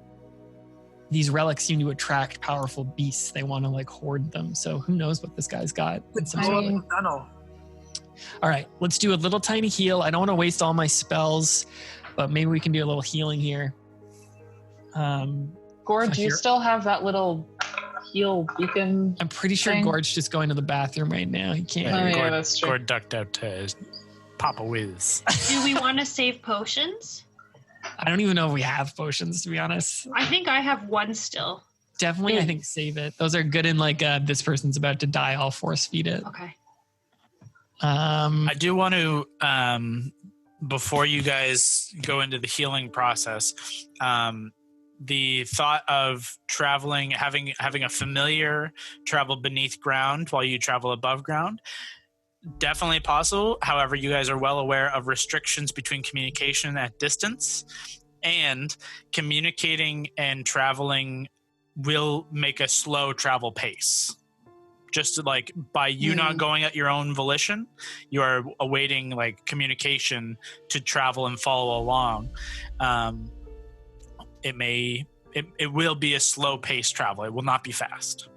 these relics seem to attract powerful beasts. They want to hoard them. So who knows what this guy's got? All right, let's do a little tiny heal. I don't want to waste all my spells, but maybe we can do a little healing here. Gord, do you still have that little heal beacon? I'm pretty sure Gord's just going to the bathroom right now. He can't. That's true. Gord ducked out to Papa Wiz. Do we want to save potions? I don't even know if we have potions, to be honest. I think I have one still. Definitely, I think save it. Those are good in this person's about to die, I'll force feed it. Okay. I do want to, before you guys go into the healing process, the thought of traveling, having a familiar travel beneath ground while you travel above ground, definitely possible. However, you guys are well aware of restrictions between communication at distance, and communicating and traveling will make a slow travel pace. Just by you not going at your own volition, you are awaiting communication to travel and follow along. It will be a slow paced travel. It will not be fast.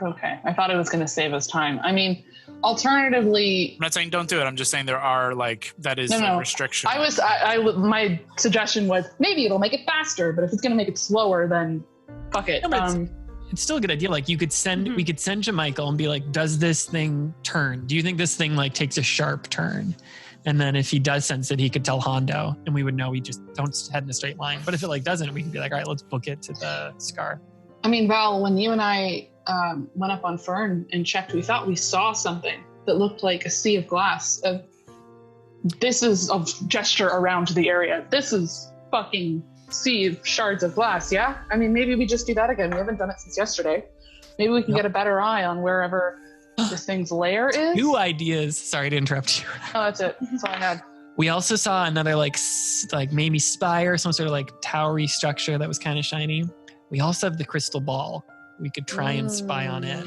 Okay, I thought it was going to save us time. I mean, alternatively, I'm not saying don't do it. I'm just saying there are that is a restriction. My suggestion was maybe it'll make it faster, but if it's going to make it slower, then fuck it. No, it's still a good idea. Like we could send Jamichael and be like, does this thing turn? Do you think this thing like takes a sharp turn? And then if he does sense it, he could tell Hondo and we would know we just don't head in a straight line. But if it like doesn't, we could be like, all right, let's book it to the scar. I mean, Val, when you and I went up on Fern and checked, we thought we saw something that looked like a sea of glass. This is a gesture around the area. This is fucking sea of shards of glass, yeah? I mean, maybe we just do that again. We haven't done it since yesterday. Maybe we can get a better eye on wherever this thing's lair is. New ideas. Sorry to interrupt you. Oh, that's it. That's all I had. We also saw another like maybe spire, some sort of like towery structure that was kind of shiny. We also have the crystal ball. We could try and spy on it.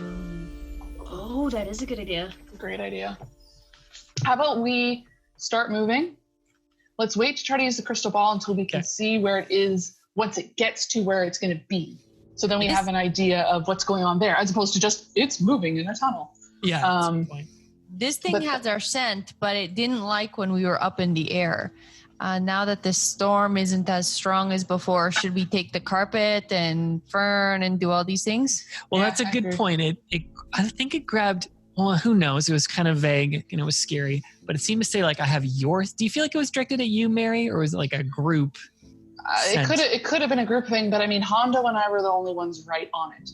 Oh, that is a good idea. Great idea. How about we start moving? Let's wait to try to use the crystal ball until we can see where it is once it gets to where it's going to be. So then we have an idea of what's going on there, as opposed to just it's moving in a tunnel. Yeah, that's a good point. This thing has our scent, but it didn't like when we were up in the air. Now that the storm isn't as strong as before, should we take the carpet and Fern and do all these things? Well, that's a good point. I think it grabbed, well, who knows? It was kind of vague and it was scary, but it seemed to say like, I have yours. Do you feel like it was directed at you, Mary, or was it like a group? It could have been a group thing, but I mean, Hondo and I were the only ones right on it.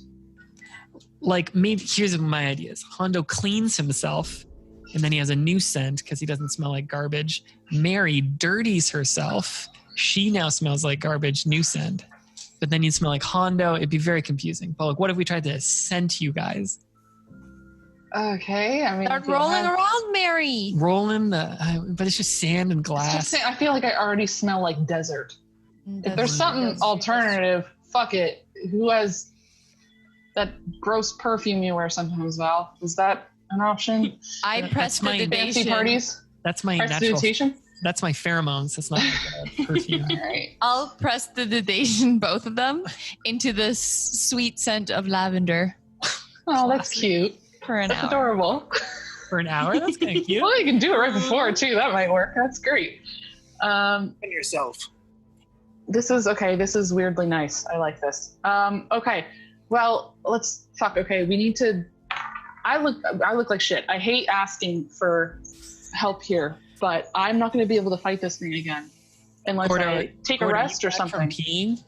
Like maybe, here's my ideas. Hondo cleans himself and then he has a new scent because he doesn't smell like garbage. Mary dirties herself. She now smells like garbage, new scent. But then you'd smell like Hondo. It'd be very confusing. But like, what if we tried to scent you guys? Okay, I mean... Start rolling around, Mary! Rolling, but it's just sand and glass. I feel like I already smell like desert. If there's something alternative, fuck it. Who has that gross perfume you wear sometimes, Val? Is that an option? I prestidigitation. Fancy parties? That's my natural. That's my pheromones. That's not like perfume. All right. I'll prestidigitation both of them into the sweet scent of lavender. Oh, that's cute. For an hour. That's adorable. For an hour? That's kind of cute. Well, you can do it right before, too. That might work. That's great. And yourself. This is weirdly nice. I like this. Okay. Well, okay, we need to... I look like shit. I hate asking for help here, but I'm not going to be able to fight this thing again unless I take a rest or something.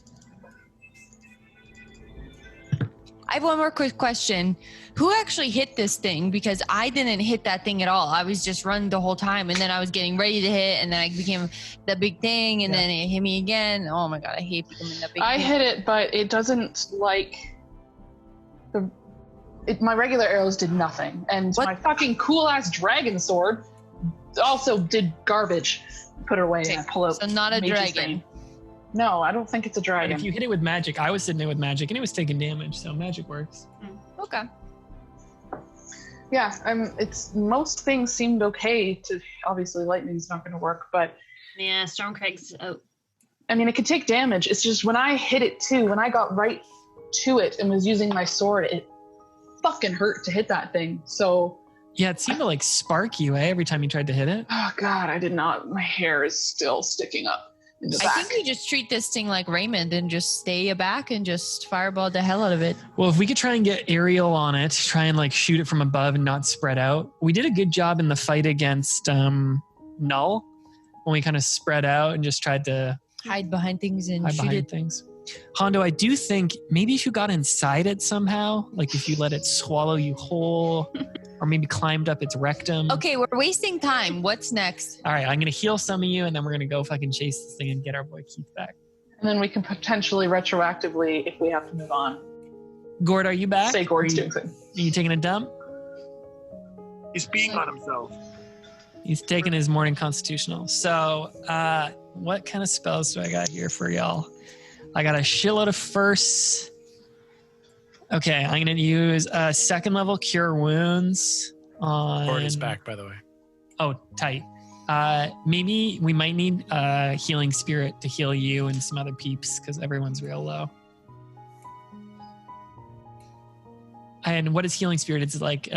I have one more quick question. Who actually hit this thing? Because I didn't hit that thing at all. I was just running the whole time, and then I was getting ready to hit, and then I became the big thing, and then it hit me again. Oh my god, I hate becoming that big thing. I hit it, but it doesn't like... my regular arrows did nothing, and my fucking cool-ass dragon sword also did garbage. Put it away and pull out. So not a dragon. No, I don't think it's a dragon. If you hit it with magic, I was hitting it with magic, and it was taking damage, so magic works. Okay. Yeah, most things seemed okay. Obviously, lightning's not going to work, but yeah, Stormcraig's out. I mean, it could take damage. It's just when I hit it too, when I got right to it and was using my sword, it fucking hurt to hit that thing. So yeah, it seemed to like spark you every time you tried to hit it. Oh god, I did not. My hair is still sticking up. I think we just treat this thing like Raymond and just stay back and just fireball the hell out of it. Well, if we could try and get aerial on it, try and like shoot it from above and not spread out. We did a good job in the fight against Null when we kind of spread out and just tried to hide behind things and shoot it. Things. Hondo, I do think maybe if you got inside it somehow, like if you let it swallow you whole, or maybe climbed up its rectum. Okay, we're wasting time. What's next? All right, I'm going to heal some of you, and then we're going to go fucking chase this thing and get our boy Keith back. And then we can potentially retroactively, if we have to move on. Gord, are you back? Say Gord's doing something. Are you taking a dump? He's peeing on himself. He's taking his morning constitutional. So, what kind of spells do I got here for y'all? I got a shitload of firsts. Okay, I'm going to use a second level cure wounds on... Gord is back, by the way. Oh, tight. Maybe we might need a healing spirit to heal you and some other peeps because everyone's real low. And what is healing spirit? It's like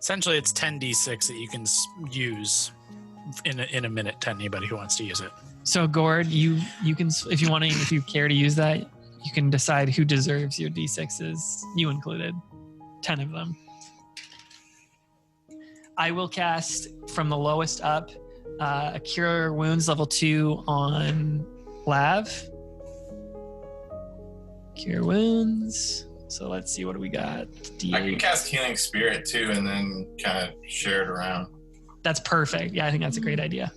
Essentially, it's 10d6 that you can use in a minute to anybody who wants to use it. so. Gord, you can if you care to use that, you can decide who deserves your d6s. You included, 10 of them. I will cast from the lowest up a Cure Wounds level 2 on Lav. Cure Wounds. So let's see, what do we got? D8. I can cast Healing Spirit too, and then kind of share it around. That's perfect. Yeah, I think that's a great idea.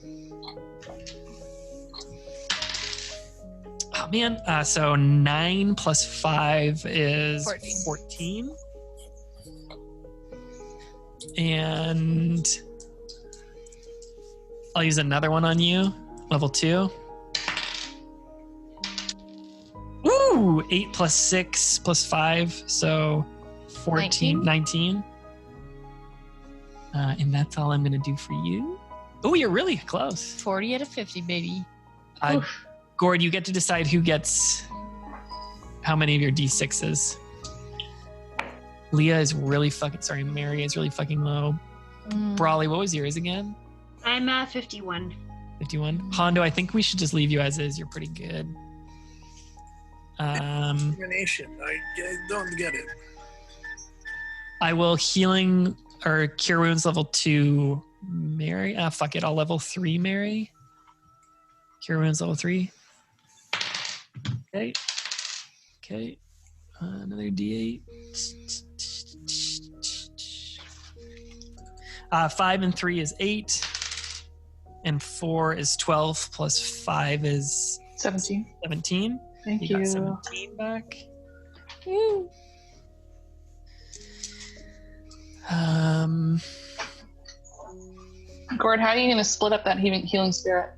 Oh man, so 9 plus 5 is 14. And I'll use another one on you, level 2. Ooh, 8 plus 6 plus 5, so 14, 19. And that's all I'm going to do for you. Oh, you're really close. 40 out of 50, baby. Gord, you get to decide who gets how many of your D6s. Leah is really fucking... Sorry, Mary is really fucking low. Brawley, what was yours again? I'm 51. 51. Hondo, I think we should just leave you as is. You're pretty good. Discrimination. I don't get it. I will healing or cure wounds level 2 Mary. Fuck it. I'll level 3 Mary. Cure wounds level 3. Okay. Okay. Another D8. 5 and 3 is 8. And 4 is 12 plus 5 is 17. 17. Thank You got you. 17 back. Gord, how are you going to split up that healing spirit?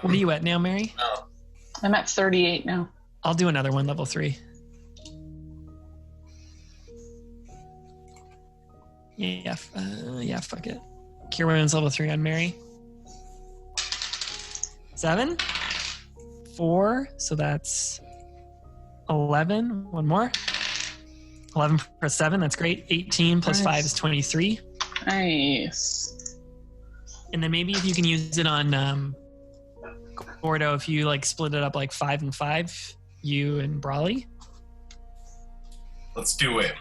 What are you at now, Mary? No. I'm at 38 now. I'll do another one, level 3. Yeah, fuck it. Cure Wounds level 3 on Mary. 7. 4, so that's 11. One more. 11 plus 7, that's great. 18 plus 5 is 23. Nice. And then maybe if you can use it on Gordo, if you like split it up like 5 and 5, you and Brawley. Let's do it.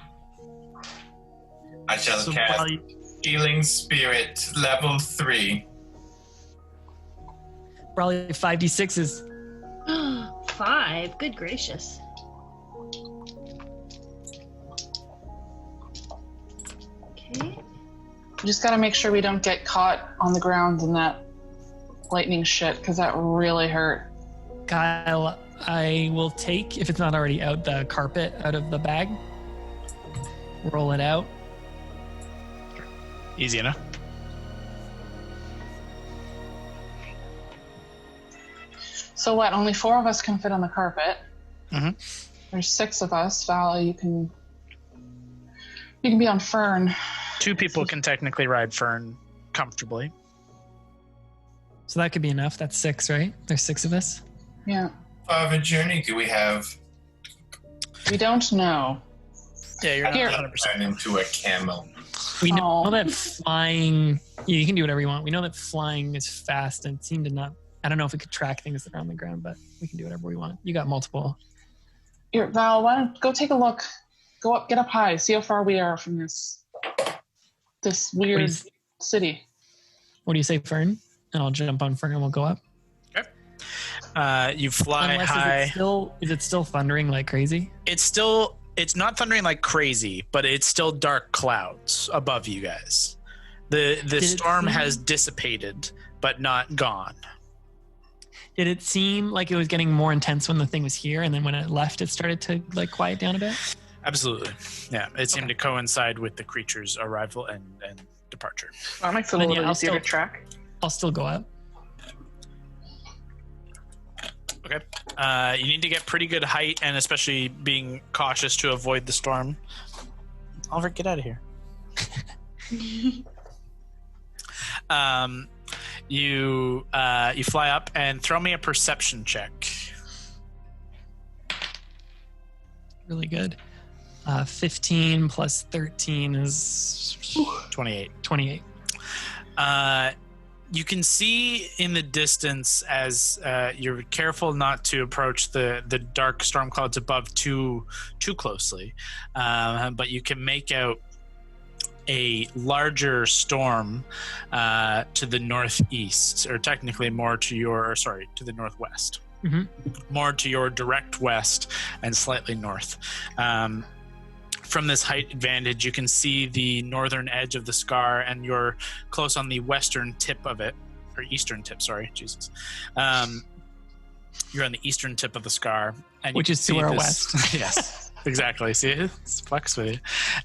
I shall So cast Brawley, Healing Spirit level 3. Brawley 5d6 is 5. Good gracious. Okay. We just got to make sure we don't get caught on the ground in that lightning shit, because that really hurt. Kyle, I will take, if it's not already out, the carpet out of the bag. Roll it out. Easy enough. So what? Only 4 of us can fit on the carpet. Mm-hmm. There's 6 of us. Val, you can be on Fern. 2 people can technically ride Fern comfortably. So that could be enough. That's 6, right? There's 6 of us. Yeah. Of a journey do we have? We don't know. Yeah, you're not Here. 100%. Turn into a camel. We know Oh. that flying... Yeah, you can do whatever you want. We know that flying is fast and seem to not... I don't know if we could track things that are on the ground, but we can do whatever we want. You got multiple. Here, Val, why don't go take a look. Go up, get up high, see how far we are from this weird city. What do you say, Fern? And I'll jump on Fern and we'll go up. You fly Unless, high. is it still thundering like crazy? It's not thundering like crazy, but it's still dark clouds above you guys. The storm has dissipated, but not gone. Did it seem like it was getting more intense when the thing was here, and then when it left, it started to like quiet down a bit? Absolutely. Yeah, it seemed to coincide with the creature's arrival and departure. That makes it a Then, little yeah, I'll easier to still- track. I'll still go up. Okay. You need to get pretty good height, and especially being cautious to avoid the storm. Oliver, get out of here. You fly up and throw me a perception check. really good. 15 plus 13 is 28. 28. You can see in the distance as you're careful not to approach the dark storm clouds above too closely, but you can make out a larger storm to the northeast, or technically more to to the northwest. Mm-hmm. More to your direct west and slightly north. From this height advantage, you can see the northern edge of the scar, and you're close on the western tip of it, or eastern tip, sorry, Jesus. You're on the eastern tip of the scar. And which is to our west. Yes, exactly. See, it fucks with you.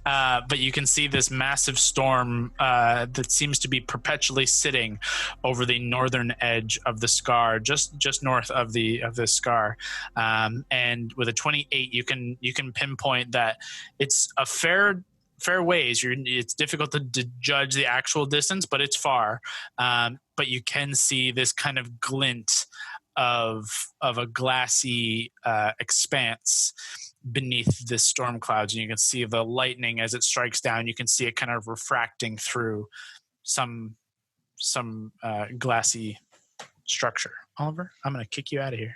But you can see this massive storm that seems to be perpetually sitting over the northern edge of the scar, just north of the scar. And with a 28, you can pinpoint that it's a fair ways. It's difficult to judge the actual distance, but it's far. But you can see this kind of glint of a glassy expanse beneath the storm clouds, and you can see the lightning as it strikes down. You can see it kind of refracting through some glassy structure. Oliver, I'm going to kick you out of here.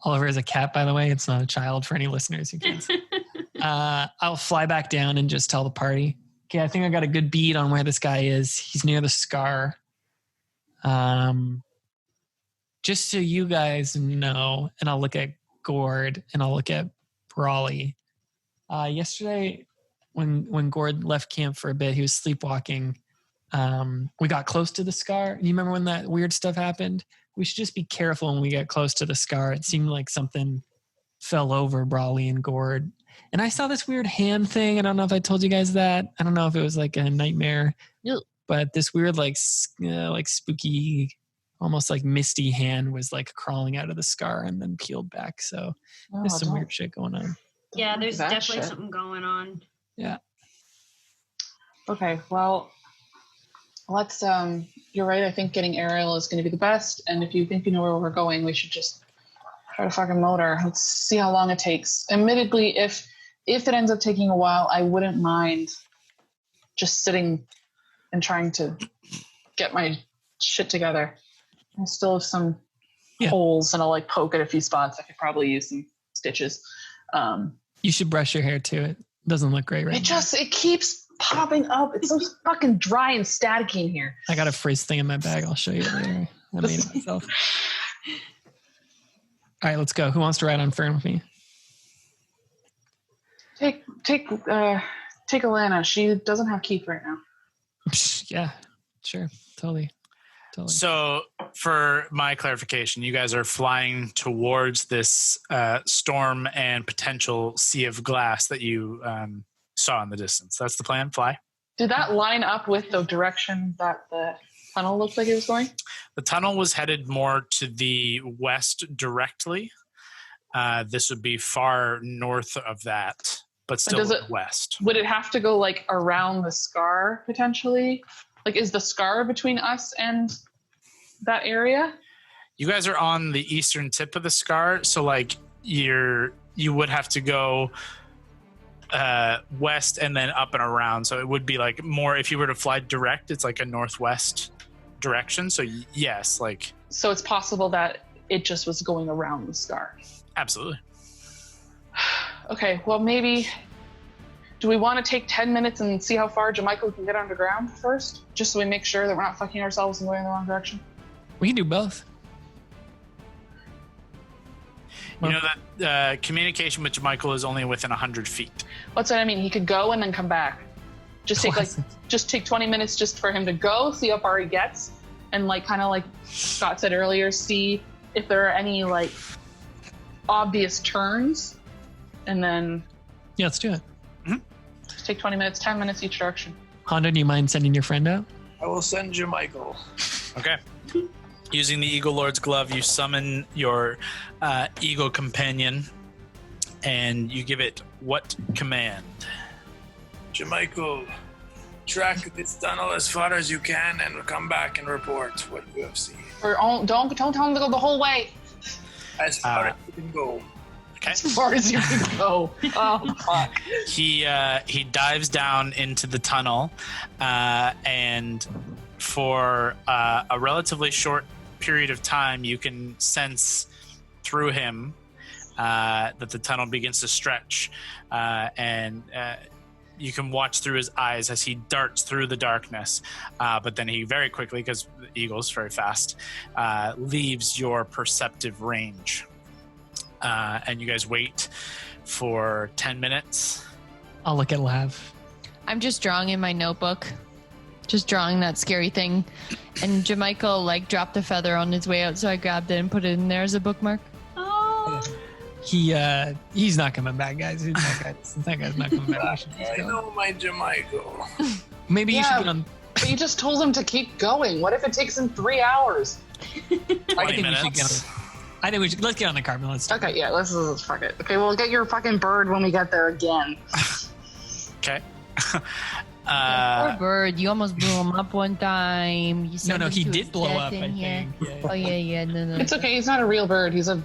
Oliver is a cat, by the way. It's not a child for any listeners who can't. I'll fly back down and just tell the party. Okay, I think I got a good bead on where this guy is. He's near the scar. Just so you guys know, and I'll look at Gord and I'll look at Brawley. Yesterday, when Gord left camp for a bit, he was sleepwalking. We got close to the scar. And you remember when that weird stuff happened? We should just be careful when we get close to the scar. It seemed like something fell over Brawley and Gord. And I saw this weird hand thing. I don't know if I told you guys that. I don't know if it was like a nightmare, but this weird like spooky, almost like misty hand was like crawling out of the scar and then peeled back. So there's some weird shit going on. Yeah, there's definitely something going on. Yeah. Okay, well, let's, you're right. I think getting aerial is going to be the best. And if you think you know where we're going, we should just try to fucking motor. Let's see how long it takes. Admittedly, if it ends up taking a while, I wouldn't mind just sitting and trying to get my shit together. I still have some holes, and I'll like poke at a few spots. I could probably use some stitches. You should brush your hair too. It doesn't look great right now. It keeps popping up. It's so fucking dry and staticky in here. I got a frizz thing in my bag. I'll show you later. I made it myself. All right, let's go. Who wants to ride on Fern with me? Take Alana. She doesn't have Keith right now. Yeah, sure. Totally. So for my clarification, you guys are flying towards this storm and potential sea of glass that you saw in the distance. That's the plan? Fly? Did that line up with the direction that the tunnel looked like it was going? The tunnel was headed more to the west directly. This would be far north of that, but still west. Would it have to go like around the scar potentially? Like, is the scar between us and that area? You guys are on the eastern tip of the scar, so like you would have to go west and then up and around. So it would be like more, if you were to fly direct, it's like a northwest direction. So yes, like. So it's possible that it just was going around the scar. Absolutely. Okay, well maybe. Do we want to take 10 minutes and see how far Jamichael can get underground first? Just so we make sure that we're not fucking ourselves and going in the wrong direction? We can do both. You know that communication with Jamichael is only within 100 feet. What's that I mean? He could go and then come back. Just take 20 minutes just for him to go, see how far he gets, and like kind of like Scott said earlier, see if there are any like obvious turns, and then yeah, let's do it. Just take 20 minutes, 10 minutes each direction. Hondo, do you mind sending your friend out? I will send you Michael. Okay. Using the Eagle Lord's glove, you summon your eagle companion, and you give it what command? Jamichael, track this tunnel as far as you can and come back and report what you have seen. Or don't tell him to go the whole way. As far as you can go. Okay. As far as you can go. Oh, fuck. He dives down into the tunnel, and for a relatively short period of time, you can sense through him that the tunnel begins to stretch, and you can watch through his eyes as he darts through the darkness. But then he very quickly, because the eagle's very fast, leaves your perceptive range. And you guys wait for 10 minutes. I'll look at Lav. I'm just drawing in my notebook. Just drawing that scary thing. And Jamichael, like, dropped a feather on his way out, so I grabbed it and put it in there as a bookmark. Oh. He's not coming back, guys. That guy's not coming back. I know my Jamichael. Maybe you should get on. But you just told him to keep going. What if it takes him 3 hours? 20 minutes. I think we should. Let's get on the carbon. Let's. Okay, yeah, let's fuck it. Okay, we'll get your fucking bird when we get there again. Okay. Poor bird. You almost blew him up one time. You sent No, him he to did his blow death up, in I here. think. Yeah. Oh, yeah. No. It's okay, he's not a real bird. He's a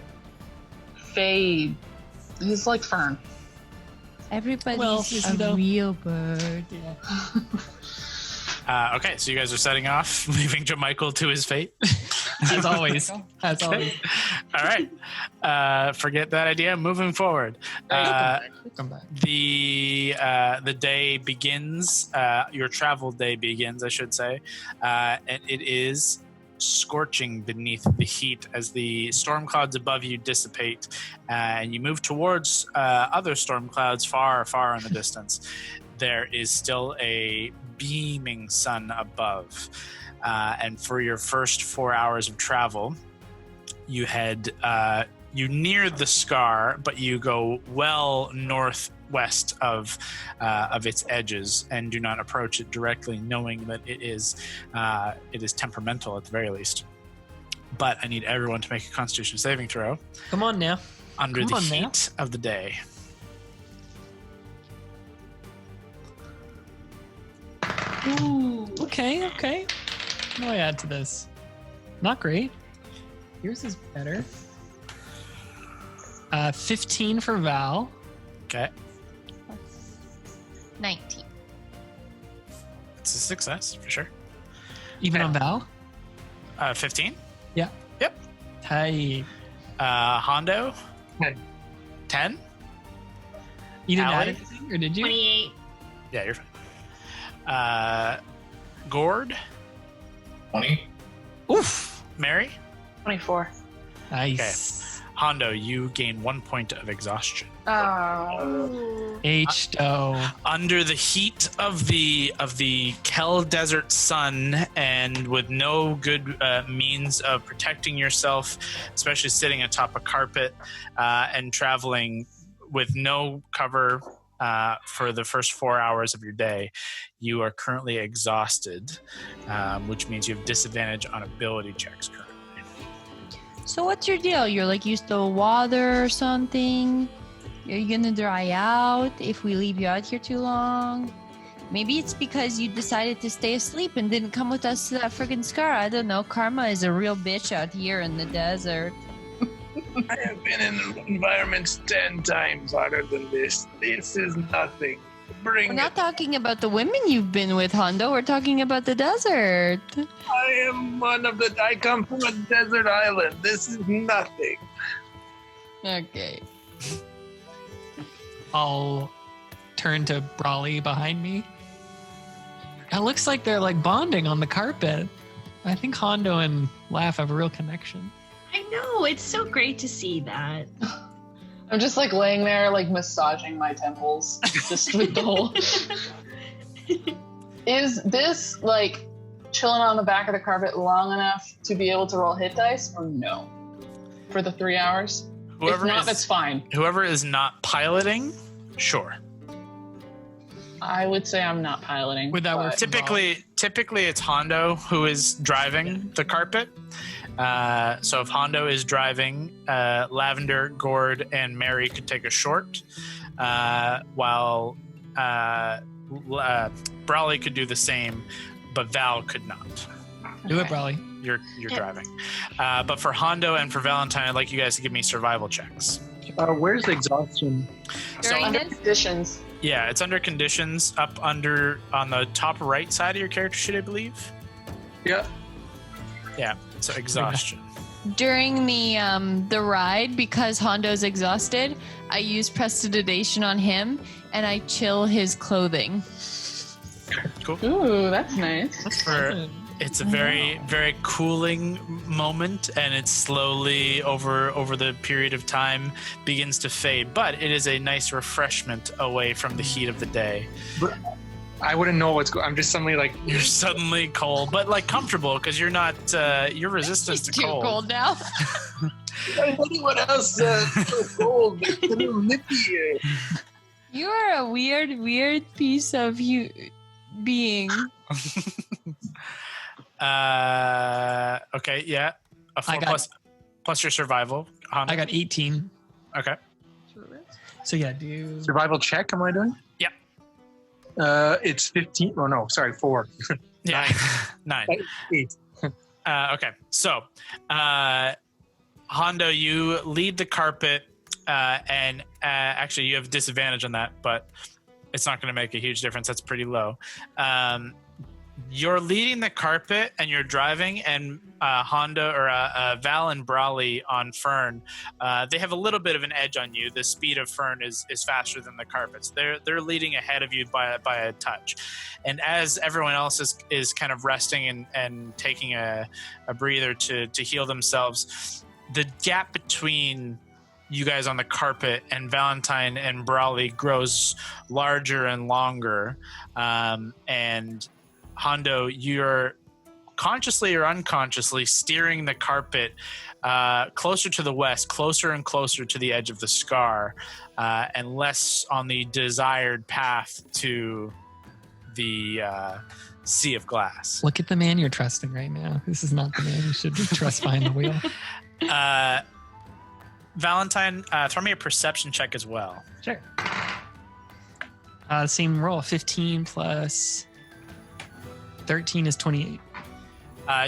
fade. He's like Fern. Everybody's a real bird. Okay, so you guys are setting off, leaving Jamichael to his fate. As always. As always. All right. Forget that idea. Moving forward. Come back. The day begins. Your travel day begins, I should say. And it is scorching beneath the heat as the storm clouds above you dissipate, and you move towards other storm clouds far, far in the distance. There is still a beaming sun above, and for your first 4 hours of travel, you near the scar, but you go well northwest of its edges and do not approach it directly, knowing that it is temperamental at the very least. But I need everyone to make a Constitution saving throw Come on now. under the heat of the day. Ooh. Okay. What do I add to this? Not great. Yours is better. 15 for Val. Okay, 19. it's a success for sure. Even on Val? 15. Yeah. Yep. Hey. Hondo. 10. 10. You didn't add Allie? anything, or did you? 28. Yeah, you're fine. Gord. 20. Oof. Mary. 24. Nice. Hondo, you gain 1 point of exhaustion. Oh. H-O. Under the heat of the Kel Desert sun, and with no good means of protecting yourself, especially sitting atop a carpet and traveling with no cover for the first 4 hours of your day, you are currently exhausted, which means you have disadvantage on ability checks currently. So what's your deal? You're like used to water or something? Are you gonna dry out if we leave you out here too long? Maybe it's because you decided to stay asleep and didn't come with us to that friggin' scar. I don't know. Karma is a real bitch out here in the desert. I have been in environments 10 times harder than this. This is nothing. Bring We're not it. talking about the women you've been with, Hondo. We're talking about the desert. I am I come from a desert island. This is nothing. Okay. I'll turn to Brawley behind me. It looks like they're like bonding on the carpet. I think Hondo and Laugh have a real connection. I know, it's so great to see that. I'm just like laying there, like massaging my temples, just with the whole. Is this like chilling on the back of the carpet long enough to be able to roll hit dice, or no? For the 3 hours? If not, that's fine. Whoever is not piloting, sure. I would say I'm not piloting. Would that work? Typically it's Hondo who is driving the carpet. So if Hondo is driving, Lavender, Gord, and Mary could take a short, while Brawley could do the same, but Val could not. Do it, Brawley. You're driving. But for Hondo and for Valentine, I'd like you guys to give me survival checks. Where's the exhaustion? During Under this? conditions. Yeah, it's under conditions up under on the top right side of your character sheet, I believe. Yeah. Yeah, so exhaustion. During the ride, because Hondo's exhausted, I use prestidigitation on him and I chill his clothing. Cool. Ooh, that's nice. It's a very, very cooling moment, and it slowly over the period of time begins to fade. But it is a nice refreshment away from the heat of the day. But I wouldn't know what's going. I'm just suddenly like You're suddenly cold, but like comfortable because you're not. You're resistant It's to too cold now. anyone else so cold. It's a little nippy here. You are a weird piece of being. Okay, yeah. A 4 I got- plus your survival. I got 18. Okay. So yeah, do Survival check. Am I doing? Yep. It's 15. Oh no, sorry, 4. Yeah. 9. 8. Okay, so Hondo, you lead the carpet, and actually you have disadvantage on that, but it's not going to make a huge difference. That's pretty low. You're leading the carpet and you're driving, and Hondo or Val and Brawley on Fern, they have a little bit of an edge on you. The speed of Fern is faster than the carpets. They're leading ahead of you by a touch. And as everyone else is kind of resting and taking a breather to heal themselves, the gap between you guys on the carpet and Valentine and Brawley grows larger and longer. And Hondo, you're consciously or unconsciously steering the carpet closer to the west, closer and closer to the edge of the scar, and less on the desired path to the sea of glass. look at the man you're trusting right now. This is not the man you should trust behind the wheel. Valentine, throw me a perception check as well. Sure. Same roll. 15 plus 13 is 28.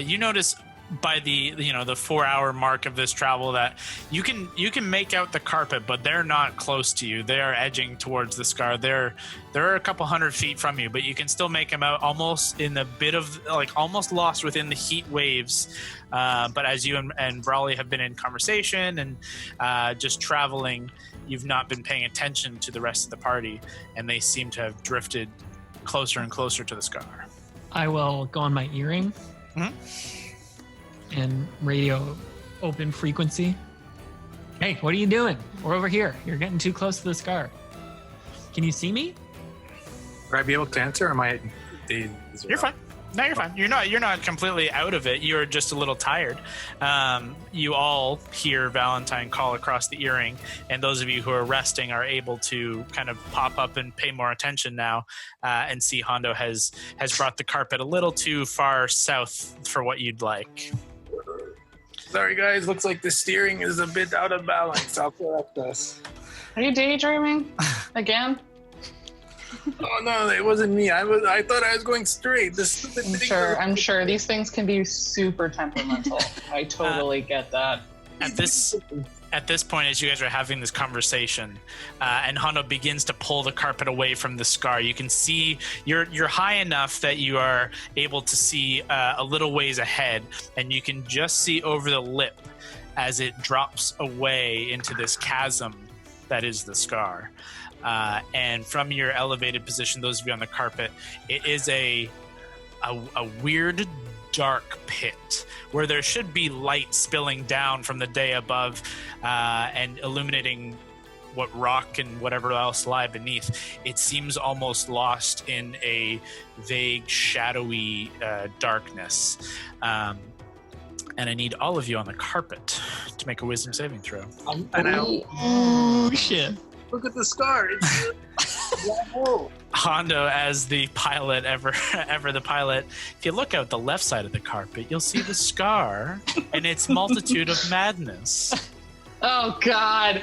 You notice by the 4-hour mark of this travel that you can make out the carpet, but they're not close to you. They are edging towards the scar. They're a couple hundred feet from you, but you can still make them out almost in a bit of almost lost within the heat waves. But as you and Brawley have been in conversation and just traveling, you've not been paying attention to the rest of the party, and they seem to have drifted closer and closer to the scar. I will go on my earring and radio open frequency. Hey, what are you doing? We're over here. You're getting too close to the scar. Can you see me? Would I be able to answer? Or am I? You're fine. No, you're fine. You're not completely out of it. You're just a little tired. You all hear Valentine call across the earring, and those of you who are resting are able to kind of pop up and pay more attention now, and see Hondo has brought the carpet a little too far south for what you'd like. Sorry, guys. Looks like the steering is a bit out of balance. I'll correct us. Are you daydreaming again? Oh no, it wasn't me. I thought I was going straight. The stupid thing. I'm sure these things can be super temperamental. I totally get that. At this point, as you guys are having this conversation, and Hondo begins to pull the carpet away from the scar, you can see you're high enough that you are able to see a little ways ahead, and you can just see over the lip as it drops away into this chasm that is the scar. And from your elevated position, those of you on the carpet, it is a weird, dark pit where there should be light spilling down from the day above and illuminating what rock and whatever else lie beneath. It seems almost lost in a vague, shadowy darkness. And I need all of you on the carpet to make a wisdom saving throw. Oh, shit. Look at the scar. Hondo, as the pilot, ever the pilot, if you look out the left side of the carpet, you'll see the scar and its multitude of madness. Oh, God.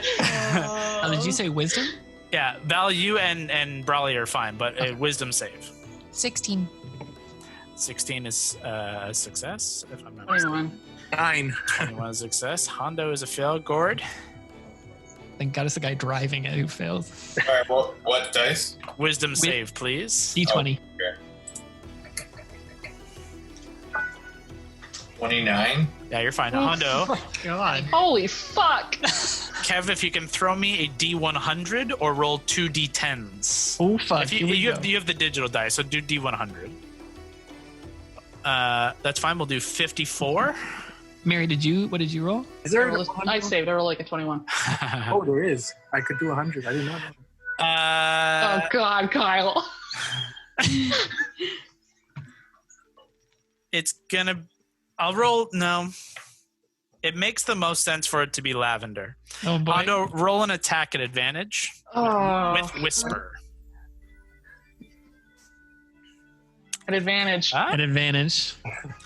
Did you say wisdom? Yeah, Val, you and Brawley are fine, but a wisdom save. 16. 16 is a success, if I'm not mistaken. 21. 9. 21 is a success. Hondo is a fail. Gord? Thank God it's the guy driving it who fails. All right, well, what dice? Wisdom save, please. D20. Okay. 29. Yeah, you're fine. Hondo, God. Holy fuck! Kev, if you can throw me a D100 or roll 2 D10s. Oh, fuck. If you have the digital dice, so do D100. That's fine. We'll do 54. Mary, what did you roll? Is there? I saved. I rolled like a 21. Oh, there is. I could do 100. I didn't know that. Oh God, Kyle. It's gonna. I'll roll. No. It makes the most sense for it to be Lavender. Oh, boy. Hondo, roll an attack at advantage with Whisper. An advantage. An advantage.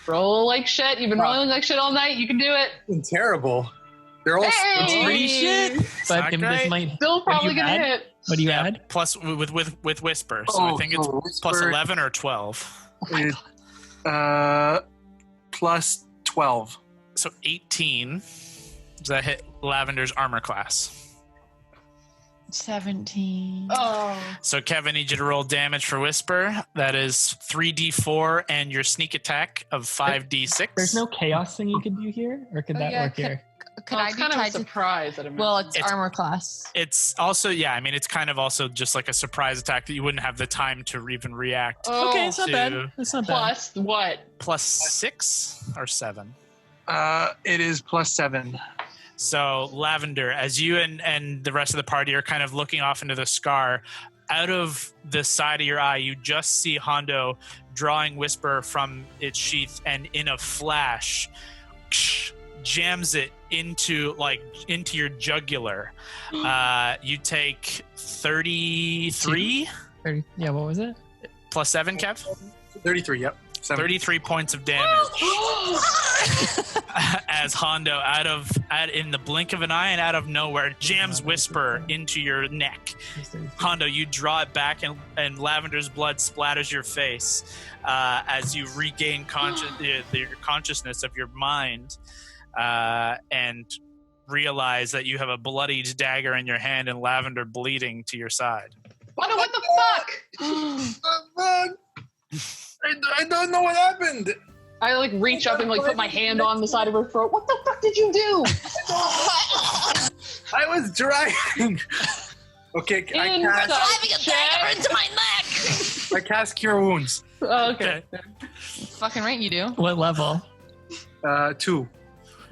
Roll like shit. You've been rolling like shit all night. You can do it. It's terrible. They're all Hey! Pretty shit. But not this great. might. Still probably gonna add? hit. What do you add? Plus with Whisper. So I think it's plus Whisper, 11 or 12. Plus 12. So 18. Does that hit Lavender's armor class? 17. Oh. So Kevin, I need you to roll damage for Whisper. That is 3d4 and your sneak attack of 5d6. There's no chaos thing you could do here? Or could Oh, that yeah, work here? Could Well, I it's be kind of a tied to? surprise that I'm Well, it's It's- armor class. It's also, yeah, I mean, it's kind of also just like a surprise attack that you wouldn't have the time to even react. Oh, Okay, it's not bad. to- It's not bad. plus what? Plus 6 or 7. It is plus 7. So Lavender, as you and the rest of the party are kind of looking off into the scar, out of the side of your eye, you just see Hondo drawing Whisper from its sheath, and in a flash, jams it into your jugular. You take 33 Yeah, what was it? plus 7, Kev? 33, yep. 33 points of damage. As Hondo, in the blink of an eye and out of nowhere, jams Whisper into your neck. Hondo, you draw it back, and Lavender's blood splatters your face as you regain your consciousness of your mind, and realize that you have a bloodied dagger in your hand and Lavender bleeding to your side. What the fuck? I don't know what happened. I like reach up and like put my hand on the side of her throat. What the fuck did you do? I was driving. Okay, Inside Driving a check. dagger into my neck. I cast Cure Wounds. Oh, okay. Fucking right, you do. What level? 2.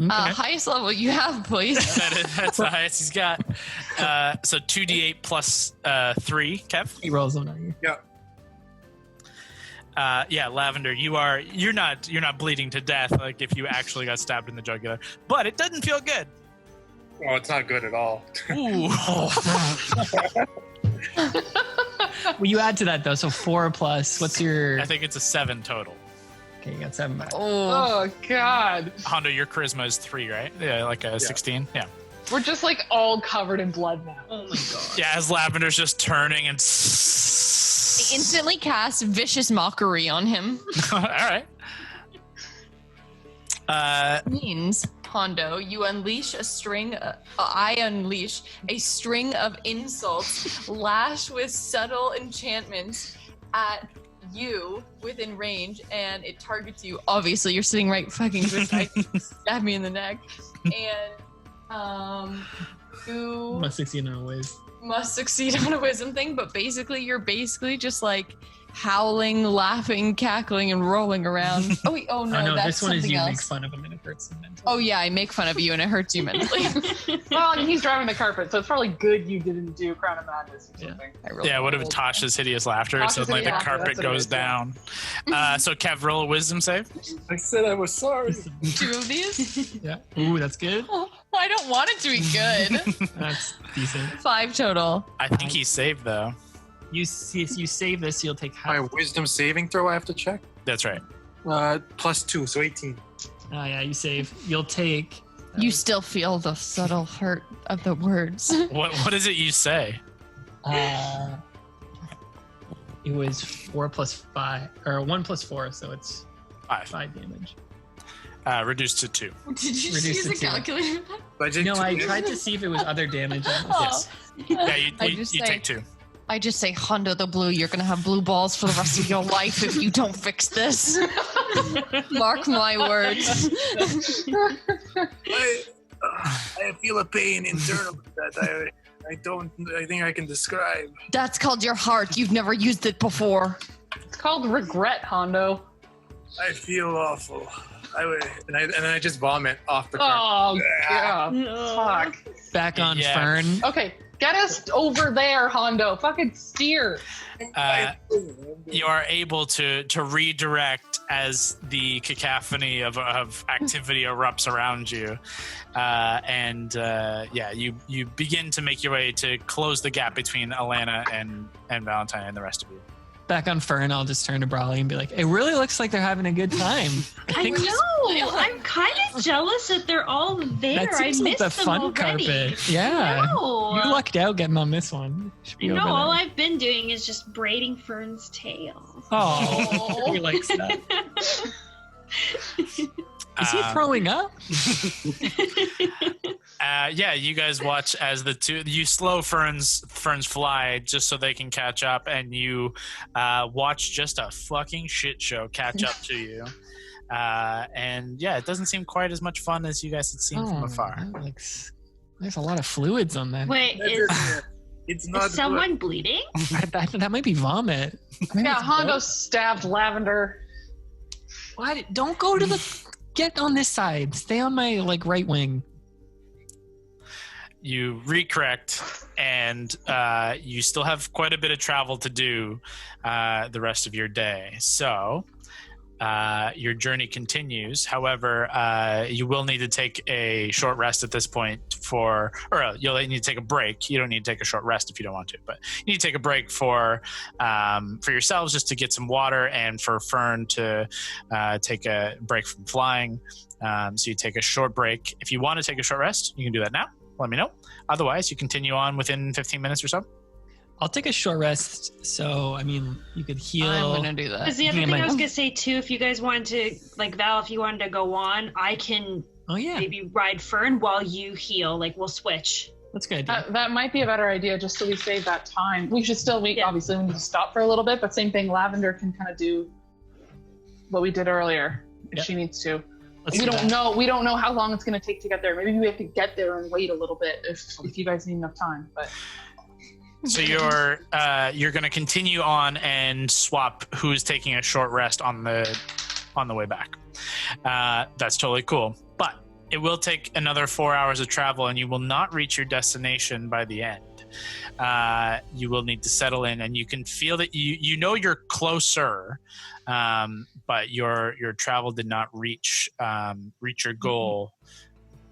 Highest level you have, please. That's the highest he's got. So 2d8 plus 3, Kev. He rolls them, are you? Yeah. Yeah, Lavender, you're not bleeding to death like if you actually got stabbed in the jugular, but it doesn't feel good. Oh, it's not good at all. Ooh. Well, you add to that though, so 4 plus. What's your? I think it's a 7 total. Okay, you got 7 back. Oh God. Hondo, your charisma is 3, right? Yeah, like a 16. Yeah. We're just like all covered in blood now. Oh my god. Yeah, as Lavender's just turning and. Instantly cast vicious mockery on him. All right. Means, Hondo, you unleash a string. I unleash a string of insults, lash with subtle enchantments at you within range, and it targets you. Obviously, you're sitting right fucking beside me. Stab me in the neck, and you Must succeed in a ways. must succeed on a wisdom thing, but basically you're just like howling, laughing, cackling, and rolling around. Oh wait, oh no, that's this one is something you else. make fun of him and it hurts him mentally. Oh yeah, I make fun of you and it hurts you mentally. Well, I mean, he's driving the carpet, so it's probably good you didn't do Crown of Madness or Yeah. something. I really Yeah, what if Tasha's hideous laughter? Tasha's Suddenly the hideous laughter, carpet that's what it goes is, yeah. down. So Kev, roll a wisdom save. I said I was sorry. 2 of these? Yeah. Ooh, that's good. Oh, I don't want it to be good. That's decent. 5 total. I think he saved though. You save this, you'll take My half. wisdom saving throw I have to check. That's right. Plus 2, so 18. Oh yeah, you save. You'll take. You still feel the subtle hurt of the words. What is it you say? It was 4 plus 5, or 1 plus 4, so it's 5. 5 damage. Reduced to 2. Did you Reduce use it a to- calculator? Budget No, I 2. tried to see if it was other damage. Yes. Yeah, I you just say- take 2. I just say, Hondo the Blue, you're going to have blue balls for the rest of your life if you don't fix this. Mark my words. I feel a pain internal that I think I can describe. That's called your heart. You've never used it before. It's called regret, Hondo. I feel awful. And then I just vomit off the ground. Oh, yeah. Fuck. Back on Yeah. Fern. Okay, get us over there, Hondo. Fucking steer. You are able to redirect as the cacophony of activity erupts around you, you begin to make your way to close the gap between Alana and Valentine and the rest of you. Back on Fern, I'll just turn to Brawley and be like, it really looks like they're having a good time. I know. I'm kind of jealous that they're all there. That seems I like missed the them fun already. carpet. Yeah. No. You lucked out getting on this one. Should be No, over all there. I've been doing is just braiding Fern's tail. Oh, he likes that. Is he throwing up? You guys watch as you slow Fern's fly just so they can catch up, and you watch just a fucking shit show catch up to you. It doesn't seem quite as much fun as you guys had seen from afar. There's a lot of fluids on that. Wait, It's not is someone bleeding? That might be vomit. Maybe Yeah, it's Hondo blood. stabbed Lavender. What? Don't go to the. Get on this side. Stay on my right wing. You recorrect, and you still have quite a bit of travel to do the rest of your day. So your journey continues. However, you will need to take a short rest at this point you'll need to take a break. You don't need to take a short rest if you don't want to, but you need to take a break for yourselves just to get some water, and for Fern to take a break from flying. So you take a short break. If you want to take a short rest, you can do that now. Let me know. Otherwise, you continue on within 15 minutes or so. I'll take a short rest. So, you could heal. I'm going to do Because that. the other Yeah, thing my- I was gonna say too, if you guys wanted to, Val, if you wanted to go on, I can Oh, yeah. maybe ride Fern while you heal. We'll switch. That's good. That might be a better idea, just so we save that time. We should still Yeah. obviously we need to stop for a little bit, but same thing, Lavender can kind of do what we did earlier if Yep. she needs to. Let's we do don't that. know. We don't know how long it's going to take to get there. Maybe we have to get there and wait a little bit if you guys need enough time. But So you're going to continue on and swap who's taking a short rest on the way back. That's totally cool. But it will take another 4 hours of travel, and you will not reach your destination by the end. You will need to settle in, and you can feel that you know you're closer, but your travel did not reach your goal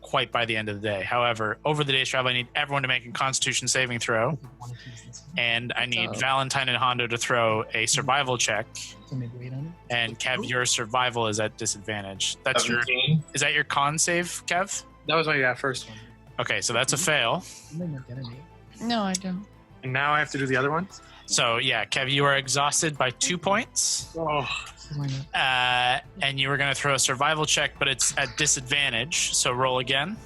quite by the end of the day. However, over the day's travel, I need everyone to make a Constitution saving throw, and I need Valentine and Hondo to throw a survival check. And Kev, your survival is at disadvantage. That's 17. Is that your con save, Kev? That was my first one. Okay, so that's a fail. No, I don't. And now I have to do the other one? So yeah, Kev, you are exhausted by 2 points. Oh, And you were going to throw a survival check, but it's at disadvantage. So roll again.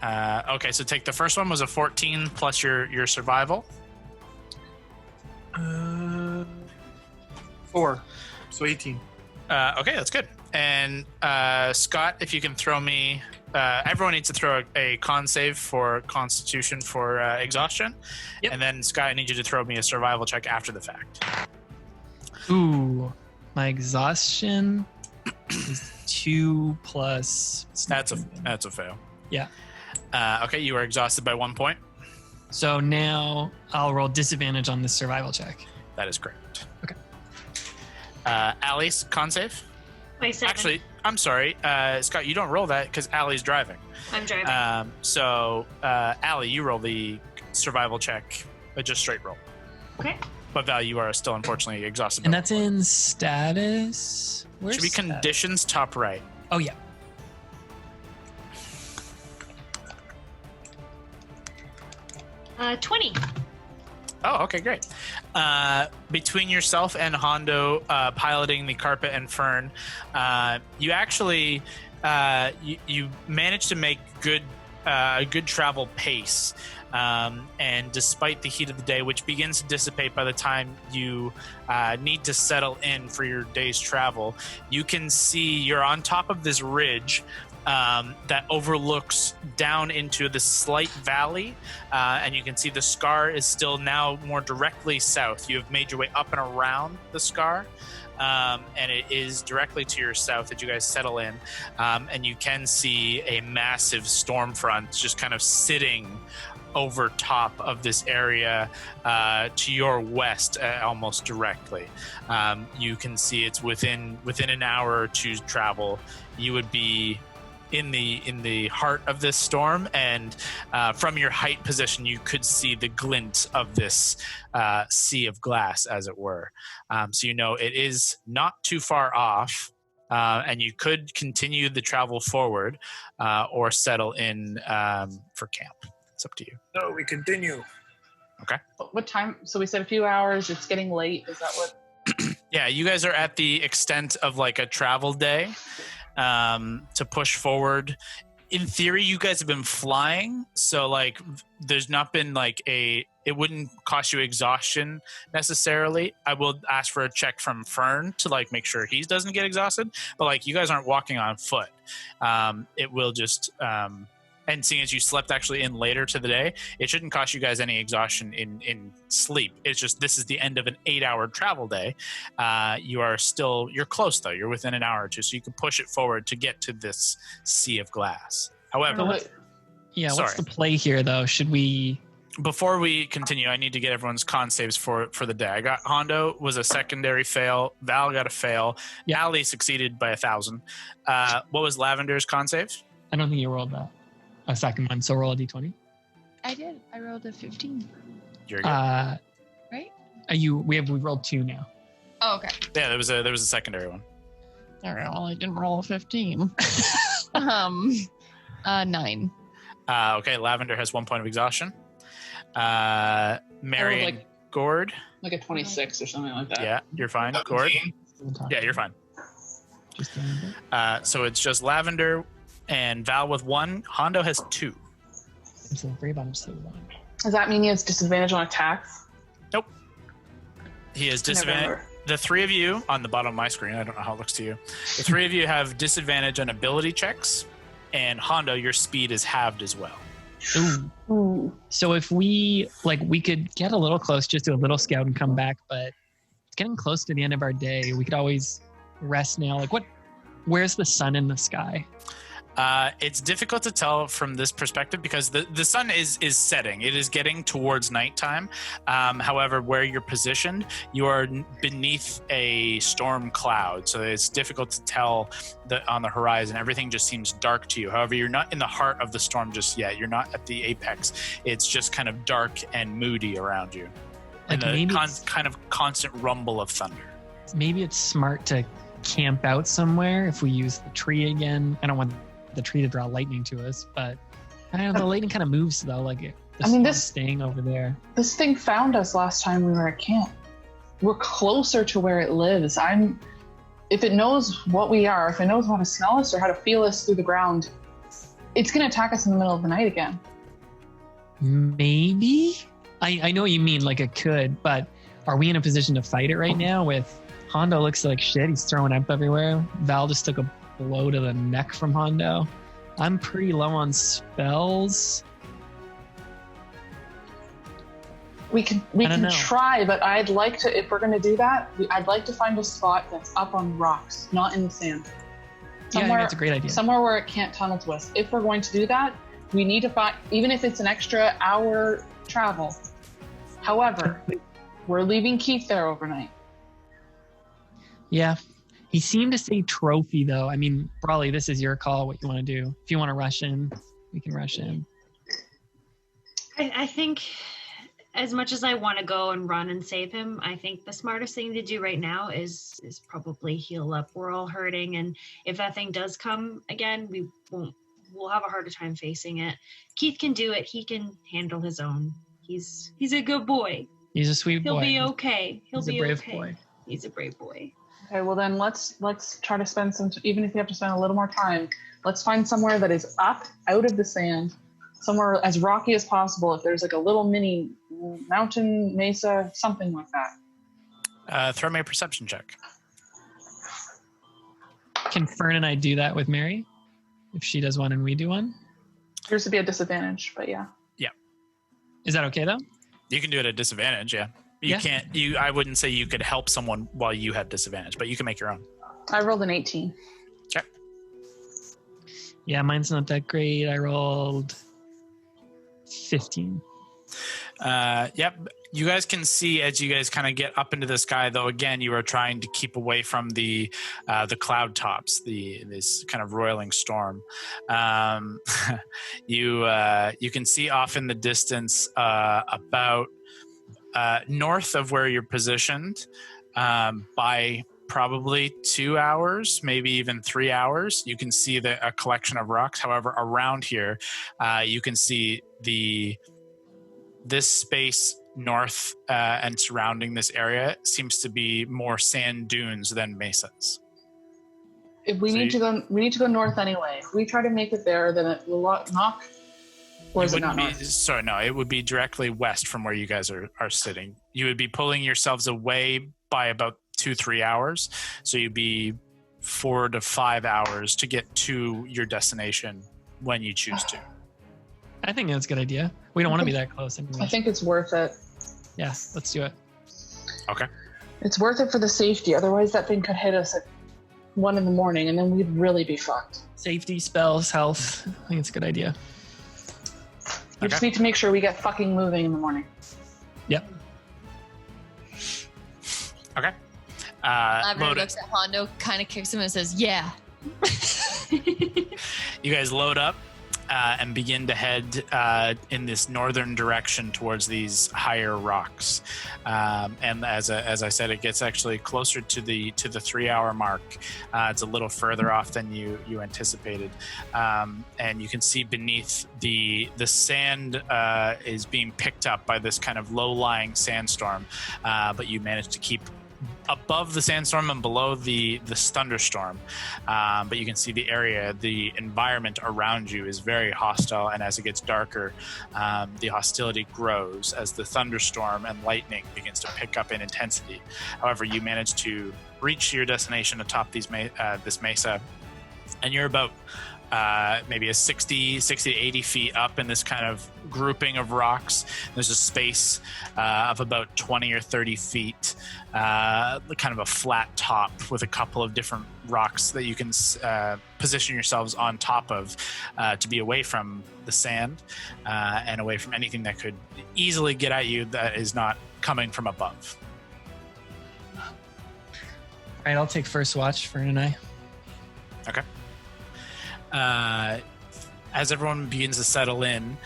Okay, so take the first one was a 14 plus your survival. 4. So 18. Okay, that's good. And Scott, if you can throw me... everyone needs to throw a con save for Constitution for exhaustion. Yep. And then, Scott, I need you to throw me a survival check after the fact. Ooh, my exhaustion is 2 plus. That's a fail. Yeah. Okay, you are exhausted by 1 point. So now I'll roll disadvantage on this survival check. That is correct. Okay. Allie's con save? Wait, 7. Actually, I'm sorry. Scott, you don't roll that because Allie's driving. I'm driving. So, Allie, you roll the survival check, just straight roll. Okay. But Val, you are still unfortunately exhausted. And by that's 1 point. in status. Where's Should be status? conditions top right. Oh, yeah. Oh, okay, great. Between yourself and Hondo piloting the Carpet and Fern, you actually you managed to make good travel pace. And despite the heat of the day, which begins to dissipate by the time you need to settle in for your day's travel, you can see you're on top of this ridge that overlooks down into the slight valley, and you can see the scar is still now more directly south. You have made your way up and around the scar, and it is directly to your south that you guys settle in, and you can see a massive storm front just kind of sitting over top of this area to your west, almost directly. You can see it's within an hour or two's travel. You would be in the heart of this storm, and from your height position you could see the glint of this sea of glass, as it were. So you know it is not too far off, and you could continue the travel forward or settle in for camp. It's up to you. No, we continue. Okay. What time? So we said a few hours. It's getting late. Is that what? Yeah, you guys are at the extent of like a travel day to push forward. In theory, you guys have been flying, so like there's not been like it wouldn't cost you exhaustion necessarily. I will ask for a check from Fern to like make sure he doesn't get exhausted, but like you guys aren't walking on foot. It will just and seeing as you slept actually in later to the day, it shouldn't cost you guys any exhaustion in sleep. It's just this is the end of an 8-hour travel day. You're close though. You're within an hour or two, so you can push it forward to get to this sea of glass. However, what's the play here though? Should we? Before we continue, I need to get everyone's con saves for the day. I got Hondo was a secondary fail. Val got a fail. Ali succeeded by 1,000. What was Lavender's con save? I don't think you rolled that. A second one, so roll a d20. I did. I rolled a 15. You're good. Right? We rolled 2 now. Oh, okay. Yeah, there was a secondary one. All right. Well, I didn't roll a 15. 9. Okay, Lavender has 1 point of exhaustion. Mary and Gord. Like a 26 or something like that. Yeah, you're fine. Gord. Yeah, you're fine. So it's just Lavender and Val with 1. Hondo has 2. I'm so afraid I'm still 1. Does that mean he has disadvantage on attacks? Nope. He has disadvantage. The 3 of you on the bottom of my screen, I don't know how it looks to you. The 3 of you have disadvantage on ability checks, and Hondo, your speed is halved as well. Ooh. So if we could get a little close, just do a little scout and come back, but it's getting close to the end of our day. We could always rest now. Where's the sun in the sky? It's difficult to tell from this perspective because the sun is setting. It is getting towards nighttime. However, where you're positioned, you are beneath a storm cloud, so it's difficult to tell on the horizon. Everything just seems dark to you. However, you're not in the heart of the storm just yet. You're not at the apex. It's just kind of dark and moody around you, and a kind of constant rumble of thunder. Maybe it's smart to camp out somewhere if we use the tree again. I don't want the tree to draw lightning to us, but I don't know, the lightning kind of moves though, this staying over there. This thing found us last time we were at camp. We're closer to where it lives. If it knows what we are, if it knows how to smell us or how to feel us through the ground, it's going to attack us in the middle of the night again. Maybe? I know what you mean, like it could, but are we in a position to fight it right now? With Hondo looks like shit, he's throwing up everywhere. Val just took a blow to the neck from Hondo. I'm pretty low on spells. We can try, but I'd like to, if we're going to do that, I'd like to find a spot that's up on rocks, not in the sand. I think that's a great idea. Somewhere where it can't tunnel to us. If we're going to do that, we need to find, even if it's an extra hour travel. However, we're leaving Keith there overnight. Yeah. He seemed to say trophy, though. I mean, Brawley, this is your call, what you want to do. If you want to rush in, we can rush in. I think as much as I want to go and run and save him, I think the smartest thing to do right now is probably heal up. We're all hurting, and if that thing does come again, we'll have a harder time facing it. Keith can do it. He can handle his own. He's a good boy. He's a sweet He'll boy. be okay. He'll He's a be brave okay. boy. He's a brave boy. Okay, well then let's try to spend some. Even if we have to spend a little more time, let's find somewhere that is up, out of the sand, somewhere as rocky as possible. If there's like a little mini mountain, mesa, something like that. Throw me a perception check. Can Fern and I do that with Mary? If she does one and we do one? Appears to be a disadvantage, but yeah. Is that okay though? You can do it at disadvantage, yeah. You can't. I wouldn't say you could help someone while you have disadvantage, but you can make your own. I rolled an 18. Okay. Yeah, mine's not that great. I rolled 15. Yep. You guys can see as you guys kind of get up into the sky, though. Again, you are trying to keep away from the cloud tops, this kind of roiling storm. You can see off in the distance about north of where you're positioned by probably 2 hours, maybe even 3 hours. You can see a collection of rocks. However, around here, you can see this space north and surrounding this area seems to be more sand dunes than mesas. If we need to go north anyway. If we try to make it there, then it will knock. Or is it not north? Sorry, no, it would be directly west from where you guys are sitting. You would be pulling yourselves away by about 2-3 hours. So you'd be 4 to 5 hours to get to your destination when you choose to. I think that's a good idea. We don't want to be that close anyway. I think it's worth it. Yeah, let's do it. Okay. It's worth it for the safety. Otherwise, that thing could hit us at 1 a.m, and then we'd really be fucked. Safety, spells, health. I think it's a good idea. We just need to make sure we get fucking moving in the morning. Yep. Okay. Lavender looks at Hondo, kind of kicks him and says, "Yeah." You guys load up and begin to head in this northern direction towards these higher rocks. And as I said, it gets actually closer to the 3 hour mark. It's a little further off than you anticipated. And you can see beneath the sand is being picked up by this kind of low-lying sandstorm. But you managed to keep above the sandstorm and below the thunderstorm, but you can see the environment around you is very hostile, and as it gets darker, the hostility grows as the thunderstorm and lightning begins to pick up in intensity. However, you manage to reach your destination atop this mesa, and you're about maybe 60 to 80 feet up in this kind of grouping of rocks. There's a space of about 20 or 30 feet, kind of a flat top with a couple of different rocks that you can position yourselves on top of to be away from the sand and away from anything that could easily get at you that is not coming from above. All right, I'll take first watch, Fern and I. Okay. As everyone begins to settle in,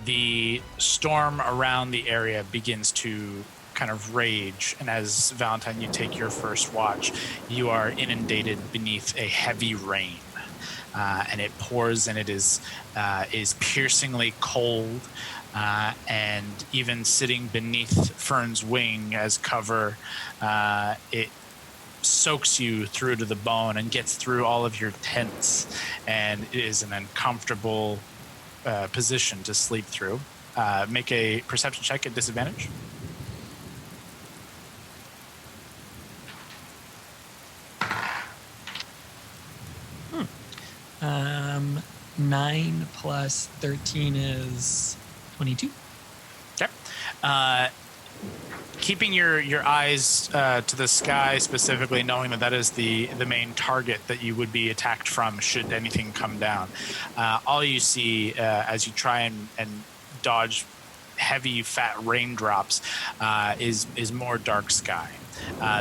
the storm around the area begins to kind of rage. And as Valentine, you take your first watch, you are inundated beneath a heavy rain. And it pours, and it is piercingly cold. And even sitting beneath Fern's wing as cover, it soaks you through to the bone and gets through all of your tents, and it is an uncomfortable position to sleep through. Make a perception check at disadvantage. Hmm. 9 plus 13 is 22. Okay. Keeping your eyes to the sky, specifically knowing that is the main target that you would be attacked from should anything come down. All you see as you try and dodge heavy, fat raindrops is more dark sky.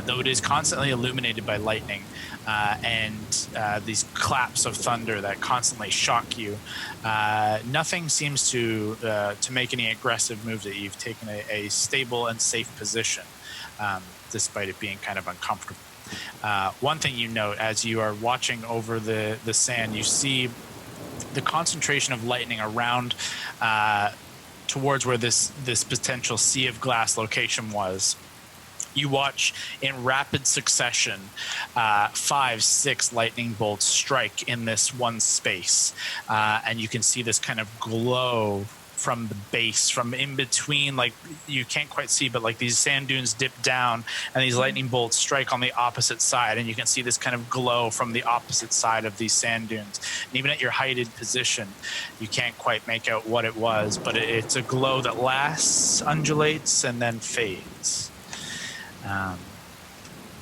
Though it is constantly illuminated by lightning and these claps of thunder that constantly shock you, nothing seems to make any aggressive move that you've taken a stable and safe position, despite it being kind of uncomfortable. One thing you note as you are watching over the sand, you see the concentration of lightning around towards where this potential sea of glass location was. You watch in rapid succession 5-6 lightning bolts strike in this one space, and you can see this kind of glow from the base, from in between, like you can't quite see, but like these sand dunes dip down and these lightning bolts strike on the opposite side, and you can see this kind of glow from the opposite side of these sand dunes. And even at your heighted position, you can't quite make out what it was, but it's a glow that lasts, undulates, and then fades.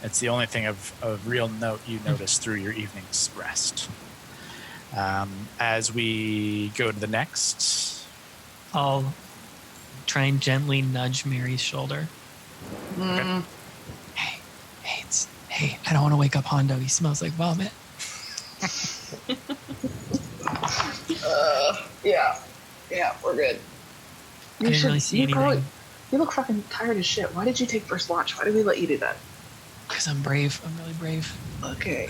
It's the only thing of real note you notice through your evening's rest. As we go to the next, I'll try and gently nudge Mary's shoulder. Mm. Hey, I don't want to wake up Hondo. He smells like vomit. Yeah, we're good. I didn't really see anything. You look fucking tired as shit. Why did you take first watch? Why did we let you do that? Because I'm brave. I'm really brave. Okay.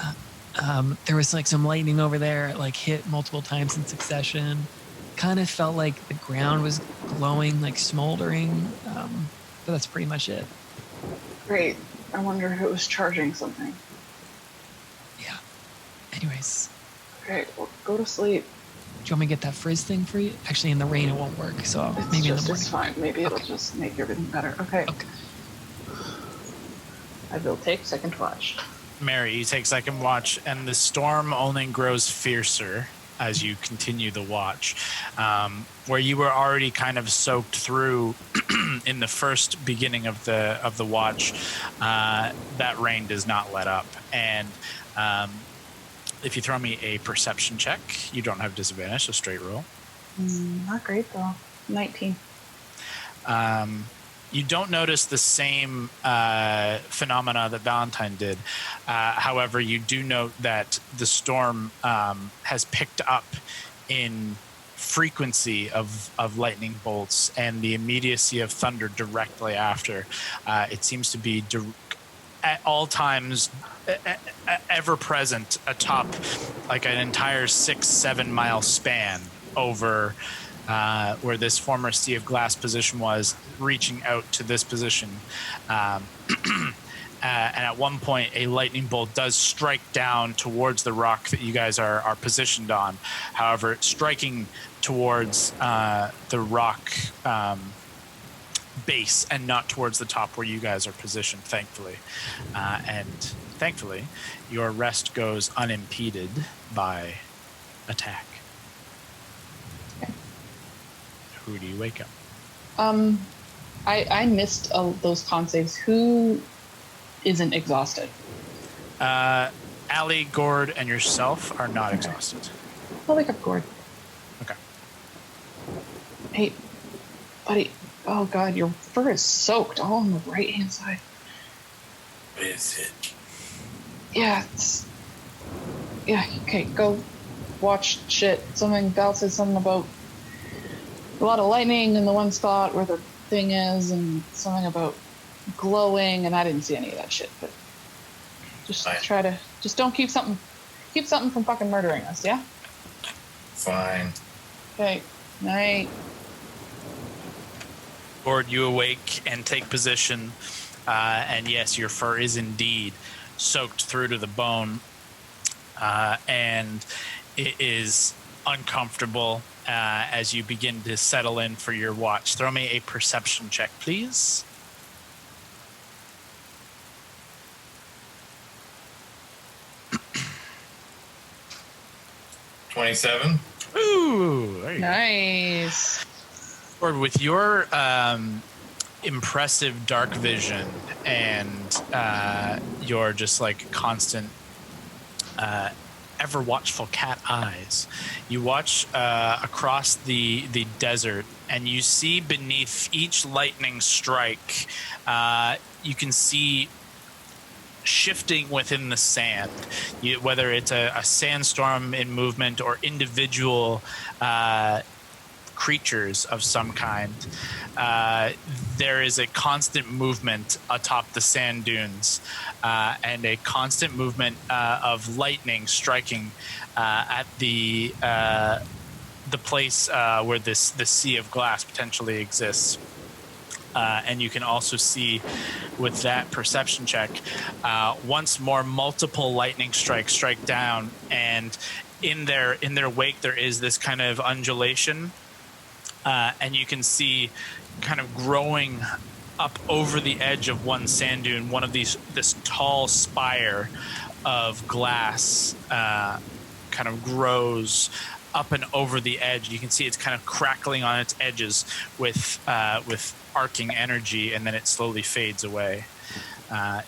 There was like some lightning over there. It like hit multiple times in succession. Kind of felt like the ground was glowing, like smoldering. But that's pretty much it. Great. I wonder if it was charging something. Yeah. Anyways. Okay, well, go to sleep. Do you want me to get that frizz thing for you? Actually, in the rain it won't work, so maybe in the morning. It's fine. Maybe it'll just make everything better. Okay. I will take second watch. Mary, you take second watch, and the storm only grows fiercer as you continue the watch. Where you were already kind of soaked through in the first beginning of the watch, that rain does not let up. And if you throw me a perception check, you don't have disadvantage, so straight roll. Not great though. 19. You don't notice the same phenomena that Valentine did. However, you do note that the storm has picked up in frequency of lightning bolts and the immediacy of thunder directly after. It seems to be at all times ever present atop like an entire 6-7 mile span over where this former sea of glass position was, reaching out to this position. And at one point, a lightning bolt does strike down towards the rock that you guys are positioned on. However, striking towards the rock base and not towards the top where you guys are positioned, thankfully. And thankfully, your rest goes unimpeded by attack. Who do you wake up? I missed those con saves. Who isn't exhausted? Allie, Gord, and yourself are not exhausted. I'll wake up Gord. Okay. Hey, buddy. Oh god, your fur is soaked all on the right hand side. Is it? Yeah, okay, go watch shit. Val said something about a lot of lightning in the one spot where the thing is, and something about glowing, and I didn't see any of that shit, but just just don't keep something from fucking murdering us, yeah? Fine. Okay, night. Gord, you awake and take position, and yes, your fur is indeed soaked through to the bone, and it is uncomfortable as you begin to settle in for your watch. Throw me a perception check, please. $27. Ooh, there you go. Nice. Gord, with your impressive dark vision and your just like constant ever watchful cat eyes, you watch across the desert, and you see beneath each lightning strike, you can see shifting within the sand, whether it's a sandstorm in movement or individual creatures of some kind. There is a constant movement atop the sand dunes, and a constant movement of lightning striking at the the place where this sea of glass potentially exists. And you can also see with that perception check, once more multiple lightning strikes strike down, and in their wake there is this kind of undulation, and you can see kind of growing up over the edge of one sand dune, this tall spire of glass kind of grows up and over the edge. You can see it's kind of crackling on its edges with arcing energy, and then it slowly fades away.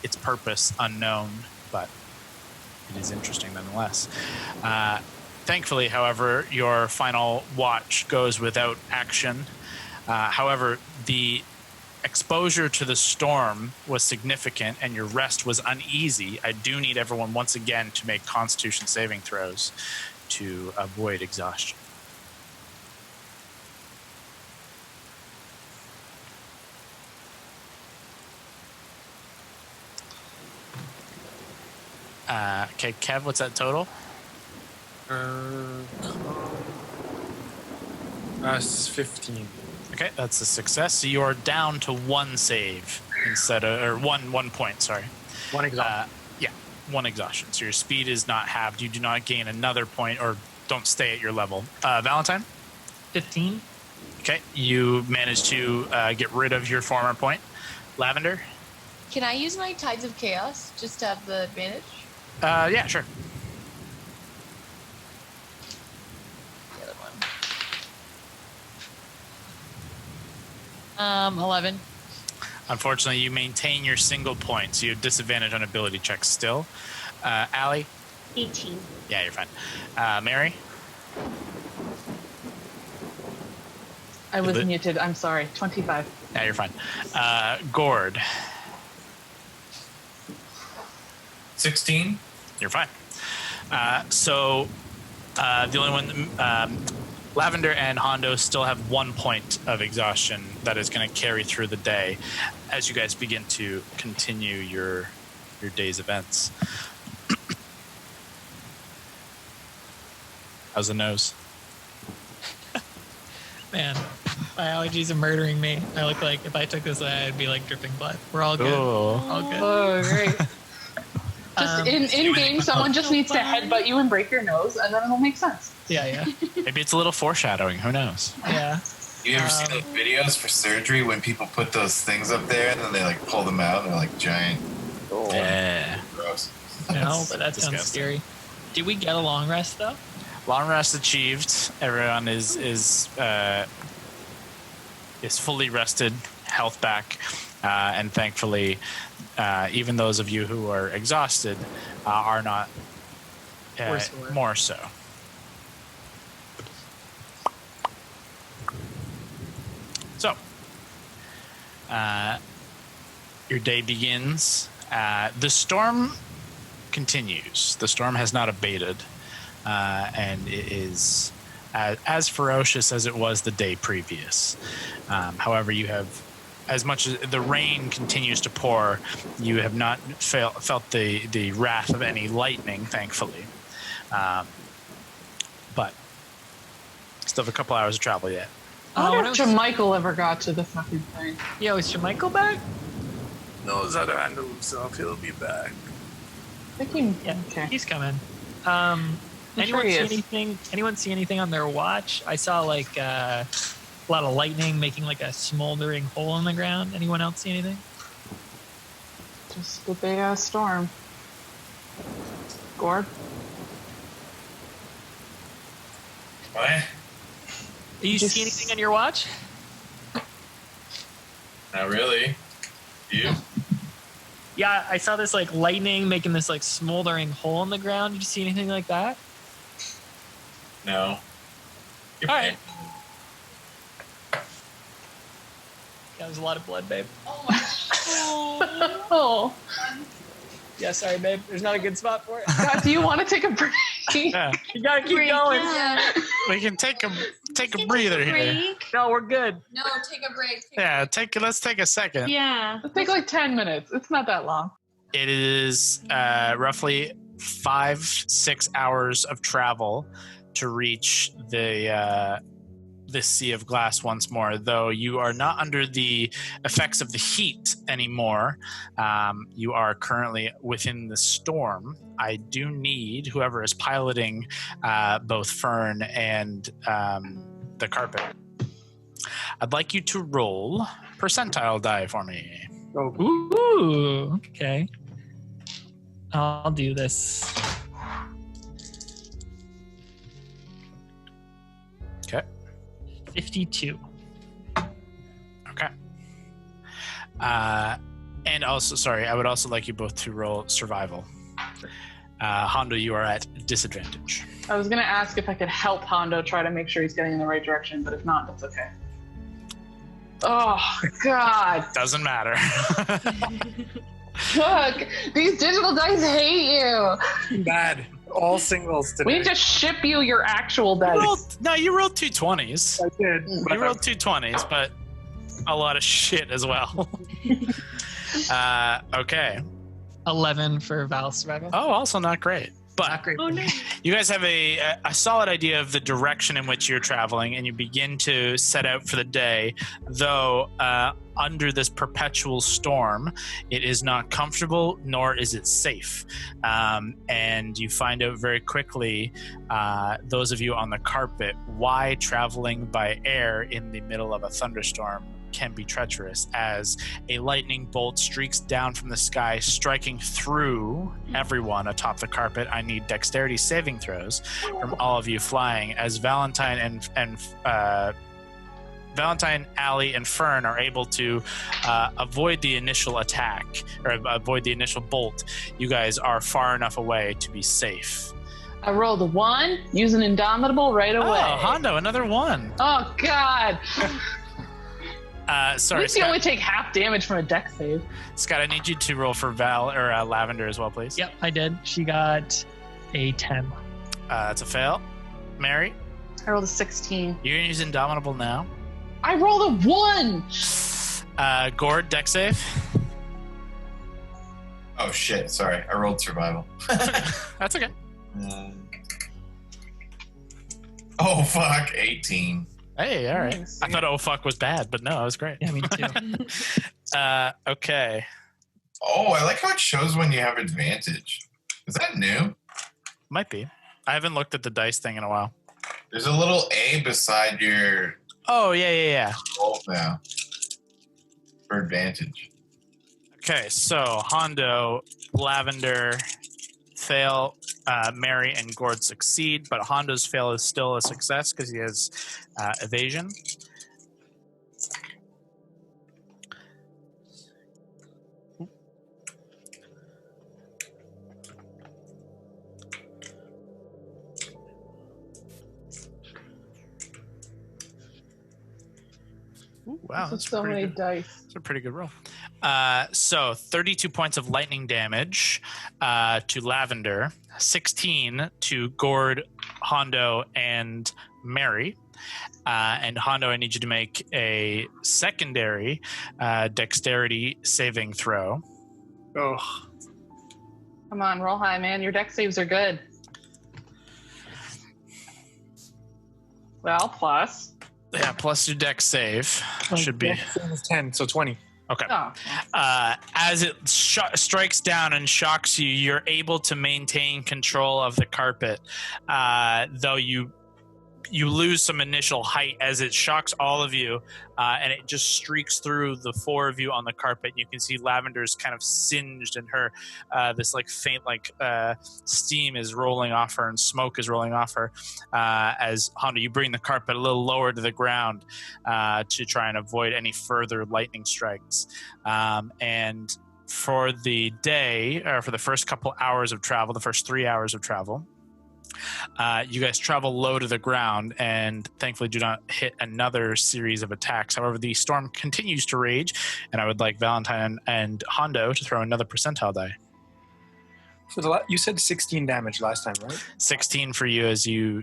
Its purpose unknown, but it is interesting nonetheless. Thankfully, however, your final watch goes without action. However, the exposure to the storm was significant and your rest was uneasy. I do need everyone once again to make Constitution saving throws to avoid exhaustion. Okay, Kev, what's that total? It's 15. Okay, that's a success. So you are down to one save instead of, or one point, sorry. One exhaustion. Yeah, one exhaustion. So your speed is not halved. You do not gain another point or don't stay at your level. Valentine? 15. Okay, you managed to get rid of your former point. Lavender? Can I use my Tides of Chaos just to have the advantage? Yeah, sure. The other one. 11. Unfortunately, you maintain your single point, so you have disadvantage on ability checks still. Allie? 18. Yeah, you're fine. Mary? I was muted. I'm sorry. 25. Yeah, you're fine. Gord? 16. You're fine. So the only one, Lavender and Hondo still have 1 point of exhaustion that is going to carry through the day as you guys begin to continue your day's events. How's the nose? Man, my allergies are murdering me. I look like if I took this, I'd be like dripping blood. We're all good. Ooh. All good. Oh, great. Just in game, someone just needs to headbutt you and break your nose, and then it'll make sense. Yeah. Maybe it's a little foreshadowing. Who knows? Yeah. You ever see those videos for surgery when people put those things up there and then they like pull them out and they're like giant? Yeah. Gross. No, but that sounds Disgusting. scary. Did we get a long rest though? Long rest achieved. Everyone is fully rested, health back, and thankfully, even those of you who are exhausted are not more so. So, your day begins. The storm continues. The storm has not abated. And it is as ferocious as it was the day previous. However, you have, as much as the rain continues to pour, you have not felt the wrath of any lightning, thankfully. But still have a couple hours of travel yet. I wonder if Jermichael ever got to the fucking thing. Yo, is Jermichael back? No, he's out to handle himself. He'll be back. I think Yeah, okay. he's coming. sure he is. Anyone see anything on their watch? I saw like a lot of lightning making like a smoldering hole in the ground. Anyone else see anything? Just the big ass storm. Gord? What? Do you see anything on your watch? Not really. You? Yeah, I saw this like lightning making this like smoldering hole in the ground. Did you see anything like that? No. You're All right. That was a lot of blood, babe. Oh. Yeah, sorry, babe. There's not a good spot for it. God, do you want to take a break? Yeah, You gotta keep going. Yeah. we can take a breather here. Break. No, we're good. No, take a break. Yeah, let's take a second. Yeah. It'll take like 10 minutes. It's not that long. It is roughly 5-6 hours of travel to reach the sea of glass once more, though you are not under the effects of the heat anymore. You are currently within the storm. I do need whoever is piloting both Fern and the carpet. I'd like you to roll percentile die for me. Ooh, okay. I'll do this. Okay. 52. Okay. And also, sorry, I would also like you both to roll survival. Hondo, you are at disadvantage. I was going to ask if I could help Hondo try to make sure he's getting in the right direction, but if not, that's okay. Oh, God. Doesn't matter. Look, these digital dice hate you. Bad. All singles today. We need to ship you your actual dice. You rolled two 20s. I did. You rolled two 20s, but a lot of shit as well. Okay. 11 for Val survival. Oh, also not great. But Not great. Oh no. you guys have a solid idea of the direction in which you're traveling, and you begin to set out for the day, though under this perpetual storm, it is not comfortable, nor is it safe. And you find out very quickly, those of you on the carpet, why traveling by air in the middle of a thunderstorm can be treacherous, as a lightning bolt streaks down from the sky, striking through everyone atop the carpet. I need dexterity saving throws from all of you flying, as Valentine and Valentine, Allie, and Fern are able to avoid the initial attack, or avoid the initial bolt. You guys are far enough away to be safe. I rolled a 1, use an indomitable right away. Oh, Hondo, another one. Oh, God. Sorry, At least you Scott. only take half damage from a dex save. Scott, I need you to roll for Val or Lavender as well, please. Yep, I did. She got a 10. That's a fail. Mary, I rolled a 16. you're gonna use Indomitable now. I rolled a 1. Gord, deck save. Oh shit! Sorry, I rolled survival. That's okay. Oh fuck! 18. Hey, all right. Nice. I thought "oh fuck" was bad, but no, it was great. Yeah, me too. Okay. Oh, I like how it shows when you have advantage. Is that new? Might be. I haven't looked at the dice thing in a while. There's a little A beside your Oh, yeah. roll now for advantage. Okay, so Hondo, Lavender, fail, Mary, and Gord succeed, but Hondo's fail is still a success because he has evasion. Ooh, wow, that's so pretty many good. dice. It's a pretty good roll. So 32 points of lightning damage to Lavender, 16 to Gord, Hondo, and Mary. And Hondo, I need you to make a secondary dexterity saving throw. Oh, Come on, roll high, man. Your dex saves are good. Well, plus. Yeah, plus your dex save should be. Same as 10, so 20. Okay. Oh. As it strikes down and shocks you, you're able to maintain control of the carpet, though you lose some initial height as it shocks all of you, and it just streaks through the four of you on the carpet. You can see Lavender's kind of singed, and her this like faint steam is rolling off her and smoke is rolling off her. As Hondo, you bring the carpet a little lower to the ground to try and avoid any further lightning strikes. And for the day, or for the first couple hours of travel, the first 3 hours of travel, you guys travel low to the ground and thankfully do not hit another series of attacks. However, the storm continues to rage, and I would like Valentine and Hondo to throw another percentile die. So you said 16 damage last time, right? 16 for you as you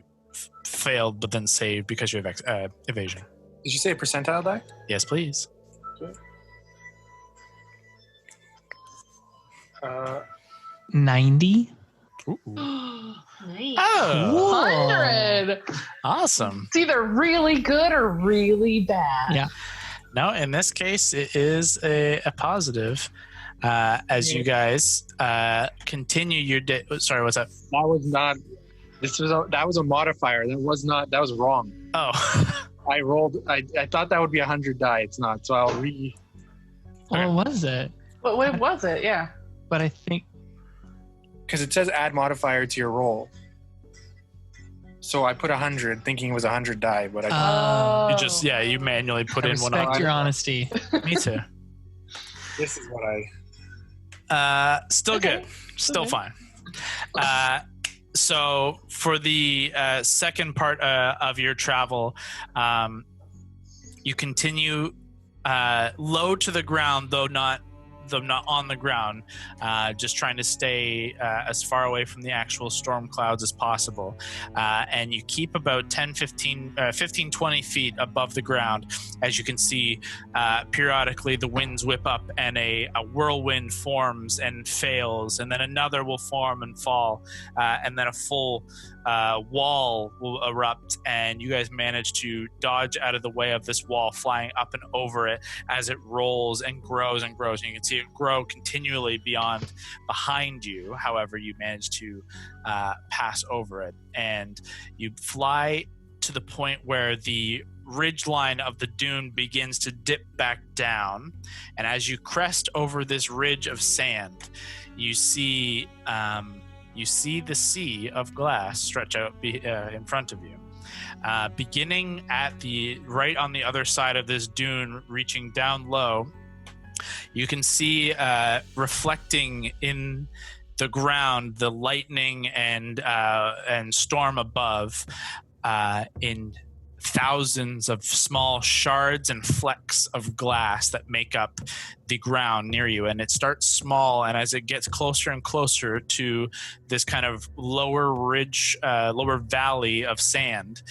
failed but then saved because you have evasion. Did you say a percentile die? Yes, please. 90. Nice. Oh, 100. awesome. It's either really good or really bad. Yeah. No, in this case, it is a positive. As you guys continue your day. Sorry, what's that? That was not. That was a modifier. That was not. That was wrong. Oh, I rolled. I thought that would be 100 die. It's not. So I'll Well, what is it? What was it? Yeah. But I think because it says add modifier to your roll. So I put 100, thinking it was 100 die, but I. you just you manually put I in one. respect your honesty. Me too. This is what I. Still good. Still fine. So for the second part of your travel, you continue low to the ground, though not on the ground, just trying to stay as far away from the actual storm clouds as possible. And you keep about 15, 20 feet above the ground. As you can see, periodically the winds whip up and a whirlwind forms and fails, and then another will form and fall, and then a full wall will erupt, and you guys manage to dodge out of the way of this wall, flying up and over it as it rolls and grows and grows. And you can see it grow continually behind you. However, you manage to pass over it, and you fly to the point where the ridge line of the dune begins to dip back down, and as you crest over this ridge of sand, you see the sea of glass stretch out in front of you. Beginning at right on the other side of this dune, reaching down low, you can see reflecting in the ground the lightning and storm above in thousands of small shards and flecks of glass that make up the ground near you. And it starts small, and as it gets closer and closer to this kind of lower ridge, lower valley of sand,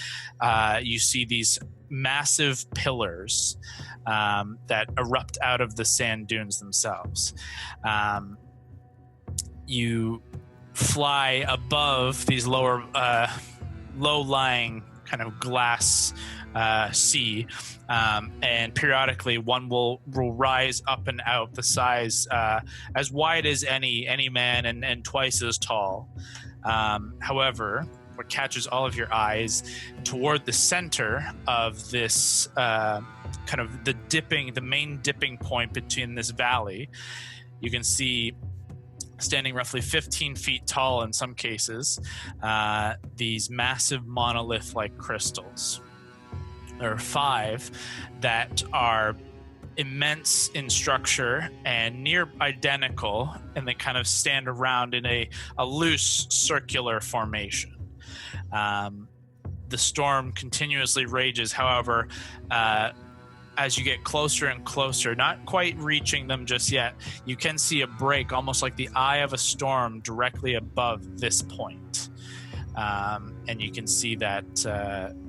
you see these massive pillars that erupt out of the sand dunes themselves. You fly above these low-lying kind of glass sea, and periodically one will rise up and out the size as wide as any man and twice as tall. However, what catches all of your eyes toward the center of this kind of the main dipping point between this valley, you can see, standing roughly 15 feet tall in some cases, these massive monolith-like crystals. There are 5 that are immense in structure and near identical, and they kind of stand around in a loose circular formation. The storm continuously rages, however, as you get closer and closer, not quite reaching them just yet, you can see a break, almost like the eye of a storm, directly above this point. And you can see that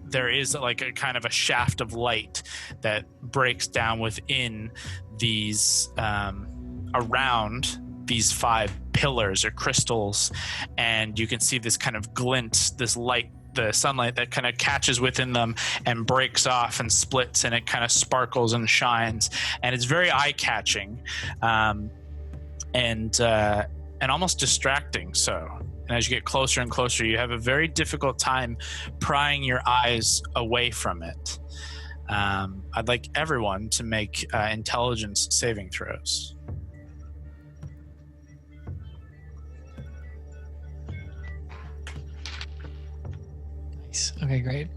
there is like a kind of a shaft of light that breaks down within these, around these 5 pillars or crystals. And you can see this kind of glint, this light, the sunlight that kind of catches within them and breaks off and splits, and it kind of sparkles and shines, and it's very eye-catching, and almost distracting. So, and as you get closer and closer, you have a very difficult time prying your eyes away from it. I'd like everyone to make intelligence saving throws. Okay, great.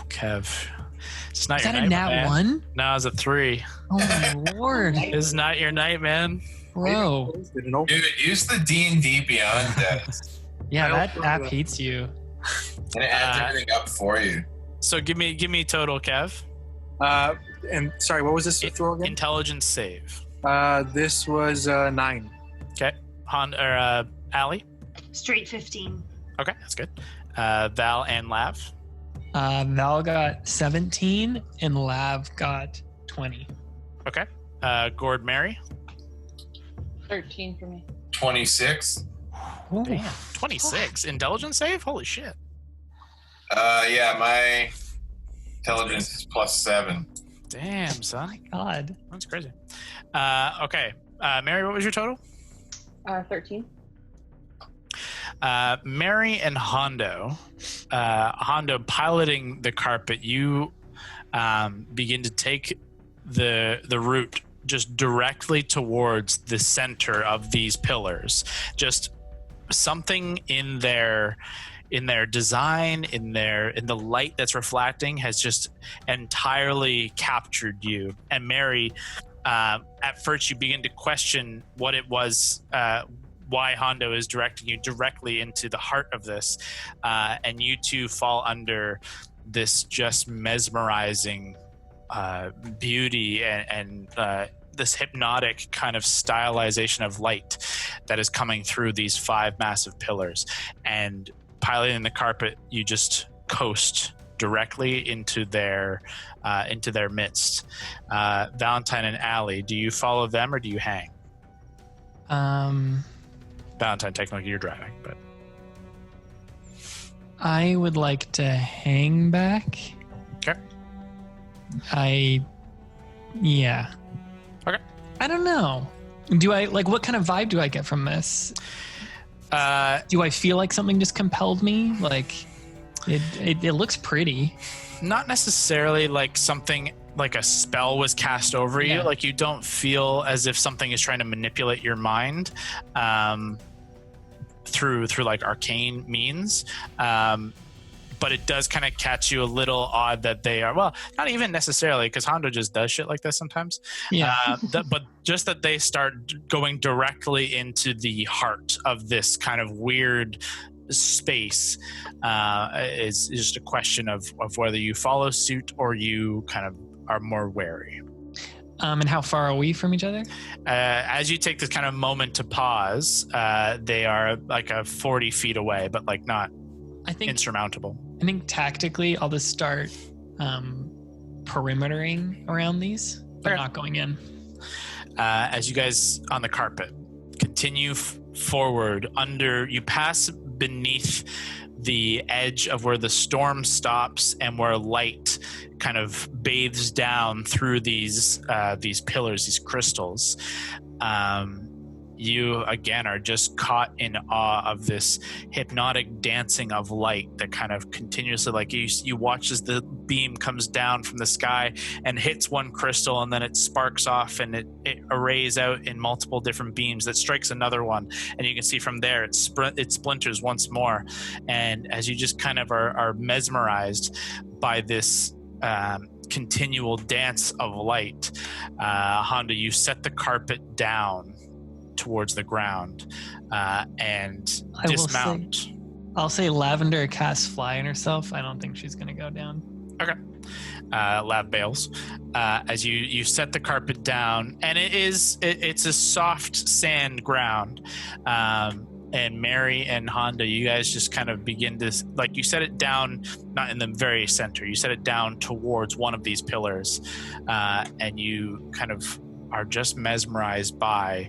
Kev, it's not Is your that night, a nat man. 1? No, it's a 3. Oh my lord, It's not your night, man. bro. Dude, use the D&D Beyond dex. Yeah, that app hates you. And it adds everything up for you. So give me total, Kev. And sorry, what was this throw again? Intelligence save. This was 9. Okay, Allie. Straight 15. Okay, that's good. Val and Lav. Val got 17 and Lav got 20. Okay. Gord Mary. 13 for me. 26. Damn, 26. Intelligence save? Holy shit. Yeah, my intelligence is +7. Damn, son. My God. That's crazy. Okay. Mary, what was your total? 13. Mary and Hondo. Hondo piloting the carpet, you begin to take the route just directly towards the center of these pillars. Just something in their design, in the light that's reflecting, has just entirely captured you. And Mary, at first you begin to question what it was, why Hondo is directing you directly into the heart of this, and you two fall under this just mesmerizing beauty and this hypnotic kind of stylization of light that is coming through these 5 massive pillars. And piloting the carpet, you just coast directly into their midst. Valentine and Allie, do you follow them or do you hang? Valentine, technically you're driving, but I would like to hang back. Okay. Yeah. Okay. I don't know. Do I what kind of vibe do I get from this? Do I feel like something just compelled me? Like it looks pretty. Not necessarily like something like a spell was cast over you. Yeah. Like you don't feel as if something is trying to manipulate your mind through like arcane means. But it does kind of catch you a little odd that they are, well, not even necessarily, because Hondo just does shit like this sometimes. Yeah. But just that they start going directly into the heart of this kind of weird space is just a question of whether you follow suit or you kind of are more wary. And how far are we from each other? As you take this kind of moment to pause, they are like 40 feet away, but like not insurmountable. I think tactically I'll just start perimetering around these, but not going in. As you guys on the carpet continue forward, you pass beneath the edge of where the storm stops and where light kind of bathes down through these pillars, these crystals. You again are just caught in awe of this hypnotic dancing of light that kind of continuously, like you watch as the beam comes down from the sky and hits one crystal, and then it sparks off and it arrays out in multiple different beams that strikes another one, and you can see from there it splinters once more. And as you just kind of are mesmerized by this continual dance of light, Honda, you set the carpet down towards the ground and dismount. I'll say Lavender casts fly on herself. I don't think she's going to go down. Okay. Lav bails. As you set the carpet down, and it's a soft sand ground. And Mary and Honda, you guys just kind of begin to, like, you set it down, not in the very center, you set it down towards one of these pillars, and you kind of are just mesmerized by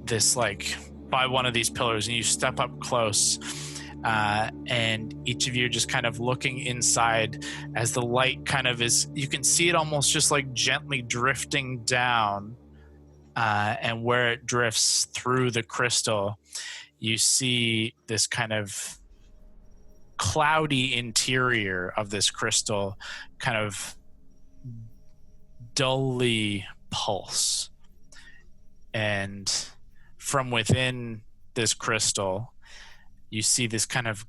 this, like, by one of these pillars, and you step up close, and each of you are just kind of looking inside as the light kind of is, you can see it almost just like gently drifting down, and where it drifts through the crystal, you see this kind of cloudy interior of this crystal kind of dully pulse, and from within this crystal you see this kind of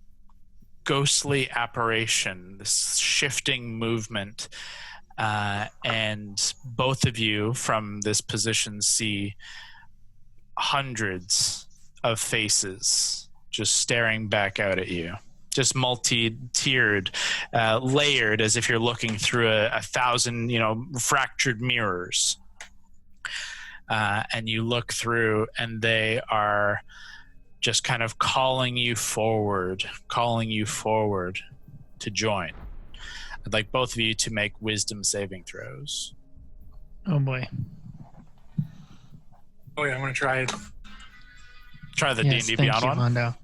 ghostly apparition, this shifting movement, and both of you from this position see hundreds of faces just staring back out at you, just multi-tiered, layered, as if you're looking through a thousand, fractured mirrors. And you look through, and they are just kind of calling you forward to join. I'd like both of you to make wisdom saving throws. Oh boy. Oh yeah, I'm gonna try it. Try the Yes, D&D thank Beyond you, one. Hondo.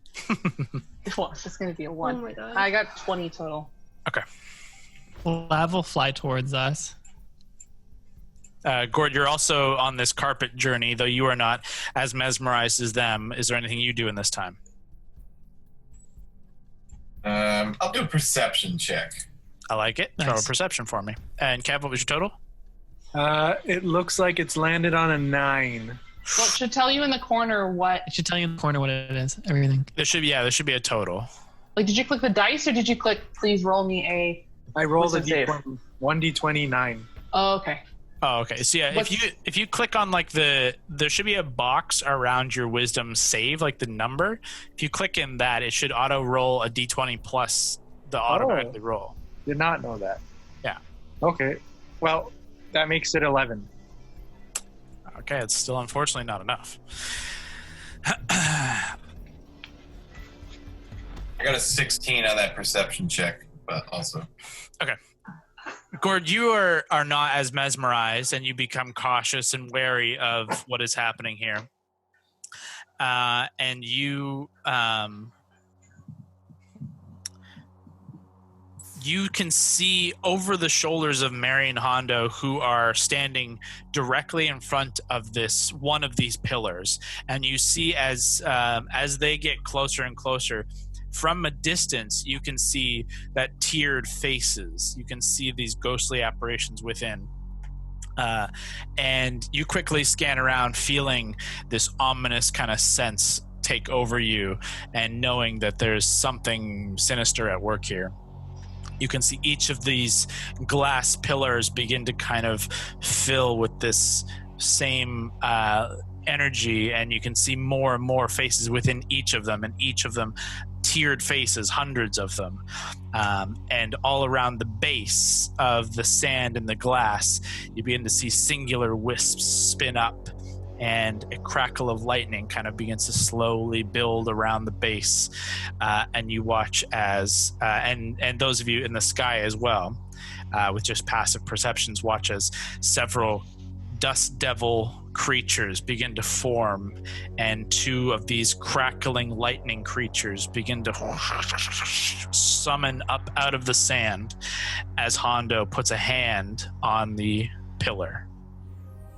Well, it's just going to be a 1. Oh my god. I got 20 total. Okay. Lav will fly towards us. Gord, you're also on this carpet journey, though you are not as mesmerized as them. Is there anything you do in this time? I'll do a perception check. I like it. Throw a Nice. perception for me. And Kev, what was your total? It looks like it's landed on a 9. Well, it should tell you in the corner what. It should tell you in the corner what it is. Everything. There should be a total. Like, did you click the dice or did you click, please roll me a. I rolled a Wisdom save. D20, 1d20 9. Oh, okay. Oh, okay. So yeah, What's- if you click on like there should be a box around your wisdom save, like the number. If you click in that, it should auto roll a d20 plus the automatically roll. Did not know that. Yeah. Okay. Well, that makes it 11. Okay, it's still unfortunately not enough. I got a 16 on that perception check, but also. Okay. Gord, you are not as mesmerized, and you become cautious and wary of what is happening here. And you you can see over the shoulders of Mary and Hondo, who are standing directly in front of this one of these pillars, and you see as they get closer and closer. From a distance, you can see that tiered faces. You can see these ghostly apparitions within. And you quickly scan around, feeling this ominous kind of sense take over you, and knowing that there's something sinister at work here. You can see each of these glass pillars begin to kind of fill with this same energy, and you can see more and more faces within each of them, and each of them tiered faces, hundreds of them. And all around the base of the sand and the glass, you begin to see singular wisps spin up, and a crackle of lightning kind of begins to slowly build around the base. And you watch as, and those of you in the sky as well, with just passive perceptions, watch as several dust devil creatures begin to form, and 2 of these crackling lightning creatures begin to summon up out of the sand as Hondo puts a hand on the pillar.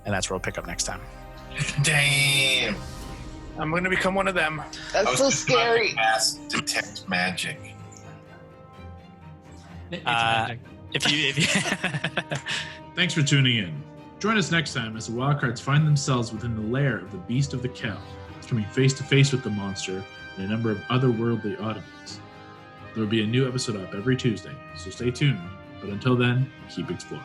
And that's where we'll pick up next time. Damn. I'm going to become one of them. That's so scary. Cast detect magic. It's magic. If you Thanks for tuning in. Join us next time as the Wildcards find themselves within the lair of the Beast of the Kell, coming face to face with the monster and a number of otherworldly oddities. There will be a new episode up every Tuesday, so stay tuned. But until then, keep exploring.